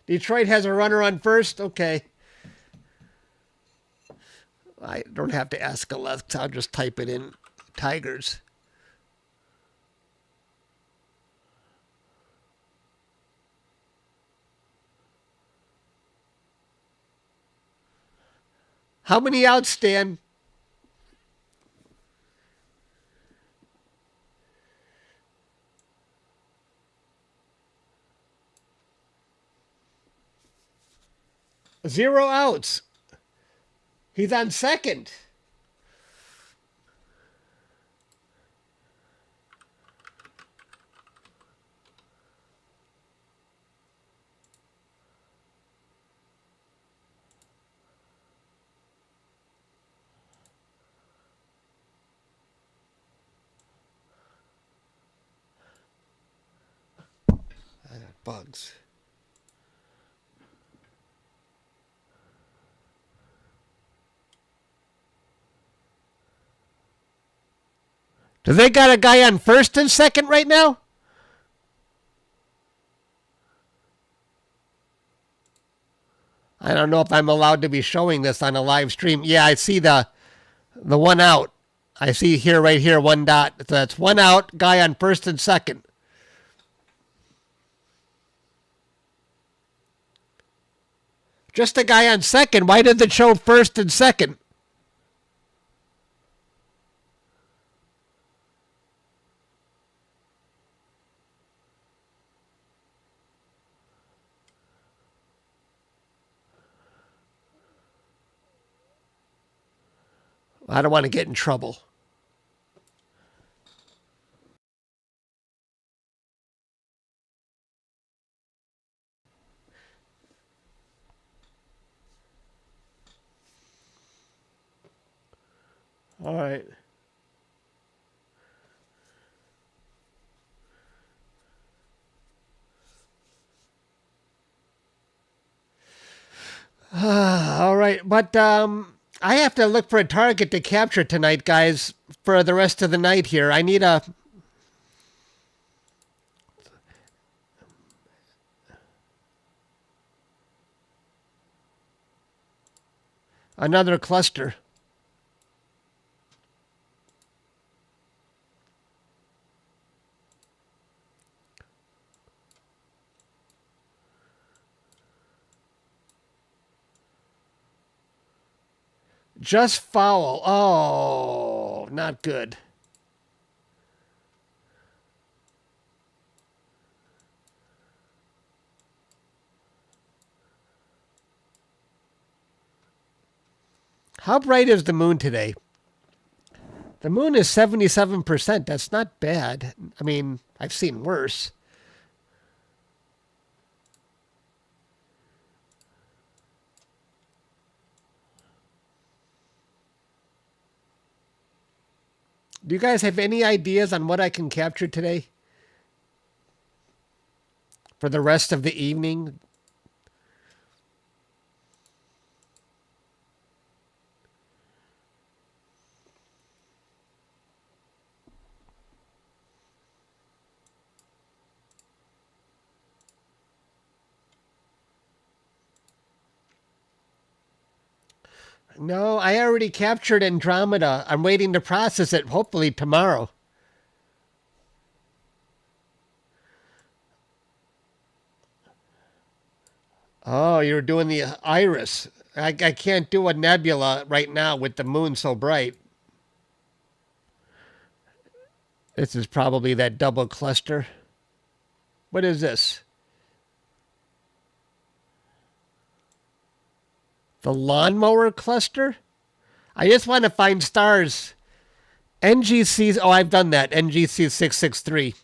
Detroit has a runner on first. Okay. I don't have to ask Alexa. I'll just type it in. Tigers. How many outs, Stan? Zero outs. He's on second. I got bugs. Do they got a guy on first and second right now? I don't know if I'm allowed to be showing this on a live stream. Yeah, I see the one out. I see here, right here, one dot. So that's one out, guy on first and second. Just a guy on second. Why did it show first and second? I don't want to get in trouble. All right. All right, but I have to look for a target to capture tonight, guys, for the rest of the night here. I need another cluster. Just foul. Oh, not good. How bright is the moon today? The moon is 77%. That's not bad. I mean, I've seen worse. Do you guys have any ideas on what I can capture today? For the rest of the evening? No, I already captured Andromeda. I'm waiting to process it, hopefully tomorrow. Oh, you're doing the iris. I can't do a nebula right now with the moon so bright. This is probably that double cluster. What is this? The lawnmower cluster? I just want to find stars. NGC, oh, I've done that. NGC 663.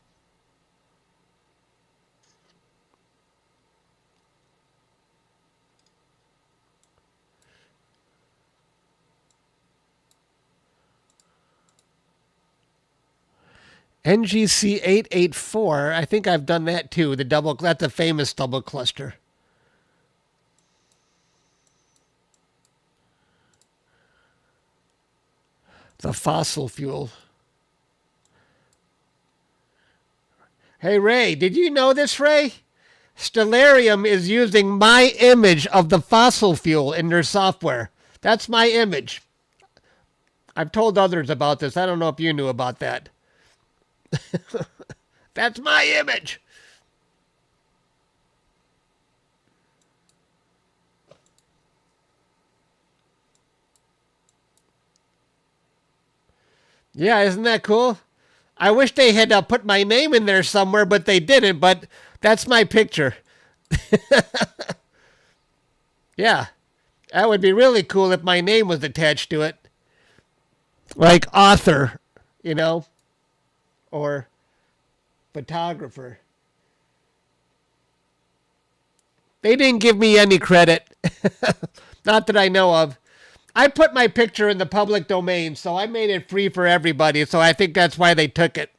NGC 884. I think I've done that too. The double, that's a famous double cluster. The fossil fuel. Hey, Ray, did you know this, Ray? Stellarium is using my image of the fossil fuel in their software. That's my image. I've told others about this. I don't know if you knew about that. That's my image. Yeah, isn't that cool? I wish they had put my name in there somewhere, but they didn't. But that's my picture. Yeah, that would be really cool if my name was attached to it. Like author, you know, or photographer. They didn't give me any credit. Not that I know of. I put my picture in the public domain, so I made it free for everybody, so I think that's why they took it.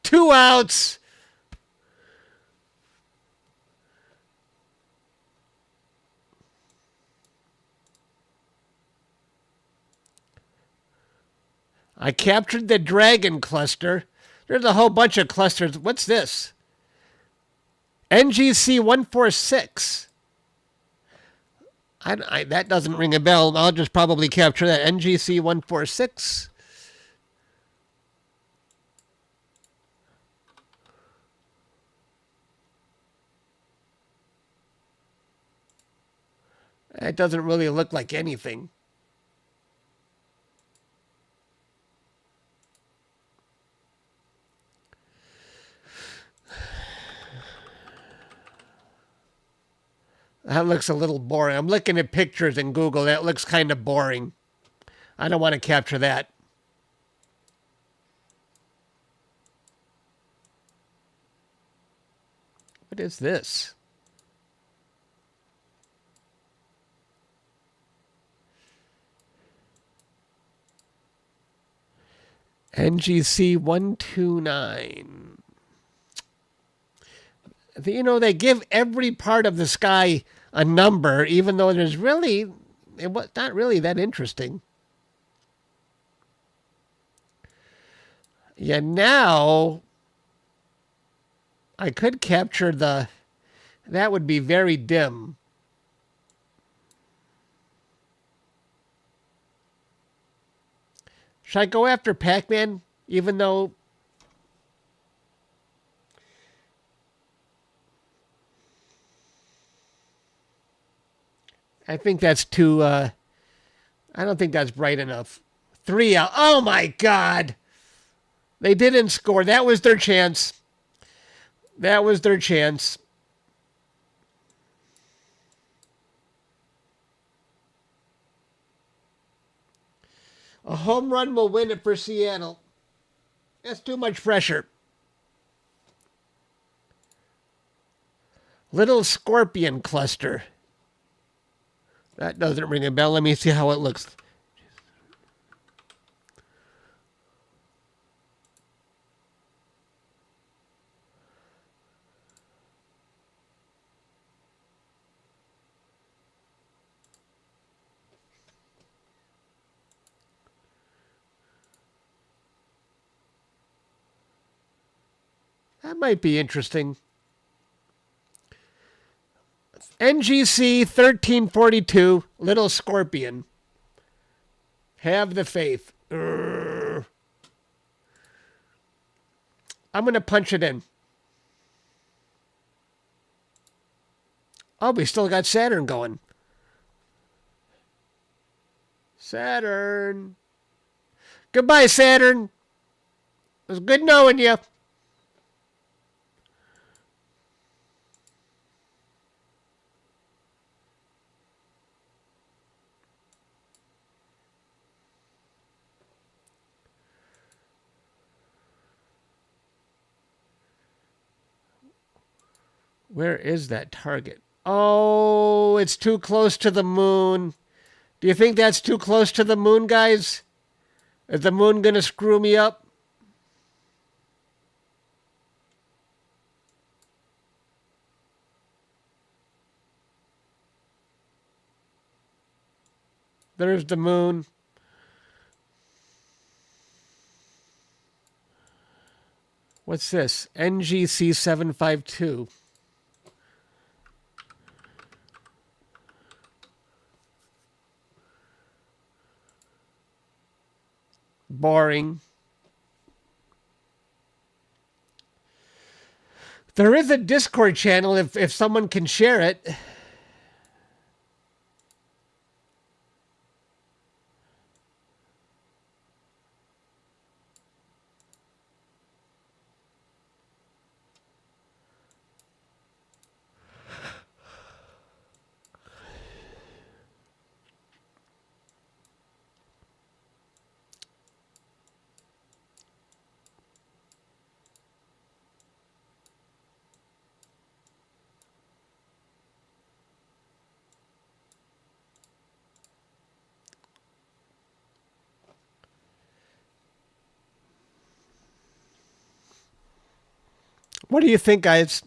Two outs. I captured the dragon cluster. There's a whole bunch of clusters. What's this? NGC 146. That doesn't ring a bell. I'll just probably capture that. NGC 146. That doesn't really look like anything. That looks a little boring. I'm looking at pictures in Google. That looks kind of boring. I don't want to capture that. What is this? NGC 129. You know, they give every part of the sky a number, even though there's really, it was not really that interesting. Yeah, now I could capture the, that would be very dim. Should I go after Pac-Man, even though I think that's too, I don't think that's bright enough. 3 out. Oh my God. They didn't score. That was their chance. That was their chance. A home run will win it for Seattle. That's too much pressure. Little scorpion cluster. That doesn't ring a bell. Let me see how it looks. That might be interesting. NGC 1342, Little Scorpion. Have the faith. I'm going to punch it in. Oh, we still got Saturn going. Saturn. Goodbye, Saturn. It was good knowing you. Where is that target? Oh, it's too close to the moon. Do you think that's too close to the moon, guys? Is the moon going to screw me up? There's the moon. What's this? NGC 752. Boring. There is a Discord channel if someone can share it. What do you think, guys?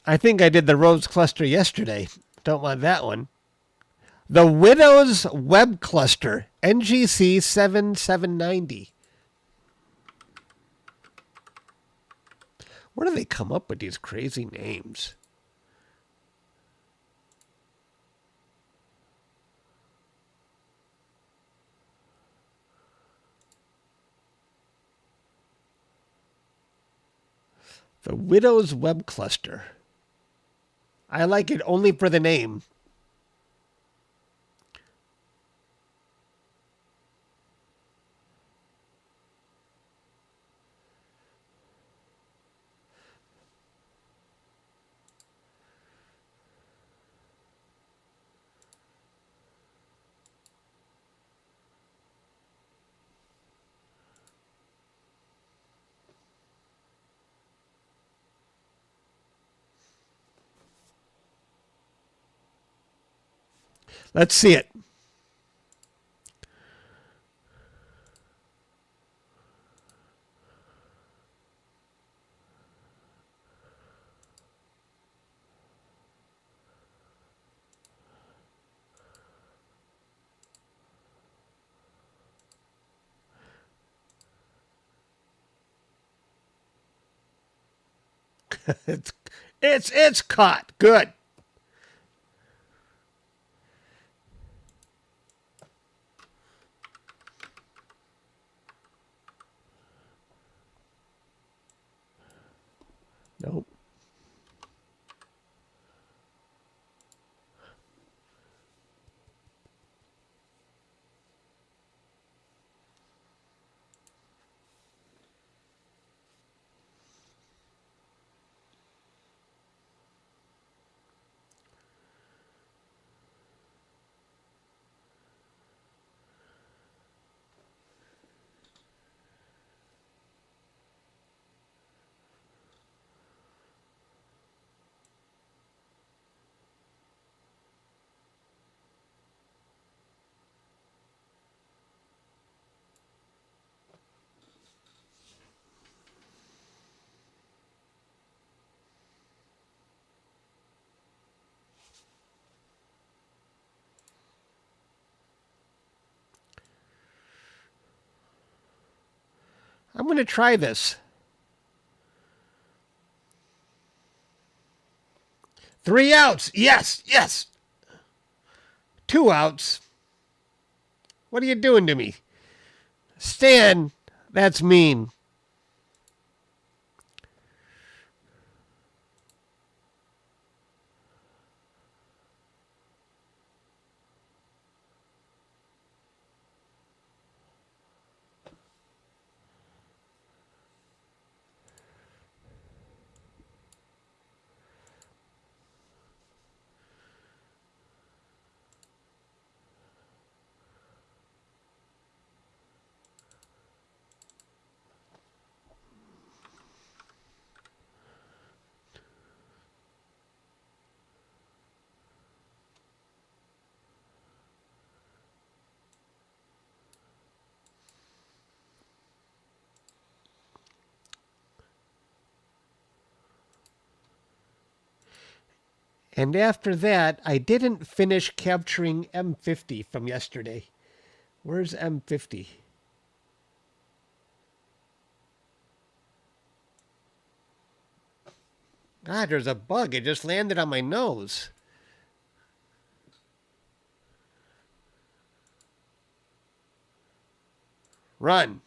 I think I did the rose cluster yesterday. Don't want that one. The Widow's Web Cluster, NGC 7790. Where do they come up with these crazy names? The Widow's Web Cluster. I like it only for the name. Let's see it. It's caught. Good. Nope. I'm going to try this. 3 outs. Yes, yes. 2 outs. What are you doing to me? Stan, that's mean. And after that, I didn't finish capturing M50 from yesterday. Where's M50? God, there's a bug. It just landed on my nose. Run.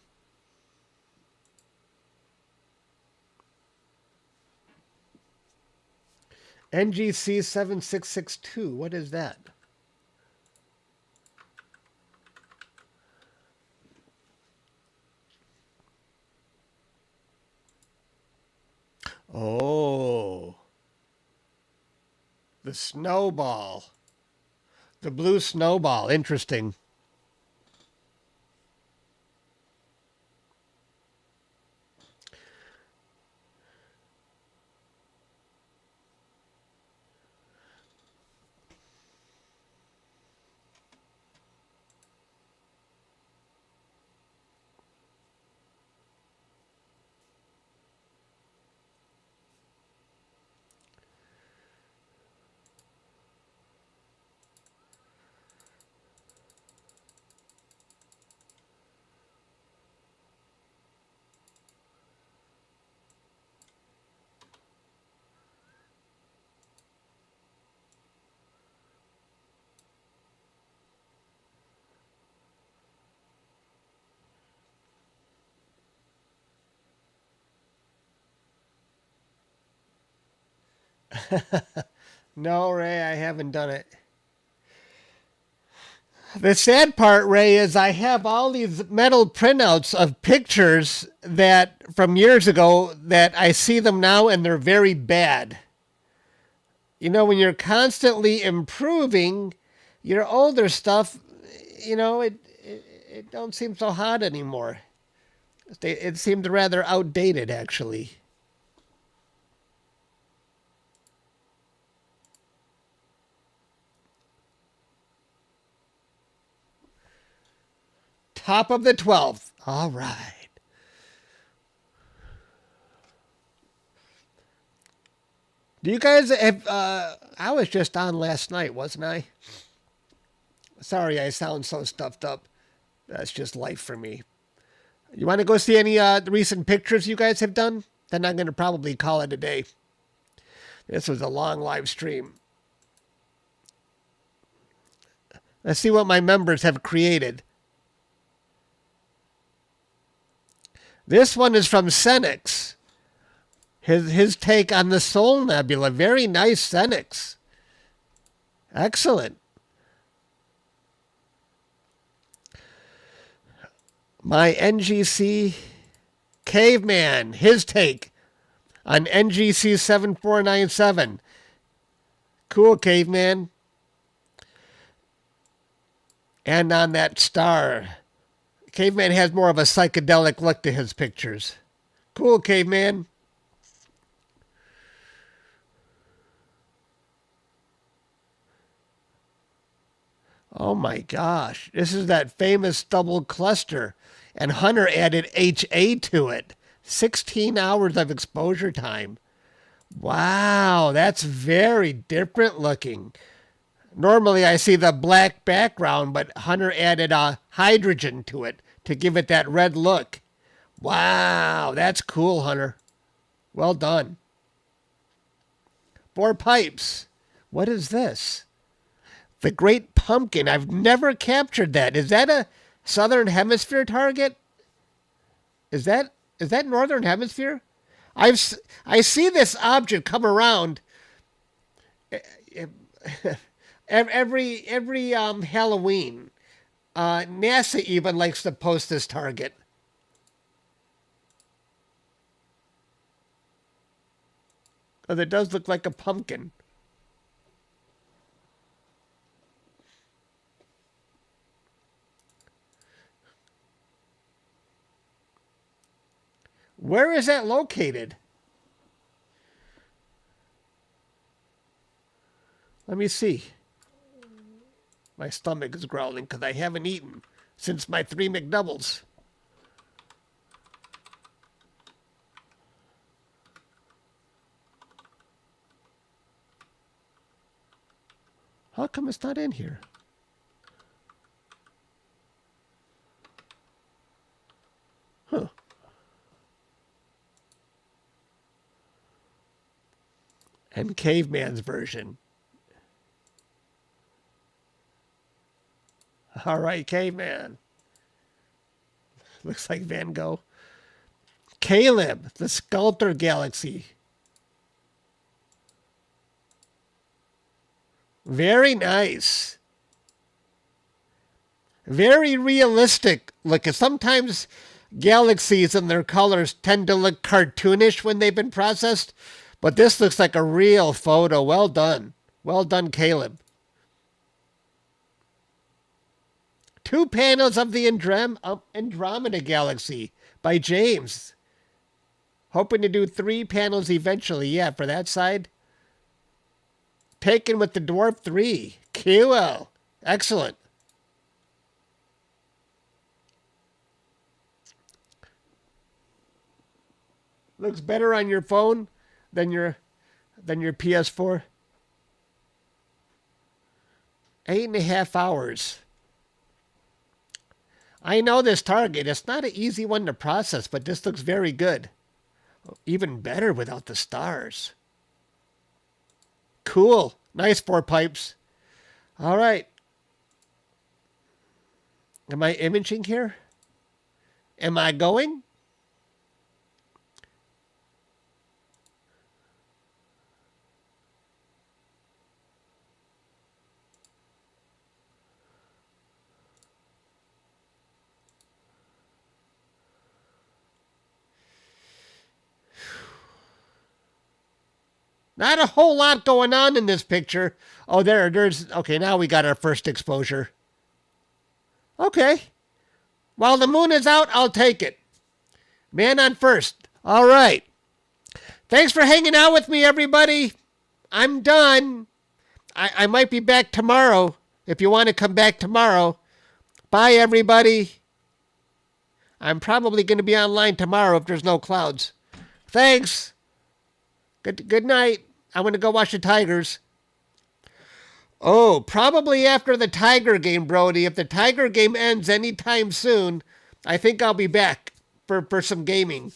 NGC 7662. What is that? Oh. The snowball. The blue snowball. Interesting. No, Ray, I haven't done it. The sad part, Ray, is I have all these metal printouts of pictures that from years ago that I see them now and they're very bad. You know, when you're constantly improving your older stuff, you know, it don't seem so hot anymore. It seemed rather outdated, actually. Top of the 12th. All right. Do you guys have, I was just on last night, wasn't I? Sorry, I sound so stuffed up. That's just life for me. You want to go see any recent pictures you guys have done? Then I'm going to probably call it a day. This was a long live stream. Let's see what my members have created. This one is from Senex. His take on the Sol Nebula. Very nice, Senex. Excellent. My NGC Caveman. His take on NGC 7497. Cool, Caveman. And on that star. Caveman has more of a psychedelic look to his pictures. Cool, Caveman. Oh my gosh. This is that famous double cluster. And Hunter added HA to it. 16 hours of exposure time. Wow, that's very different looking. Normally I see the black background, but Hunter added a hydrogen to it to give it that red look. Wow, that's cool, Hunter. Well done. 4 pipes. What is this? The Great Pumpkin. I've never captured that. Is that a Southern Hemisphere target? Is that Northern Hemisphere? I see this object come around every Halloween. NASA even likes to post this target. Because it does look like a pumpkin. Where is that located? Let me see. My stomach is growling because I haven't eaten since my 3 McDoubles. How come it's not in here? Huh. And Caveman's version. All right, Caveman. Looks like Van Gogh. Caleb, the Sculptor Galaxy. Very nice. Very realistic looking. Sometimes galaxies and their colors tend to look cartoonish when they've been processed, but this looks like a real photo. Well done. Well done, Caleb. 2 panels of the Andromeda Galaxy by James. Hoping to do 3 panels eventually. Yeah, for that side. Taken with the Dwarf 3. QL. Excellent. Looks better on your phone than your PS4. 8.5 hours. I know this target. It's not an easy one to process, but this looks very good. Even better without the stars. Cool. Nice 4 pipes. All right. Am I imaging here? Am I going? Not a whole lot going on in this picture. Oh, there's... Okay, now we got our first exposure. Okay. While the moon is out, I'll take it. Man on first. All right. Thanks for hanging out with me, everybody. I'm done. I might be back tomorrow if you want to come back tomorrow. Bye, everybody. I'm probably going to be online tomorrow if there's no clouds. Thanks. Good night. I'm going to go watch the Tigers. Oh, probably after the Tiger game, Brody. If the Tiger game ends anytime soon, I think I'll be back for some gaming.